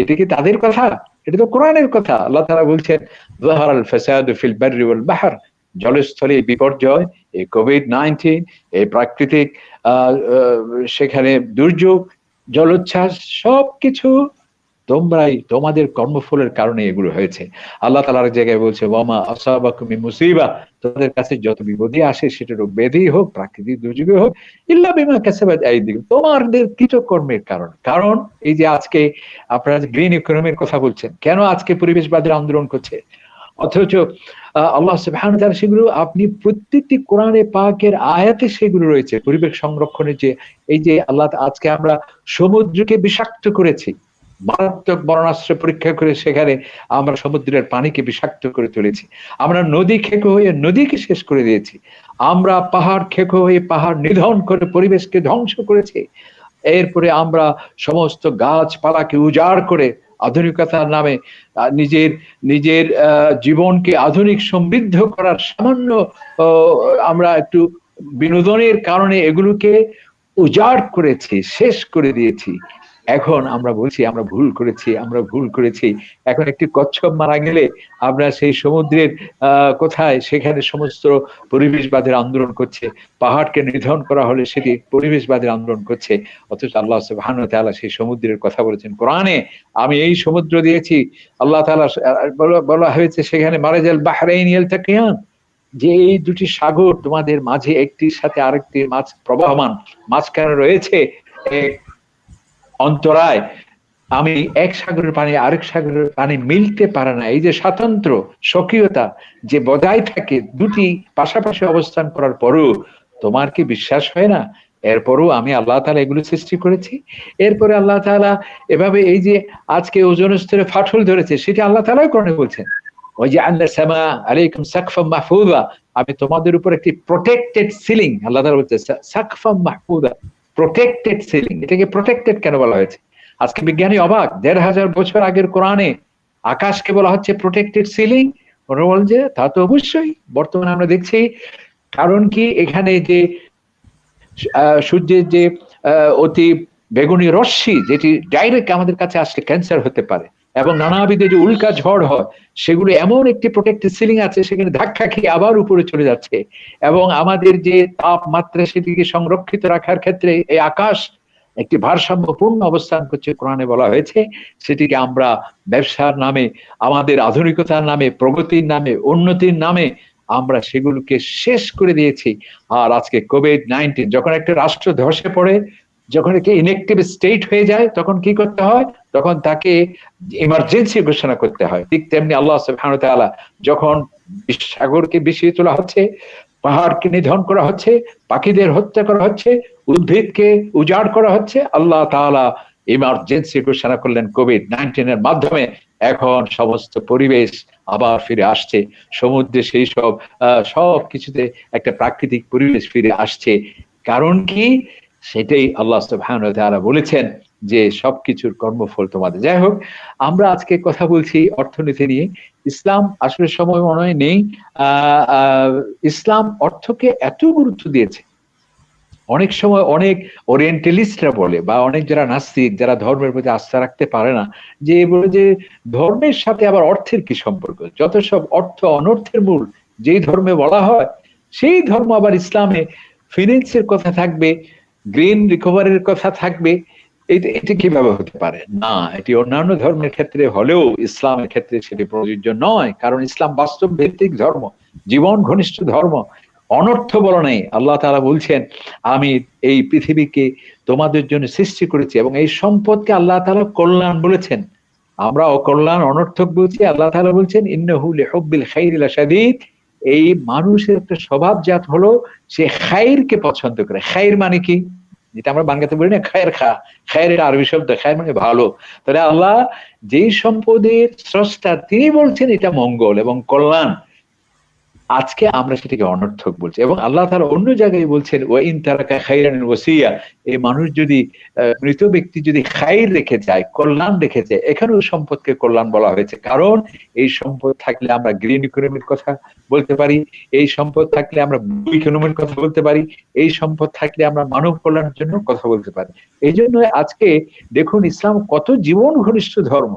এটা কি তাদের কথা? এটা তো কোরআনের কথা। আল্লাহ তাআলা বলছেন যাহারাল ফাসাদু ফিল বাররি ওয়াল বাহর, জলস্থলে বিপর্যয়, এই কোভিড-19, এই প্রাকৃতিক সেখানে দুর্যোগ, জলোচ্ছ্বাস, সবকিছু তোমাদের কর্মফলের কারণে এগুলো হয়েছে। আল্লাহ তাআলা আর জায়গায় বলছে ওয়ামা আসাবাকুম মিন মুসিবা, তোমাদের কাছে যত বিপদই আসে, সেটা রোগ ব্যাধি হোক, প্রাকৃতিক দুর্যোগে হোক, ইল্লা বিমা কাসাবাত আইদিকুম, তোমাদের কৃতকর্মের কারণ এই যে আজকে আপনারা গ্রিন ইকোনমির কথা বলছেন, কেন আজকে পরিবেশবাদীরা আন্দোলন করছে, অথচ আল্লাহ সুবহানাহু ওয়া তাআলা সেগুলো, আপনি প্রত্যেকটি কোরআনে পাকের আয়াতে সেগুলো রয়েছে পরিবেশ সংরক্ষণের। যে এই যে আল্লাহ, আজকে আমরা সমুদ্রকে বিষাক্ত করেছি, মারাত্মক বরণাস্ত্র পরীক্ষা করে সেখানে আমরা সমুদ্রের পানিকে বিষাক্ত করে তুলেছি, আমরা নদী খেকো হয়ে নদীকে শেষ করে দিয়েছি, আমরা পাহাড় খেকো হয়ে পাহাড় নিধন করে পরিবেশকে ধ্বংস করেছি, এরপরে আমরা সমস্ত গাছপালাকে উজাড় করে আধুনিকতার নামে নিজের জীবনকে আধুনিক সমৃদ্ধ করার সামান্য আমরা একটু বিনোদনের কারণে এগুলোকে উজাড় করেছি, শেষ করে দিয়েছি। এখন আমরা বলছি আমরা ভুল করেছি। এখন একটি কচ্ছপ মারা গেলে আমরা সেই সমুদ্রের কোথায়, সেখানে সমস্ত পরিবেশবাদের আন্দোলন করছে, পাহাড়কে নিধন করা হলে সেটি পরিবেশবাদের আন্দোলন করছে। অথচ আল্লাহ সুবহানাহু ওয়া তাআলা সেই সমুদ্রের কথা বলেছেন কোরআনে, আমি এই সমুদ্র দিয়েছি। আল্লাহ তাআলা বলা হয়েছে সেখানে মারাজাল বাহরাইন ইয়ালতাকিয়ান, যে এই দুটি সাগর তোমাদের মাঝে একটির সাথে আরেকটির মাঝ প্রবাহমান, মাঝখানে রয়েছে অন্তরায়, আমি এক সাগরের পানি আরেক সাগরের পানি মিলতে পারে না। এই যে স্বাতন্ত্র স্বকীয়তা যে বজায় থাকে দুটি পাশাপাশি অবস্থান করার পরও তোমার কি বিশ্বাস হয় না? এরপরও আমি আল্লাহ তাআলা এগুলো সৃষ্টি করেছি। এরপরে আল্লাহ তাআলা এভাবে এই যে আজকে ওজোন স্তরে ফাটল ধরেছে, সেটা আল্লাহ তাআলাই কোরআনে বলছেন, ওই যে আল্লাহ সামা আলাইকুম সাকফাম মাহফুজা, আমি তোমাদের উপর একটি প্রোটেক্টেড সিলিং, আল্লাহ তাআলা বলছে সাকফাম মাহফুজা, প্রোটেক্টেড সিলিং। এটাকে প্রোটেক্টেড কেন বলা হয়েছে? আজকে বিজ্ঞানী অবাক, ১৫০০ বছর আগের কোরআনে আকাশকে বলা হচ্ছে প্রোটেক্টেড সিলিং। ওরা বল যে তা তো অবশ্যই, বর্তমানে আমরা দেখছি। কারণ কি, এখানে যে সূর্যের যে অতি বেগুনি রশ্মি, যেটি ডাইরেক্ট আমাদের কাছে আসলে ক্যান্সার হতে পারে, এবং নানাবিধ যে উল্কা ঝড় হয়, সেগুলো এমন একটি প্রোটেক্টেড সিলিং আছে, সেখানে ধাক্কা খেয়ে আবার উপরে চলে যাচ্ছে। এবং আমাদের যে তাপমাত্রা, সেটিকে সংরক্ষিত রাখার ক্ষেত্রে এই আকাশ একটি ভারসাম্যপূর্ণ অবস্থান করছে, কোরআনে বলা হয়েছে। সেটিকে আমরা ব্যবসার নামে, আমাদের আধুনিকতার নামে, প্রগতির নামে, উন্নতির নামে আমরা সেগুলোকে শেষ করে দিয়েছি। আর আজকে কোভিড-19, যখন একটা রাষ্ট্র ধসে পড়ে, যখন একে ইনএক্টিভ স্টেট হয়ে যায় তখন কি করতে হয়? তখন তাকে ইমার্জেন্সি ঘোষণা করতে হয়। ঠিক তেমনি আল্লাহ সুবহানাহু ওয়া তাআলা যখন সাগরকে বিষিয়ে তোলা হচ্ছে, পাহাড়কে নিধন করা হচ্ছে, পাখিদের হত্যা করা হচ্ছে, উদ্ভিদকে উজাড় করা হচ্ছে, আল্লাহ তাআলা ইমার্জেন্সি ঘোষণা করলেন কোভিড-19 এর মাধ্যমে। এখন সমস্ত পরিবেশ আবার ফিরে আসছে, সমুদ্রে সেই সব সব কিছুতে একটা প্রাকৃতিক পরিবেশ ফিরে আসছে। কারণ কি? সেটাই আল্লাহ সুবহানাহু ওয়া তাআলা বলেছেন যে সবকিছুর কর্মফল তোমাদের। যাই হোক, আমরা আজকে কথা বলছি অর্থনীতি নিয়ে। ইসলাম আসলে সময় মনে হয় নেই। ইসলাম অর্থকে এত গুরুত্ব দিয়েছে, অনেক সময় অনেক ওরিয়েন্টালিস্টরা বলে, বা অনেক যারা নাস্তিক, যারা ধর্মের প্রতি আস্থা রাখতে পারে না, যে বলে যে ধর্মের সাথে আবার অর্থের কি সম্পর্ক? যত সব অর্থ অনর্থের মূল যেই ধর্মে বলা হয়, সেই ধর্ম আবার ইসলামে ফিন্যান্সের কথা থাকবে, গ্রিন রিকভারির কথা থাকবে। এটা কিভাবে হতে পারে? না, এটি অন্যান্য ধর্মের ক্ষেত্রে হলেও ইসলামের ক্ষেত্রে সেটি প্রযোজ্য নয়, কারণ ইসলাম বাস্তব ভিত্তিক ধর্ম, জীবন ঘনিষ্ঠ ধর্ম। অনর্থ বলা নেই। আল্লাহ তাআলা বলছেন, আমি এই পৃথিবীকে তোমাদের জন্য সৃষ্টি করেছি, এবং এই সম্পদকে আল্লাহ তাআলা কল্যাণ বলেছেন। আমরা অকল্যাণ অনর্থক বলছি, আল্লাহ তাআলা বলছেন ইন্নাহু লিহুব্বিল খাইরি লাশাদীদ। এই মানুষের একটা স্বভাবজাত হলো সে খাইরকে পছন্দ করে। খাইর মানে কি? যেটা আমরা বাংলাতে বলি না খায়ের খা, খায়ের এটা আরবি শব্দ, খায়ের মানে ভালো। তাহলে আল্লাহ যেই সম্পদের স্রষ্টা, তিনি বলছেন এটা মঙ্গল এবং কল্যাণ। আজকে আমরা সেটাকে অনর্থক বলছি, এবং আল্লাহ তাআলা অন্য জায়গায় বলছেন ওয়াইন তারাকা খাইরান ওয়াসিয়া, এই মানুষ যদি মৃত ব্যক্তি যদি খাইর রেখে যায়, কল্যাণ রেখে যায়, এখানেও সম্পদকে কল্যাণ বলা হয়েছে। কারণ এই সম্পদ থাকলে আমরা গ্রিন ইকোনমির কথা বলতে পারি, এই সম্পদ থাকলে আমরা ব্লু ইকোনমির কথা বলতে পারি, এই সম্পদ থাকলে আমরা মানব কল্যাণের জন্য কথা বলতে পারি। এই জন্য আজকে দেখুন ইসলাম কত জীবন ঘনিষ্ঠ ধর্ম,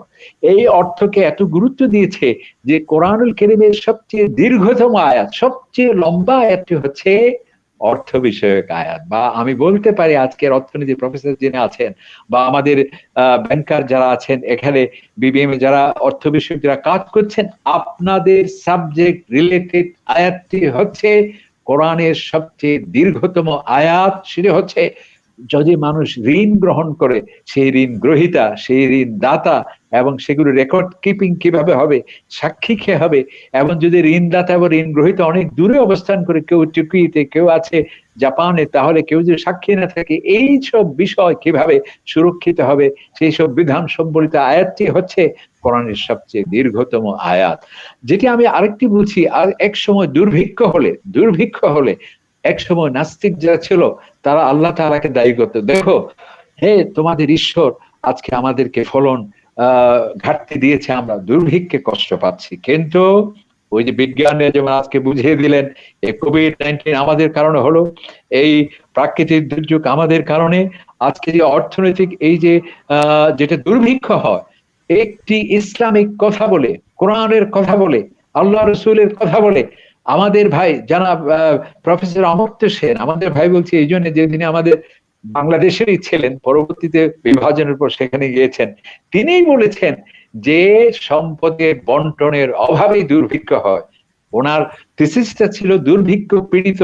এই অর্থকে এত গুরুত্ব দিয়েছে যে কোরআনুল কারীমের সবচেয়ে দীর্ঘতম আয়াত, সবচেয়ে লম্বা আয়াতটি হচ্ছে অর্থ বিষয়ক আয়াত। বা আমি বলতে পারি আজকের অর্থনীতি প্রফেসর যিনি আছেন, বা আমাদের ব্যাংকার যারা আছেন এখানে, বিবিএম এ যারা অর্থ বিষয়ক যারা কাজ করছেন, আপনাদের সাবজেক্ট রিলেটেড আয়াতটি হচ্ছে কোরআনের সবচেয়ে দীর্ঘতম আয়াত। সেটি হচ্ছে যদি মানুষ ঋণ গ্রহণ করে, সেই ঋণ গ্রহীতা, সেই ঋণ দাতা, এবং সেগুলো রেকর্ড কিপিং কিভাবে হবে, সাক্ষী কে হবে, এবং যদি ঋণদাতা এবং ঋণ গ্রহীতা অনেক দূরে অবস্থান করে, কেউ টুকিতে, কেউ আছে জাপানে, তাহলে কেউ যদি সাক্ষী না থাকে, এই সব বিষয় কিভাবে সুরক্ষিত হবে, সেই সব বিধান সম্বলিত আয়াতটি হচ্ছে কোরআনের সবচেয়ে দীর্ঘতম আয়াত। যেটি আমি আরেকটি বলছি, আর এক সময় দুর্ভিক্ষ হলে এক সময় নাস্তিক যারা ছিল তারা আল্লাহ তাআলাকে দায়ী করতো, দেখো হে তোমাদের ঈশ্বর আজকে আমাদেরকে ফলন ঘাটতি দিয়েছে, আমরা দুর্ভিক্ষে কষ্ট পাচ্ছি। কিন্তু ওই যে বিজ্ঞানীরা যেমন আজকে বুঝিয়ে দিলেন, এই কোভিড-19 আমাদের কারণে হলো, এই প্রাকৃতিক দুর্যোগ আমাদের কারণে, আজকে যে অর্থনৈতিক এই যে যেটা দুর্ভিক্ষ হয়, একটি ইসলামিক কথা বলে, কোরআনের কথা বলে, আল্লাহ রসুলের কথা বলে, আমাদের ভাই জানাব প্রফেসর অমর্ত্য সেন, আমাদের ভাই বলছি এই জন্য যে তিনি আমাদের বাংলাদেশেরই ছিলেন, পরবর্তীতে বিভাজনের পর সেখানে গিয়েছেন, তিনিই বলেছেন যে সম্পদের বন্টনের অভাবেই দুর্ভিক্ষ হয়। ওনার থিসিসটা ছিল দুর্ভিক্ষ পীড়িত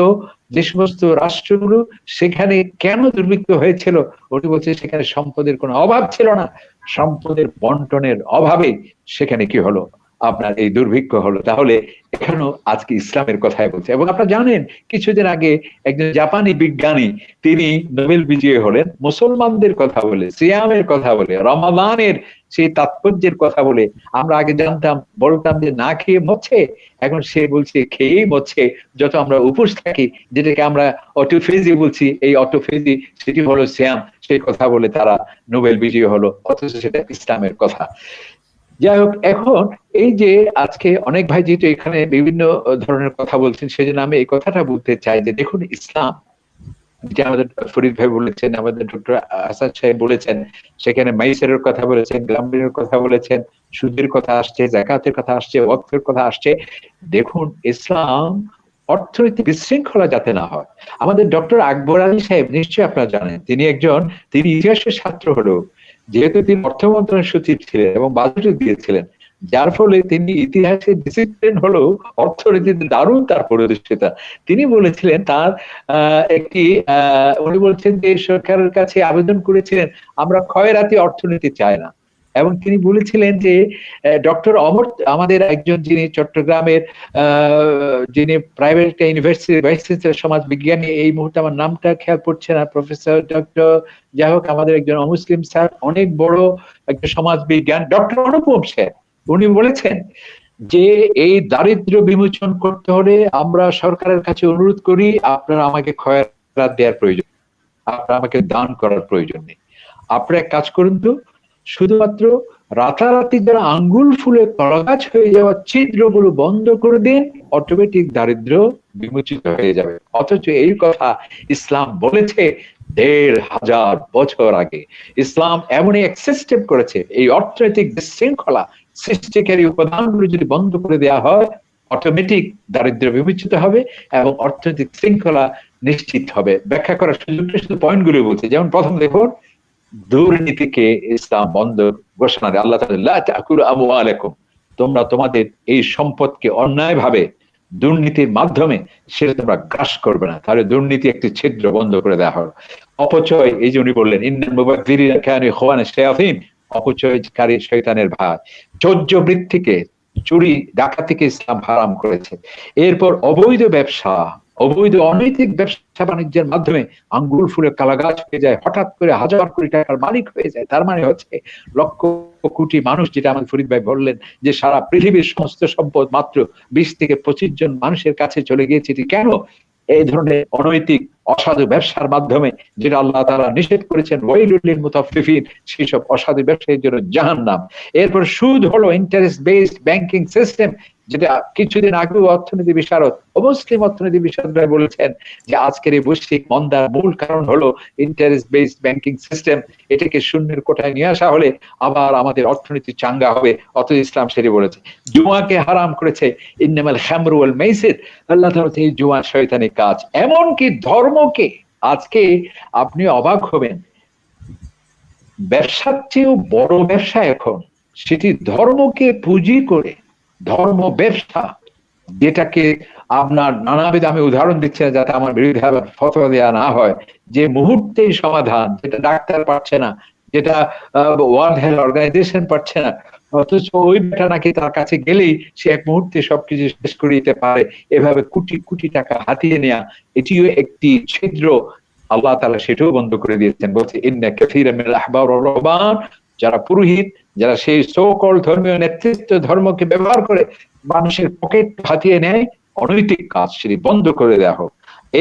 যে সমস্ত রাষ্ট্রগুলো, সেখানে কেন দুর্ভিক্ষ হয়েছিল, ওটি বলছে সেখানে সম্পদের কোনো অভাব ছিল না, সম্পদের বন্টনের অভাবে সেখানে কি হলো, আপনার এই দুর্ভিক্ষ হলো। তাহলে এখানেও আজকে ইসলামের কথাই বলছে। এবং আপনারা জানেন কিছুদিন আগে একজন জাপানি বিজ্ঞানী, তিনি নোবেল বিজয়ী হলেন, মুসলমানদের কথা বলে, সিয়ামের কথা বলে, রমাদানের সেই তাৎপর্যের কথা বলে। আমরা আগে জানতাম, বলতাম যে না খেয়ে মরছে, এখন সে বলছে খেয়েই মরছে যত আমরা উপোস থাকি, যেটাকে আমরা অটোফেজি বলছি, এই অটোফেজি সেটি হলো সিয়াম, সেই কথা বলে তারা নোবেল বিজয়ী হলো, অথচ সেটা ইসলামের কথা। যাই হোক, এখন এই যে আজকে অনেক ভাই যেহেতু এখানে বিভিন্ন ধরনের কথা বলছেন, সেজন্য আমি এই কথাটা বলতে চাই যে দেখুন ইসলাম, যে আমাদের ফরিদ ভাই বলেছেন, আমাদের ডক্টর আসাদ সাহেব বলেছেন, সেখানে মাইসেরের কথা বলেছেন, গ্রামের কথা বলেছেন, সুদের কথা আসছে, যাকাতের কথা আসছে, ওয়াকফের কথা আসছে। দেখুন ইসলাম অর্থনৈতিক বিশৃঙ্খলা যাতে না হয়। আমাদের ডক্টর আকবর আলী সাহেব নিশ্চয়ই আপনারা জানেন, তিনি ইতিহাসের ছাত্র হলেও যেহেতু তিনি অর্থ মন্ত্রণালয়ের সচিব ছিলেন এবং বাজেটও দিয়েছিলেন, যার ফলে তিনি ইতিহাসে ডিসিপ্লিন হলো, অর্থনীতিতে দারুণ তার পরিদর্শিতা। তিনি বলেছিলেন তার একটি উনি বলছেন যে সরকারের কাছে আবেদন করেছিলেন আমরা ক্ষয়রাতি অর্থনীতি চাই না, এবং তিনি বলেছিলেন যে ডক্টর অমর, আমাদের একজন যিনি চট্টগ্রামের যিনি প্রাইভেট ইউনিভার্সিটি ভাইস চ্যান্সেলর সমাজ বিজ্ঞানী, এই মুহূর্তে আমার নামটা খেয়াল পড়ছে না, প্রফেসর ডক্টর, যাই হোক আমাদের একজন অমুসলিম স্যার, অনেক বড় একটা সমাজ বিজ্ঞান, ডক্টর অনুপম স্যার, উনি বলেছেন যে এই দারিদ্র্য বিমোচন করতে হলে আমরা সরকারের কাছে অনুরোধ করি আপনারা আমাকে খয়রাত দেওয়ার প্রয়োজন, আপনারা আমাকে দান করার প্রয়োজন নেই, আপনারা এক কাজ করুন তো, শুধুমাত্র রাতারাতি যারা আঙ্গুল ফুলে কলাগাছ হয়ে যাওয়া ছিদ্রগুলো বন্ধ করে দিন, অটোমেটিক দারিদ্র্য বিমোচিত হয়ে যাবে। অথচ এই কথা ইসলাম বলেছে ১৫০০ বছর আগে। ইসলাম এমনই এক সিস্টেম করেছে, এই অর্থনৈতিক বিশৃঙ্খলা সৃষ্টিকারী উপাদানগুলো যদি বন্ধ করে দেওয়া হয়, অটোমেটিক দারিদ্র্য বিমোচিত হবে এবং অর্থনৈতিক শৃঙ্খলা নিশ্চিত হবে। ব্যাখ্যা করার সুযোগটা শুধু পয়েন্টগুলো বলছে। যেমন প্রথম দেখুন, দুর্নীতিকে ইসলাম বন্ধ ঘোষণা দেয়। আল্লাহ তাআলা তাকুলু আমওয়ালাকুম, তোমরা তোমাদের এই সম্পদকে অন্যায়ভাবে দুর্নীতির মাধ্যমে সেটা তোমরা গ্রাস করবে না, তাহলে দুর্নীতি একটি ছিদ্র বন্ধ করে দেওয়া হলো। অপচয়, এই যে উনি বললেন ইন্নাল মুবাযযিরিনা কানু ইখওয়ানা শায়াতিন, অপচয়কারী শয়তানের ভাই। চৌর্য বৃত্তিকে, চুরি ডাকাতিকে ইসলাম হারাম করেছে। এরপর অবৈধ ব্যবসা, অবৈধ অনৈতিক ব্যবসা বাণিজ্যের মাধ্যমে আঙ্গুল ফুলে কালাগাছ হয়ে যায়, হঠাৎ করে হাজার কোটি টাকার মালিক হয়ে যায়। তার মানে হচ্ছে লক্ষ কোটি মানুষ, যেটা আমাদের ফরিদ ভাই বললেন যে সারা পৃথিবীর সমস্ত সম্পদ মাত্র ২০ থেকে ২৫ জন মানুষের কাছে চলে গিয়েছে। এটি কেন? এই ধরনের অনৈতিক অসাধু ব্যবসার মাধ্যমে, যেটা আল্লাহ তাআলা নিষেধ করেছেন, ওয়াইলুল লিল মুতাফফিফিন, সেই সব অসাধু ব্যবসায়ীর জন্য জাহান্নাম। এরপর সুদ হলো ইন্টারেস্ট বেসড ব্যাংকিং সিস্টেম, যেটা কিছুদিন আগেও অর্থনীতি বিশারদ, অমুসলিম অর্থনীতি বিশারদরা বলেছেন যে আজকের এই বৈশ্বিক মন্দার মূল কারণ হলো ইন্টারেস্ট বেসড ব্যাংকিং সিস্টেম। এটাকে শূন্যের কোঠায় নিয়ে আসা হলে আবার আমাদের অর্থনীতি চাঙ্গা হবে। অথচ ইসলাম সেটি বলেছে। জুয়াকে হারাম করেছে, ইন্নামাল খামরু ওয়াল মাইসির, আল্লাহ তাআলা এই জুয়া শয়তানি কাজ। এমনকি ধর্মকে, আজকে আপনি অবাক হবেন, ব্যবসার চেয়েও বড় ব্যবসা এখন, সেটি ধর্মকে পুঁজি করে, ধর্ম ব্যবসা, যেটাকে আপনার নানাবিধ, আমি উদাহরণ দিচ্ছি না যাতে আমার বিরুদ্ধে আবার ফতোয়া দেওয়া না হয়, যে মুহূর্তেই সমাধান, যেটা ডাক্তার পাচ্ছে না, যেটা ওয়ার্ল্ড হেলথ অর্গানাইজেশন পাচ্ছে না, অথচ ওই বেটা নাকি তার কাছে গেলেই সে এক মুহূর্তে সবকিছু শেষ করে দিতে পারে। এভাবে কোটি কোটি টাকা হাতিয়ে নেওয়া, এটিও একটি ছিদ্র। আল্লাহ তাআলা সেটাও বন্ধ করে দিয়েছেন, বলছে ইন্না কাসীরাম মিনাল আহবার ওয়ার রুহবান, যারা পুরোহিত, যারা সেই সো কল ধর্মীয় নেতৃত্ব, ধর্মকে ব্যবহার করে মানুষের পকেট হাতিয়ে নেয়, অনৈতিক কাজ সেটি বন্ধ করে দেওয়া হোক।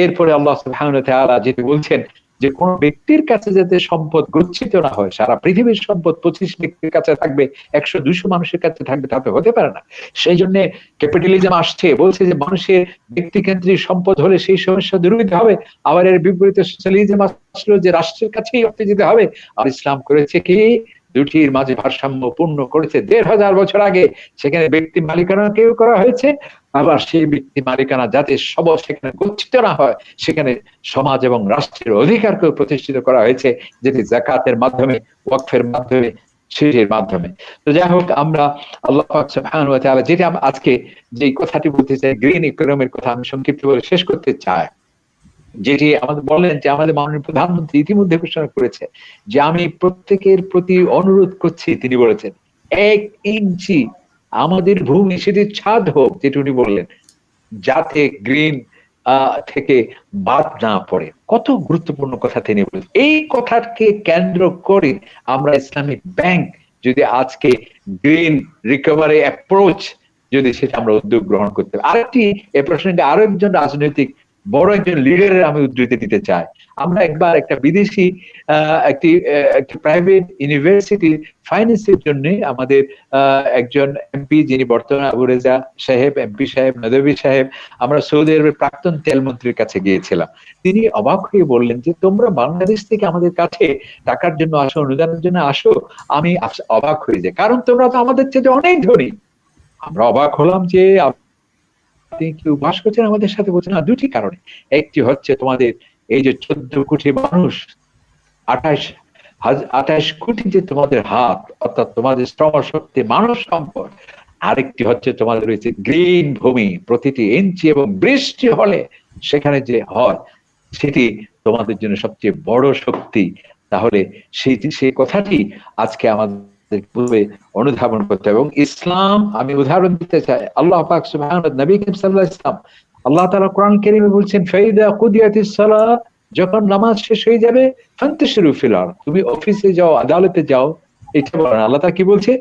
এরপরে আল্লাহ সুবহানাহু ওয়া তাআলা যেটি বলছেন যে কোন ব্যক্তির কাছে যাতে সম্পদ গচ্ছিত না হয়, সারা পৃথিবীর সম্পদ 25 ব্যক্তির কাছে থাকবে, 100-200 মানুষের কাছে থাকবে, তাতে হতে পারে না। সেই জন্য ক্যাপিটালিজম আসছে, বলছে যে মানুষের ব্যক্তিকেন্দ্রিক সম্পদ হলে সেই সমস্যা দূরীভূত হবে। আবার এর বিপরীতে সোশ্যালিজম আসলো যে রাষ্ট্রের কাছেই অর্থ যেতে হবে। আর ইসলাম করেছে কি, দুটির মাঝে ভারসাম্য পূর্ণ করেছে। ১৫০০ বছর আগে সেখানে ব্যক্তি মালিকানা কেউ করা হয়েছে, আবার সেই ব্যক্তি মালিকানা যাতে সব সেখানে গচ্ছিত না হয়, সেখানে সমাজ এবং রাষ্ট্রের অধিকারকেও প্রতিষ্ঠিত করা হয়েছে, যেটি যাকাতের মাধ্যমে, ওয়াকফের মাধ্যমে, সেচের মাধ্যমে। তো যাই হোক, আমরা আল্লাহ পাক সুবহানাহু ওয়া তাআলা যেটা আজকে যে কথাটি বলতে চাই, গ্রিন ইকোনমির কথা আমি সংক্ষিপ্ত বলে শেষ করতে চাই, যেটি আমাদের বললেন যে আমাদের মাননীয় প্রধানমন্ত্রী ইতিমধ্যে ঘোষণা করেছে যে আমি প্রত্যেকের প্রতি অনুরোধ করছি, তিনি বলেছেন 1 ইঞ্চি আমাদের ভূমি, সেটি ছাদ হোক, যেটি উনি বললেন, যাতে গ্রিন থেকে বাদ না পড়ে। কত গুরুত্বপূর্ণ কথা তিনি বলেন। এই কথাকে কেন্দ্র করে আমরা ইসলামিক ব্যাংক যদি আজকে গ্রিন রিকভারি অ্যাপ্রোচ, যদি সেটা আমরা উদ্যোগ গ্রহণ করতে পারি। আরেকটি এ প্রসঙ্গে আরো একজন রাজনৈতিক বড় একজন লিডারের আমি উদ্ধৃতি দিতে চাই। আমরা একবার একটা বিদেশি একটি প্রাইভেট ইউনিভার্সিটি ফাইন্যান্সের জন্য আমাদের একজন এমপি, যিনি বর্তমানে আবু রেজা সাহেব, এমপি সাহেব, নদভী সাহেব, আমরা সৌদি আরবের প্রাক্তন তেলমন্ত্রীর কাছে গিয়েছিলাম। তিনি অবাক হয়ে বললেন যে তোমরা বাংলাদেশ থেকে আমাদের কাছে টাকার জন্য আসো, অনুদানের জন্য আসো। আমি অবাক হয়ে যাই, কারণ তোমরা তো আমাদের চেয়ে অনেক ধনী। আমরা অবাক হলাম যে আপনি কি বাস করছেন আমাদের সাথে? বলছেন না, দুটি কারণে। একটি হচ্ছে তোমাদের এই যে 14 কোটি মানুষ, 28 28 কোটি যে তোমাদের হাত, অর্থাৎ তোমাদের শ্রম শক্তি, মানব সম্পদ। আরেকটি হচ্ছে তোমাদের রয়েছে গ্রিন ভূমি, প্রতিটি ইঞ্চি, এবং বৃষ্টি হলে সেখানে যে হয় সেটি তোমাদের জন্য সবচেয়ে বড় শক্তি। তাহলে সেই কথাটি আজকে আমাদের পূর্বে অনুধাবন করতে হবে। এবং ইসলাম, আমি উদাহরণ দিতে চাই, আল্লাহ পাক সুবহানাহু, নবী করিম সাল্লাল্লাহু আলাইহি ওয়াসাল্লাম, আল্লাহ তাআলা কোরআন কারীমে বলছেন, ফাইদা কুদিয়াতিস সালাহ, যখন নামাজ শেষ হয়ে যাবে, ফান্তাশিরু ফিল আরদ, তুমি অফিসে যাও, আদালতে যাও। এটা বলেন আল্লাহ তাআলা কি বলছে,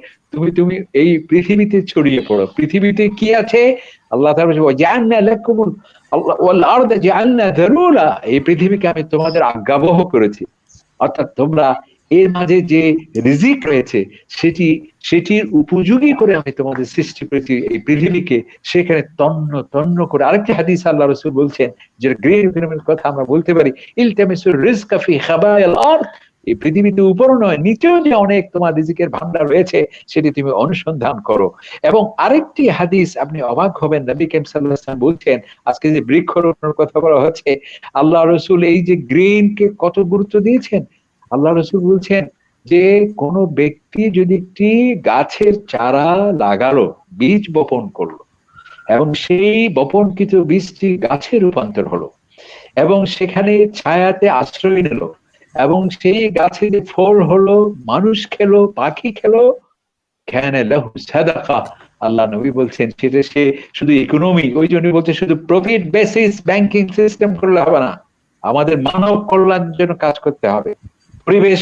তুমি এই পৃথিবীতে ছড়িয়ে পড়ো। পৃথিবীতে কি আছে? আল্লাহ তাআলা বলছে, ওয়াজআলনা লাকুমুল ওয়াল আরদা জাআলনা যারুলা, এই পৃথিবীকে আমি তোমাদের আজ্ঞাবহ করেছি। অর্থাৎ তোমরা এর মাঝে যে রিজিক রয়েছে সেটির উপযোগী করে আমি তোমাদের সৃষ্টি করেছি এই পৃথিবীকে, সেখানে তন্ন তন্ন করে। আরেকটি হাদিস আল্লাহ রাসূল বলছেন, যে গ্রেট ইকোনমির কথা আমরা বলতে পারি, ইলতামিসুর রিজকা ফি খাবায়াল আরদ, এই পৃথিবীতে উপরও নয় নিচেও যে অনেক তোমার রিজিকের ভান্ডার রয়েছে সেটি তুমি অনুসন্ধান করো। এবং আরেকটি হাদিস আপনি অবাক হবেন, নবী করিম সাল্লাল্লাহু আলাইহি ওয়াসাল্লাম বলছেন, আজকে যে বৃক্ষরোপণের কথা বলা হচ্ছে, আল্লাহ রাসূল এই যে গ্রিনকে কত গুরুত্ব দিয়েছেন। আল্লাহ রাসূল বলছেন যে কোন ব্যক্তি যদি একটি গাছের চারা লাগালো, বীজ বপন করলো, এবং সেই বপনকৃত বীজটি গাছে রূপান্তর হলো, এবং সেখানে ছায়াতে আশ্রয় নিল, এবং সেই গাছে যে ফল হলো, মানুষ খেলো, পাখি খেলো, কানা লাহু সাদাকা। আল্লাহ নবী বলছেন সেটা সে শুধু ইকোনমি, ওই জন্য বলছে শুধু প্রফিট বেসিস ব্যাংকিং সিস্টেম করলে হবে না, আমাদের মানব কল্যাণের জন্য কাজ করতে হবে। পরিবেশ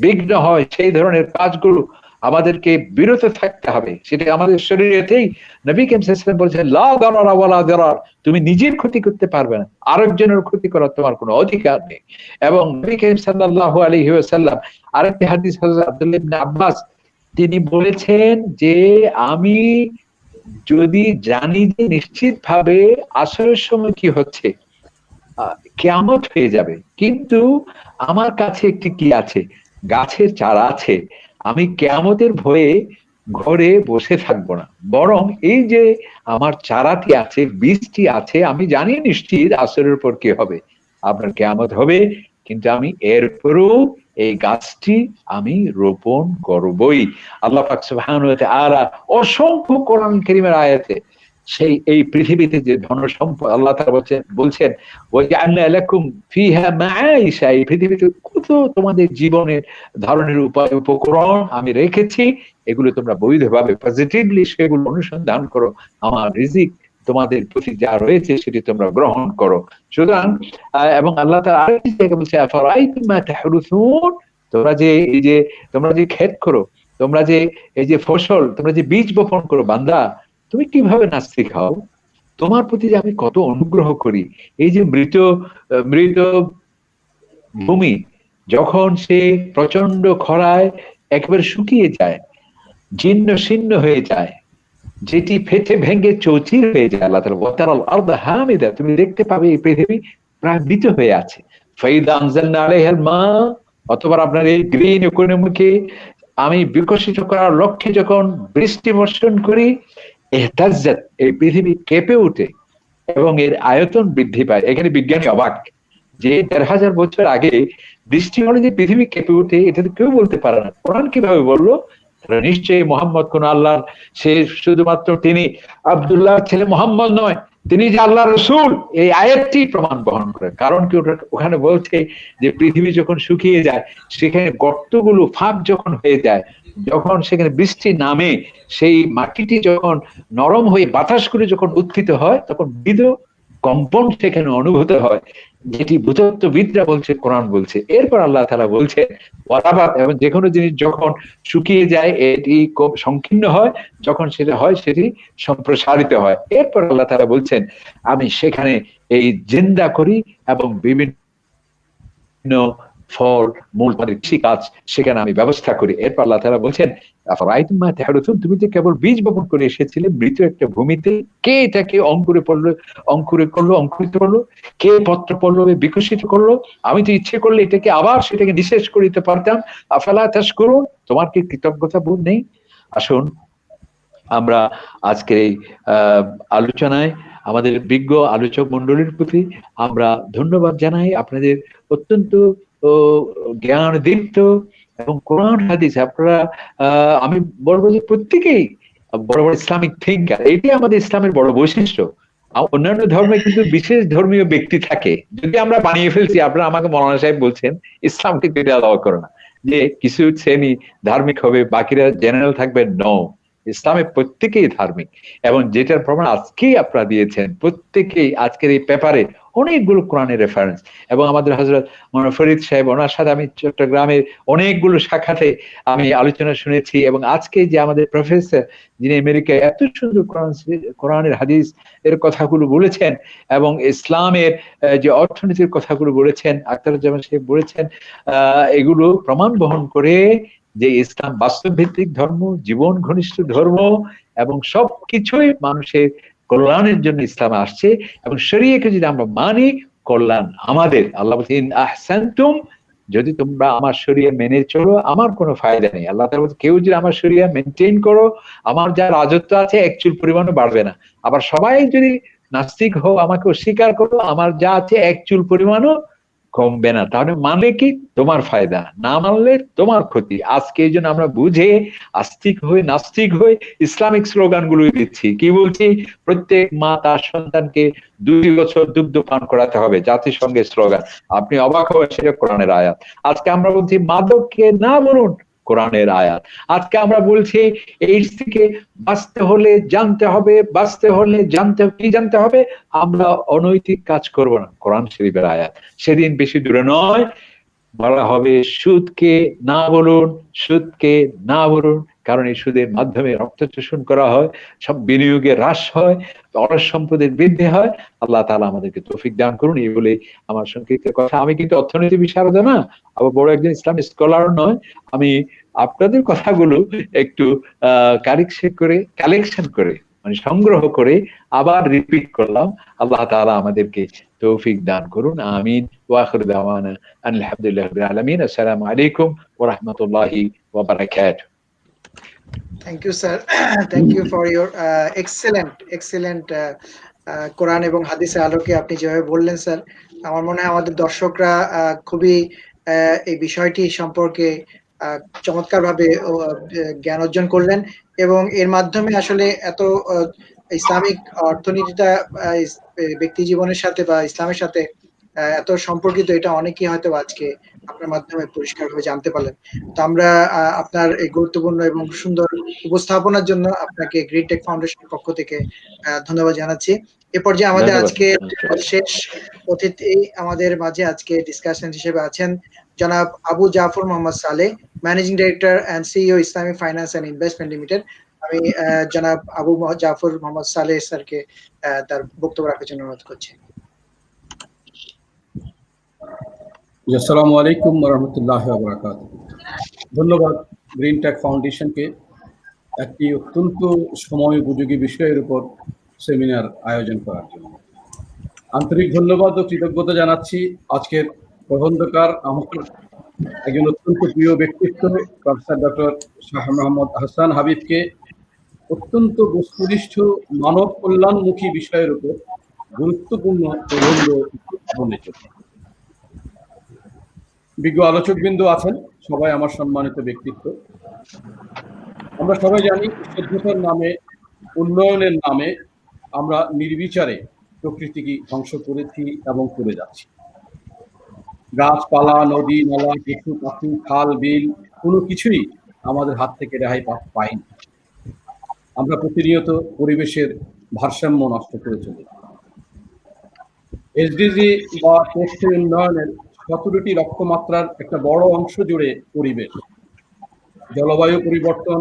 বিঘ্ন হয় সেই ধরনের কাজগুলো আমাদেরকে বিরত থাকতে হবে। সেটা আমাদের শরীরেতেই নবী করিম সাল্লাল্লাহু আলাইহি ওয়াসাল্লাম বলছেন, লা দারারা ওয়ালা দিরার, তুমি নিজের ক্ষতি করতে পারবে না, আরেকজনের ক্ষতি করার তোমার কোনো অধিকার নেই। এবং নবী করিম সাল্লাল্লাহু আলাইহি ওয়াসাল্লাম আরেকটি হাদিস, হযরত আব্দুল্লাহ ইবনে আব্বাস তিনি বলেছেন যে, আমি যদি জানি যে নিশ্চিতভাবে আসরের সময় কি হচ্ছে, কিয়ামত হয়ে যাবে, কিন্তু আমার কাছে একটি কি আছে, গাছের চারা আছে, আমি কিয়ামতের ভয়ে ঘরে বসে থাকবো না, বরং এই যে আমার চারাটি আছে, বীজটি আছে, আমি জানি নিশ্চিত আসরের পর কি হবে, আপনার কিয়ামত হবে, কিন্তু আমি এরপরও এই গাছটি আমি রোপণ করবই। আল্লাহ পাক সুবহানাহু ওয়া তাআলা অসংখ্য কোরআন কারীমের আয়াতে সেই এই পৃথিবীতে যে ধন সম্পদ আল্লাহ তাআলা বলছেন ওয়াজআলনা লাকুম ফিহা মাআইশা, এই পৃথিবীতে কত তোমাদের জীবনের ধারণের উপায় উপকরণ আমি রেখেছি, এগুলো তোমরা বৈধভাবে পজিটিভলি সেগুলো অনুসন্ধান করো, আমার রিজিক তোমাদের প্রতি যা রয়েছে সেটি তোমরা গ্রহণ করো। সুতরাং এবং আল্লাহ তাআলা আরেকটি জায়গায় বলছে, আফারাইতুম মা তাহরুসুন, তোমরা যে ক্ষেত করো, তোমরা যে এই যে ফসল, তোমরা যে বীজ বপন করো, বান্দা তুমি কিভাবে নাস্তি খাও, তোমার প্রতি যে আমি কত অনুগ্রহ করি। এই যে মৃত ভূমি যখন সে প্রচন্ড খরায় একেবারে শুকিয়ে যায়, জীর্ণ শীর্ণ হয়ে যায়, যেটি ফেটে ভেঙে চৌচির হয়ে যায়, আল্লাহ তাআলা ওয়াতারাল আরদা হামিদা, তুমি দেখতে পাবে এই পৃথিবী প্রায় মৃত হয়ে আছে। ফাইদা আনজালনা আলাইহাল মা, অথবা আপনার এই গ্রিন ইকোনমিকে আমি বিকশিত করার লক্ষ্যে যখন বৃষ্টি বর্ষণ করি, ইহতাজ্জাত, এই পৃথিবী কেঁপে ওঠে এবং এর আয়তন বৃদ্ধি পায়। এখানে বিজ্ঞানী অবাক যে ১৫০০ বছর আগে বৃষ্টি হলে যে পৃথিবী কেঁপে ওঠে, এটা তো কেউ বলতে পারে না, কোরআন কিভাবে বললো? নিশ্চয়ই মোহাম্মদ কোন আল্লাহর, সে শুধুমাত্র তিনি আব্দুল্লাহ ছেলে মোহাম্মদ নয়, তিনি যে আল্লাহ রসুল, এই আয়াতটি প্রমাণ বহন করে। কারণ কি, ওখানে বলছে যে পৃথিবী যখন শুকিয়ে যায়, সেখানে গর্তগুলো ফাঁক যখন হয়ে যায়, যখন সেখানে বৃষ্টি নামে, সেই মাটিটি যখন নরম হয়ে বাতাস করে যখন উত্থিত হয়, তখন মৃদু কম্পন সেখানে অনুভূত হয়, যেটি ভূতত্ত্ববিদরা বলছে, কোরআন বলছে। এরপর আল্লাহ তাআলা বলছে ওয়ারাবাত, এবং যে কোনো জিনিস যখন শুকিয়ে যায়, এটি খুব সংকীর্ণ হয়, যখন সেটা হয় সেটি সম্প্রসারিত হয়। এরপর আল্লাহ তাআলা বলছেন আমি সেখানে এই জিন্দা করি এবং বিভিন্ন ফল মূল কৃষি কাজ সেখানে আমি ব্যবস্থা করি। এরপর আল্লাহ তাআলা বলছেন আফারাইতুম মা তাহরুসুন, তুমি যে কেবল বীজ বপন করে এসেছিলে মৃত একটা ভূমিতে, কে এটাকে অঙ্কুরিত করলো, কে পত্র পল্লবে বিকশিত করলো? আমি তো ইচ্ছে করলে এটাকে আবার সেটাকে নিঃশেষ করে দিতে পারতাম। আফালা তাশকুরুন, তোমার কি কৃতজ্ঞতা বোধ নেই? আসুন আমরা আজকের এই আলোচনায় আমাদের বিজ্ঞ আলোচক মন্ডলীর প্রতি আমরা ধন্যবাদ জানাই। আপনাদের অত্যন্ত ও জ্ঞান দীপ্ত এবং কোরআন হাদিস আপনারা আমি বলবো যে প্রত্যেকেই বড় বড় ইসলামিক থিঙ্কার, এটাই আমাদের ইসলামের বড় বৈশিষ্ট্য। অন্যান্য ধর্মে কিন্তু বিশেষ ধর্মীয় ব্যক্তি থাকে, যদি আমরা বানিয়ে ফেলছি, আপনারা আমাকে মৌলানা সাহেব বলছেন ইসলাম কিন্তু এটা অ্যালাউ করে না যে কিছু শ্রেণী ধার্মিক হবে বাকিরা জেনারেল থাকবে। নো, ইসলামে প্রত্যেকেই ধার্মিক, এবং যেটার প্রমাণ আজকেই আপনারা দিয়েছেন, প্রত্যেকেই আজকের এই পেপারে অনেকগুলো কোরআনের রেফারেন্স। এবং আমাদের হযরত মাওলানা ফরিদ সাহেব, ওনার সাথে আমি চট্টগ্রামের অনেকগুলো শাখাতে আমি আলোচনা শুনেছি, এবং আজকে যে আমাদের প্রফেসর যিনি আমেরিকায় এত সুন্দর কোরআনের হাদিস এর কথাগুলো বলেছেন, এবং ইসলামের যে অর্থনীতির কথাগুলো বলেছেন, আখতারুজ্জামান সাহেব বলেছেন, এগুলো প্রমাণ বহন করে যে ইসলাম বাস্তব ভিত্তিক ধর্ম, জীবন ঘনিষ্ঠ ধর্ম, এবং সবকিছুই মানুষের কল্যাণের জন্য ইসলাম আসছে। এবং শরীয়তকে যদি আমরা মানি, কল্যাণ আমাদের। আল্লাহ বলছেন ইন আহসানতুম, যদি তোমরা আমার শরিয়া মেনে চলো আমার কোনো ফায়দা নেই। আল্লাহ তাআলা বলছেন কেউ যদি আমার শরিয়া মেনটেন করো, আমার যা রাজত্ব আছে এক চুল পরিমাণও বাড়বে না। আবার সবাই যদি নাস্তিক হও, আমাকে অস্বীকার করো, আমার যা আছে এক চুল পরিমাণও কমবে না। তাহলে মানলে কি তোমার ফায়দা, না মানলে তোমার ক্ষতি। আজকে এই জন্য আমরা বুঝে আস্তিক হয়ে নাস্তিক হয়ে ইসলামিক স্লোগান গুলো দিচ্ছি। কি বলছি? প্রত্যেক মা তার সন্তানকে 2 বছর দুগ্ধ পান করাতে হবে, জাতিসংঘের স্লোগান। আপনি অবাক হবেন, সেটা কোরআনের আয়াত। আজকে আমরা বলছি মাদককে না বলুন, কোরআনের আয়াত। আজকে আমরা বলছি এইডস থেকে বাঁচতে হলে জানতে হবে, বাঁচতে হলে জানতে হবে, আমরা অনৈতিক কাজ করব না, কোরআন শরীফের আয়াত। সেদিন বেশি দূরে নয়, বলা হবে সুদকে না বলুন, সুদকে না বলুন, কারণ এই সুদের মাধ্যমে রক্ত শোষণ করা হয়, সব বিনিয়োগে হ্রাস হয়, অলস সম্পদের বৃদ্ধি হয়। আল্লাহ তাআলা আমাদেরকে তৌফিক দান করুন। এই বলে আমার সংক্ষিপ্ত কথা। আমি কিন্তু অর্থনীতি বিশারদ না, আবার বড় একজন ইসলামিক স্কলার নয়। আমি আপনাদের কথাগুলো একটু কালেকশন করে মানে সংগ্রহ করে আবার রিপিট করলাম। আল্লাহ তাআলা আমাদেরকে তৌফিক দান করুন, আমিন। ওয়া আখিরু দাওয়ানা আলহামদুলিল্লাহি রাব্বিল আলামিন। আসসালামু আলাইকুম ওয়া রাহমাতুল্লাহি ওয়া বারাকাতুহু। Thank you sir, thank you for your excellent Quran এবং হাদিসের আলোকে আপনি যেভাবে বললেন স্যার, আমার মনে হয় আমাদের দর্শকরা খুবই এই বিষয়টি সম্পর্কে চমৎকারভাবে জ্ঞান অর্জন করলেন, এবং এর মাধ্যমে আসলে এত ইসলামিক অর্থনীতিটা ব্যক্তি জীবনের সাথে বা ইসলামের সাথে এত সম্পর্কিত, এটা অনেকেই হয়তো আজকে আপনার মাধ্যমে পরিষ্কারভাবে জানতে পারলেন। তো আমরা আপনার এই গুরুত্বপূর্ণ এবং সুন্দর উপস্থাপনার জন্য আপনাকে গ্রিনটেক ফাউন্ডেশনের পক্ষ থেকে ধন্যবাদ জানাচ্ছি। এ পর্যায়ে আমাদের আজকে শেষ অতিথি আমাদের মাঝে আজকে ডিসকাশন হিসেবে আছেন জনাব Abu Jafar Mohammad Saleh, managing director and CEO Islamic finance and investment limited. আমি জনাব আবু জাফর মোহাম্মদ সালেহ স্যারকে তার বক্তব্য রাখার জন্য অনুরোধ করছি। আসসালামু আলাইকুম ওয়া রাহমাতুল্লাহি ওয়া বারাকাতুহু। ধন্যবাদ গ্রিনটেক ফাউন্ডেশনকে একটি অত্যন্ত সময় উপযোগী বিষয়ের উপর সেমিনার আয়োজন করার জন্য। আন্তরিক ধন্যবাদ ও কৃতজ্ঞতা জানাচ্ছি আজকের প্রবন্ধকার, আমাদের একজন অত্যন্ত প্রিয় ব্যক্তিত্ব প্রফেসর ডক্টর শাহ মোহাম্মদ হাসান হাবিবকে অত্যন্ত বস্তুনিষ্ঠ মানব কল্যাণমুখী বিষয়ের উপর গুরুত্বপূর্ণ প্রবন্ধ উপস্থাপনের জন্য। বিজ্ঞ আলোচকবৃন্দ আছেন, সবাই আমার সম্মানিত ব্যক্তিত্ব। আমরা সবাই জানি সভ্যতার নামে, উন্নয়নের নামে আমরা নির্বিচারে প্রকৃতিকে ধ্বংস করেছি এবং করে যাচ্ছি। গাছপালা, নদী নালা, পশু পাখি, খাল বিল কোনো কিছুই আমাদের হাত থেকে রেহাই পাইনি। আমরা প্রতিনিয়ত পরিবেশের ভারসাম্য নষ্ট করে চলেছি। এসডিজি বা টেকসই উন্নয়নের 17টি লক্ষ্যমাত্রার একটা বড় অংশ জুড়ে পরিবেশ, জলবায়ু পরিবর্তন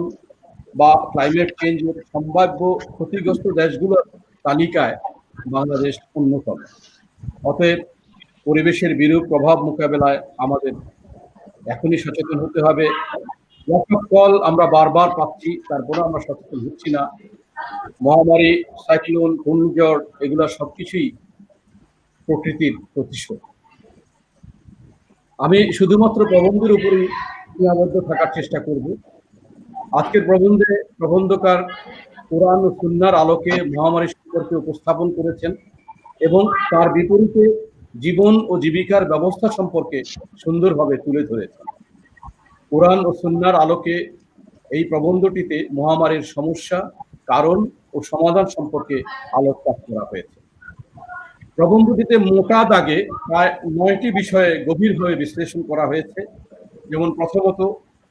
বা ক্লাইমেট চেঞ্জের সম্ভাব্য ক্ষতিগ্রস্ত দেশগুলোর তালিকায় বাংলাদেশ অন্যতম। অতএব পরিবেশের বিরূপ প্রভাব মোকাবেলায় আমাদের এখনই সচেতন হতে হবে। কল আমরা বারবার পাচ্ছি, তারপরে আমরা সচেতন হচ্ছি না। মহামারী, সাইক্লোন, ঘূর্ণিঝড় এগুলো সবকিছুই প্রকৃতির প্রতিশোধ। আমি শুধুমাত্র প্রবন্ধের উপরেই সীমাবদ্ধ থাকার চেষ্টা করব। আজকের প্রবন্ধে প্রবন্ধকার কোরআন ও সুন্নাহর আলোকে মহামারী সম্পর্কে উপস্থাপন করেছেন এবং তার বিপরীতে জীবন ও জীবিকার ব্যবস্থা সম্পর্কে সুন্দরভাবে তুলে ধরেছেন। কোরআন ও সুন্নাহর আলোকে এই প্রবন্ধটিতে মহামারীর সমস্যা, কারণ ও সমাধান সম্পর্কে আলোকপাত করা হয়েছে। প্রবন্ধটিতে মোটা দাগে প্রায় 9টি বিষয়ে গভীরভাবে বিশ্লেষণ করা হয়েছে। যেমন প্রথমত,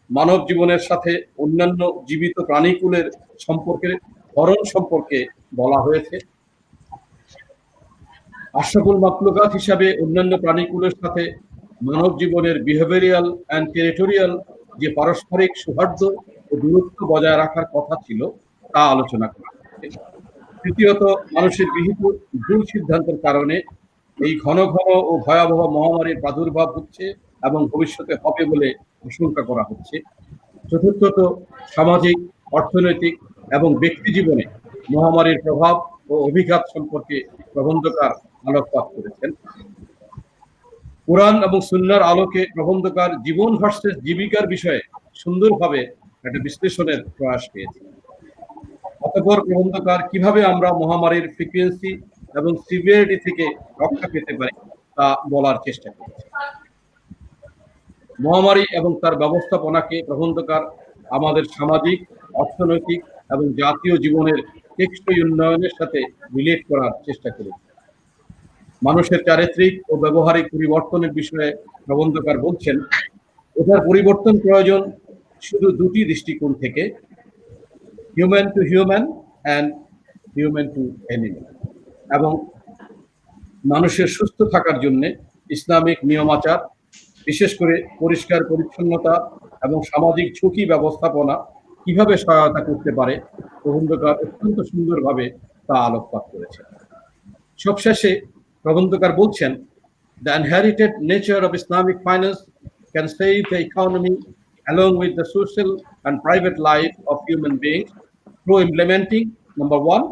মানব জীবনের সাথে অন্যান্য জীবিত প্রাণীকুলের সম্পর্কের ধরন সম্পর্কে বলা হয়েছে। আশরাফুল মাখলুকাত হিসাবে অন্যান্য প্রাণীকুলের সাথে মানব জীবনের বিহেভিয়ারিয়াল অ্যান্ড টেরিটোরিয়াল যে পারস্পরিক সৌহার্দ্য ও দূরত্ব বজায় রাখার কথা ছিল তা আলোচনা করা হয়েছে। তৃতীয়ত, মানুষের গৃহীত ভুল সিদ্ধান্তের কারণে এই ঘন ঘন ও ভয়াবহ মহামারীর প্রাদুর্ভাব হচ্ছে এবং ভবিষ্যতে হবে বলে আশঙ্কা করা হচ্ছে। চতুর্থত, সামাজিক, অর্থনৈতিক এবং ব্যক্তি জীবনে মহামারীর প্রভাব ও অভিঘাত সম্পর্কে প্রবন্ধকার আলোকপাত করেছেন। কোরআন এবং সুন্নাহর আলোকে প্রবন্ধকার জীবন ভার্সেস জীবিকার বিষয়ে সুন্দরভাবে একটা বিশ্লেষণের প্রয়াস পেয়েছে। অতঃপর প্রবন্ধকার কিভাবে আমরা মহামারীর ফ্রিকুয়েন্সি এবং সিভিয়ারিটি থেকে রক্ষা পেতে পারি তা বলার চেষ্টা করেছে। মহামারী এবং তার ব্যবস্থাপনাকে প্রবন্ধকার আমাদের সামাজিক, অর্থনৈতিক এবং জাতীয় জীবনের টেকসই উন্নয়নের সাথে রিলেট করার চেষ্টা করেছে। মানুষের চারিত্রিক ও ব্যবহারিক পরিবর্তনের বিষয়ে প্রবন্ধকার বলছেন, এটার পরিবর্তন প্রয়োজন শুধু দুটি দৃষ্টিকোণ থেকে, human two human and human two animal. এবং মানুষের সুস্থ থাকার জন্য ইসলামিক নিয়মাচার, বিশেষ করে পরিষ্কার পরিচ্ছন্নতা এবং সামাজিক ঝুঁকি ব্যবস্থাপনা কিভাবে সহায়তা করতে পারে, প্রবন্ধকার অত্যন্ত সুন্দরভাবে তা আলোকপাত করেছে। সবশেষে প্রবন্ধকার বলছেন, the inherited nature of Islamic finance can save the economy along with the social and private life of human beings through implementing, number 1,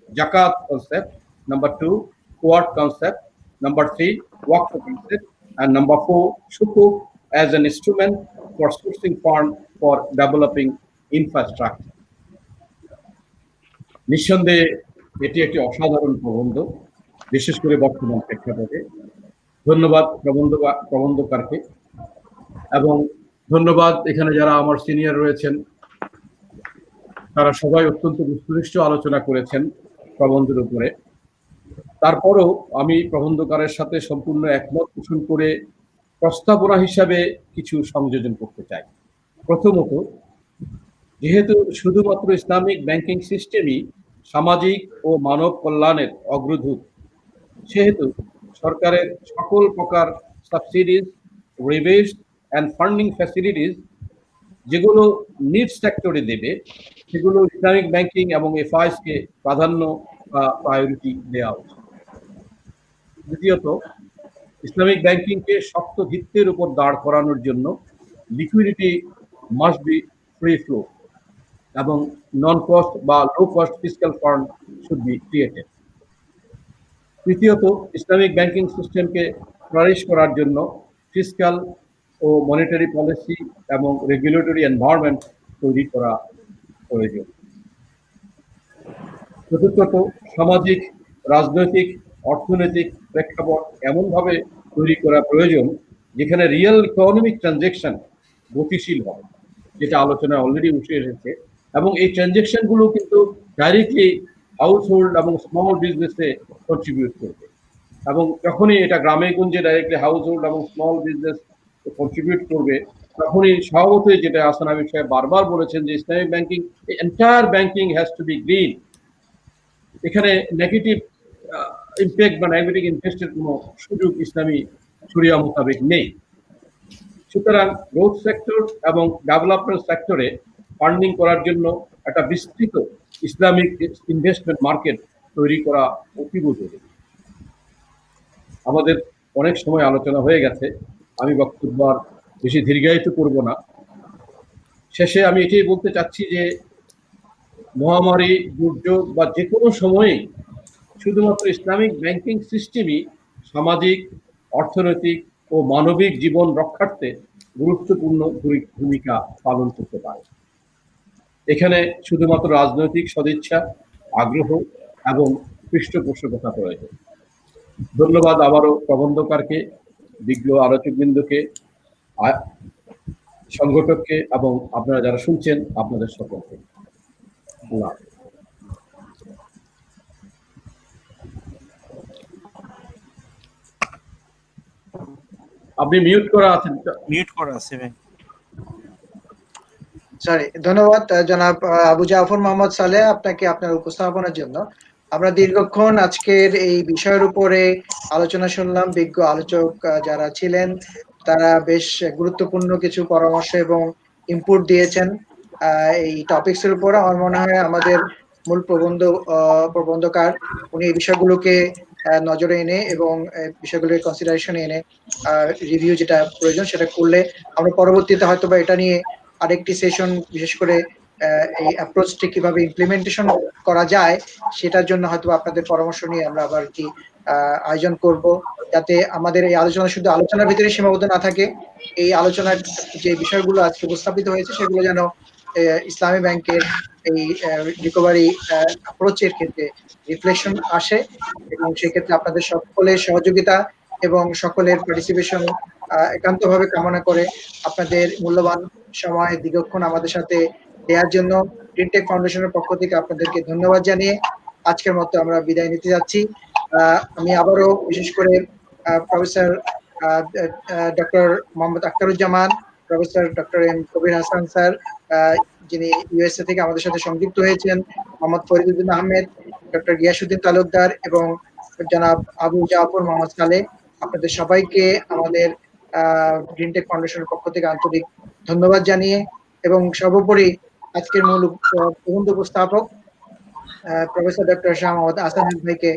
zakat concept, number 2, quart concept, number 3, waqf concept, and number 4, sukuk as an instrument for sourcing fund for developing infrastructure. নিঃসন্দেহে এটি একটি অসাধারণ প্রবন্ধ, বিশেষ করে বর্তমান প্রেক্ষাপটে। ধন্যবাদ প্রবন্ধকারকে, এবং ধন্যবাদ এখানে যারা আমার সিনিয়র রয়েছেন, তারা সবাই অত্যন্ত বিস্তৃত আলোচনা করেছেন প্রবন্ধের উপরে। তারপরও আমি প্রবন্ধকারের সাথে সম্পূর্ণ একমত পোষণ করে প্রস্তাবনা হিসাবে কিছু সংযোজন করতে চাই। প্রথমত, যেহেতু শুধুমাত্র ইসলামিক ব্যাংকিং সিস্টেমই সামাজিক ও মানব কল্যাণের অগ্রদূত, সেহেতু সরকারের সকল প্রকার সাবসিডিজ, রিবেটস অ্যান্ড ফান্ডিং ফ্যাসিলিটিস যেগুলো নিডস সেক্টরে দেবে, সেগুলো ইসলামিক ব্যাংকিং এবং এফআইএসকে প্রাধান্য বা প্রায়োরিটি দেওয়া উচিত। দ্বিতীয়ত, ইসলামিক ব্যাংকিংকে শক্ত ভিত্তির উপর দাঁড় করানোর জন্য liquidity must be free flow এবং নন কস্ট বা low cost fiscal fund should be created. তৃতীয়ত, ইসলামিক ব্যাংকিং সিস্টেমকে ফ্লারিশ করার জন্য ফিসক্যাল ও মনিটারি পলিসি এবং রেগুলেটরি এনভায়রনমেন্ট তৈরি করা প্রয়োজন। চতুর্থত, সামাজিক, রাজনৈতিক, অর্থনৈতিক প্রেক্ষাপট এমনভাবে তৈরি করা প্রয়োজন যেখানে রিয়েল ইকোনমিক ট্রানজেকশন গতিশীল হবে, যেটা আলোচনায় অলরেডি উঠে এসেছে, এবং এই ট্রানজেকশনগুলো কিন্তু ডাইরেক্টলি হাউস হোল্ড এবং স্মল বিজনেসে কন্ট্রিবিউট করবে, এবং যখনই এটা গ্রামে গঞ্জে ডাইরেক্টলি হাউস হোল্ড এবং স্মল বিজনেস কন্ট্রিবিউট করবে, তখনই স্বভাবতই, যেটা আসানা বিষয়ে বারবার বলেছেন, যে Islamic banking, entire banking has to be green. এখানে নেগেটিভ ইম্প্যাক্ট বা নেগেটিভ ইনভেস্টের কোনো সুযোগ ইসলামী শরিয়া মোতাবেক নেই। সুতরাং গ্রোথ সেক্টর এবং ডেভেলপমেন্ট সেক্টরে ফান্ডিং করার জন্য একটা বিস্তৃত ইসলামিক ইনভেস্টমেন্ট মার্কেট তৈরি করা অতীব জরুরি। আমাদের অনেক সময় আলোচনা হয়ে গেছে, আমি বক্তব্য আর বেশি দীর্ঘায়িত করব না। শেষে আমি এটাই বলতে চাচ্ছি যে মহামারী, দুর্যোগ বা যে কোনো সময়ে শুধুমাত্র ইসলামিক ব্যাংকিং সিস্টেমই সামাজিক, অর্থনৈতিক ও মানবিক জীবন রক্ষার্থে গুরুত্বপূর্ণ ভূমিকা পালন করতে পারে। এখানে শুধুমাত্র রাজনৈতিক সদিচ্ছা, আগ্রহ এবং পৃষ্ঠপোষকতা প্রয়োজন। ধন্যবাদ আবারও প্রবন্ধকারকে, বিজ্ঞ আলোচকবৃন্দকে, সংগঠককে এবং আপনারা যারা শুনছেন আপনাদের সকলকে। আল্লাহ। আপনি মিউট করা আছেন। মিউট করা আছে ভাই। সরি, ধন্যবাদ জনাব আবু জাফর মোহাম্মদ সালেহ আপনাকে আপনার উপস্থাপনার জন্য। আমরা দীর্ঘক্ষণ আজকের এই বিষয়ের উপরে আলোচনা শুনলাম। বিজ্ঞ আলোচক যারা ছিলেন তারা বেশ গুরুত্বপূর্ণ কিছু পরামর্শ এবং ইনপুট দিয়েছেন এই টপিকস এর উপর। আমার মনে হয় আমাদের মূল প্রবন্ধকার উনি এই বিষয়গুলোকে নজরে এনে এবং বিষয়গুলোর কনসিডারেশনে এনে রিভিউ যেটা প্রয়োজন সেটা করলে আমরা পরবর্তীতে হয়তোবা এটা নিয়ে আরেকটি সেশন, বিশেষ করে এই অ্যাপ্রোচটি কিভাবে ইমপ্লিমেন্টেশন করা যায় সেটার জন্য হয়তো আপনাদের পরামর্শ নিয়ে আমরা আবার কি আয়োজন করব, যাতে আমাদের এই আলোচনা শুধু আলোচনার ভিতরে সীমাবদ্ধ না থাকে। এই আলোচনার যে বিষয়গুলো আজকে উপস্থাপিত হয়েছে সেগুলো যেন ইসলামী ব্যাংকের এই রিকভারি অ্যাপ্রোচের ক্ষেত্রে রিফ্লেকশন আসে, এবং সেক্ষেত্রে আপনাদের সকলের সহযোগিতা এবং সকলের পার্টিসিপেশন একান্তভাবে কামনা করে আপনাদের মূল্যবান সময় দীর্ঘক্ষণ আমাদের সাথে দেওয়ার জন্য গ্রিনটেক ফাউন্ডেশনের পক্ষ থেকে আপনাদেরকে ধন্যবাদ জানিয়ে আজকের মতো আমরা বিদায় নিতে যাচ্ছি। আমি আবারও বিশেষ করে professor doctor Mohammad Akhtaruzzaman, professor doctor M Kabir Hasan sir যিনি ইউএসএ থেকে আমাদের সাথে সংযুক্ত হয়েছেন, মোহাম্মদ ফরিদুদ্দিন আহমেদ, ডক্টর গিয়াসউদ্দিন তালুকদার এবং জনাব আবু জাফর মোহাম্মদ সালেহ, আপনাদের সবাইকে আমাদের গ্রিনটেক ফাউন্ডেশনের পক্ষ থেকে আন্তরিক ধন্যবাদ জানিয়ে এবং সর্বোপরি আজকের মূল প্রবন্ধ উপস্থাপক প্রফেসর ডক্টর শাহ মোহাম্মদ আসান ভাইকে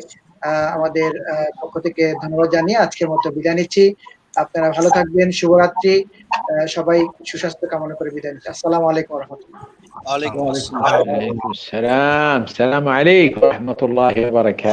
আমাদের পক্ষ থেকে ধন্যবাদ জানিয়ে আজকের মতো বিদায় নিচ্ছি। আপনারা ভালো থাকবেন, শুভরাত্রি, সবাই সুস্বাস্থ্য কামনা করে বিদায় নিচ্ছি। আসসালামু আলাইকুম ওয়া রাহমাতুল্লাহ। ওয়ালাইকুম আসসালাম। ওয়ালাইকুম আসসালাম। আসসালামু আলাইকুম ওয়া রাহমাতুল্লাহি ওয়া বারাকাতুহু।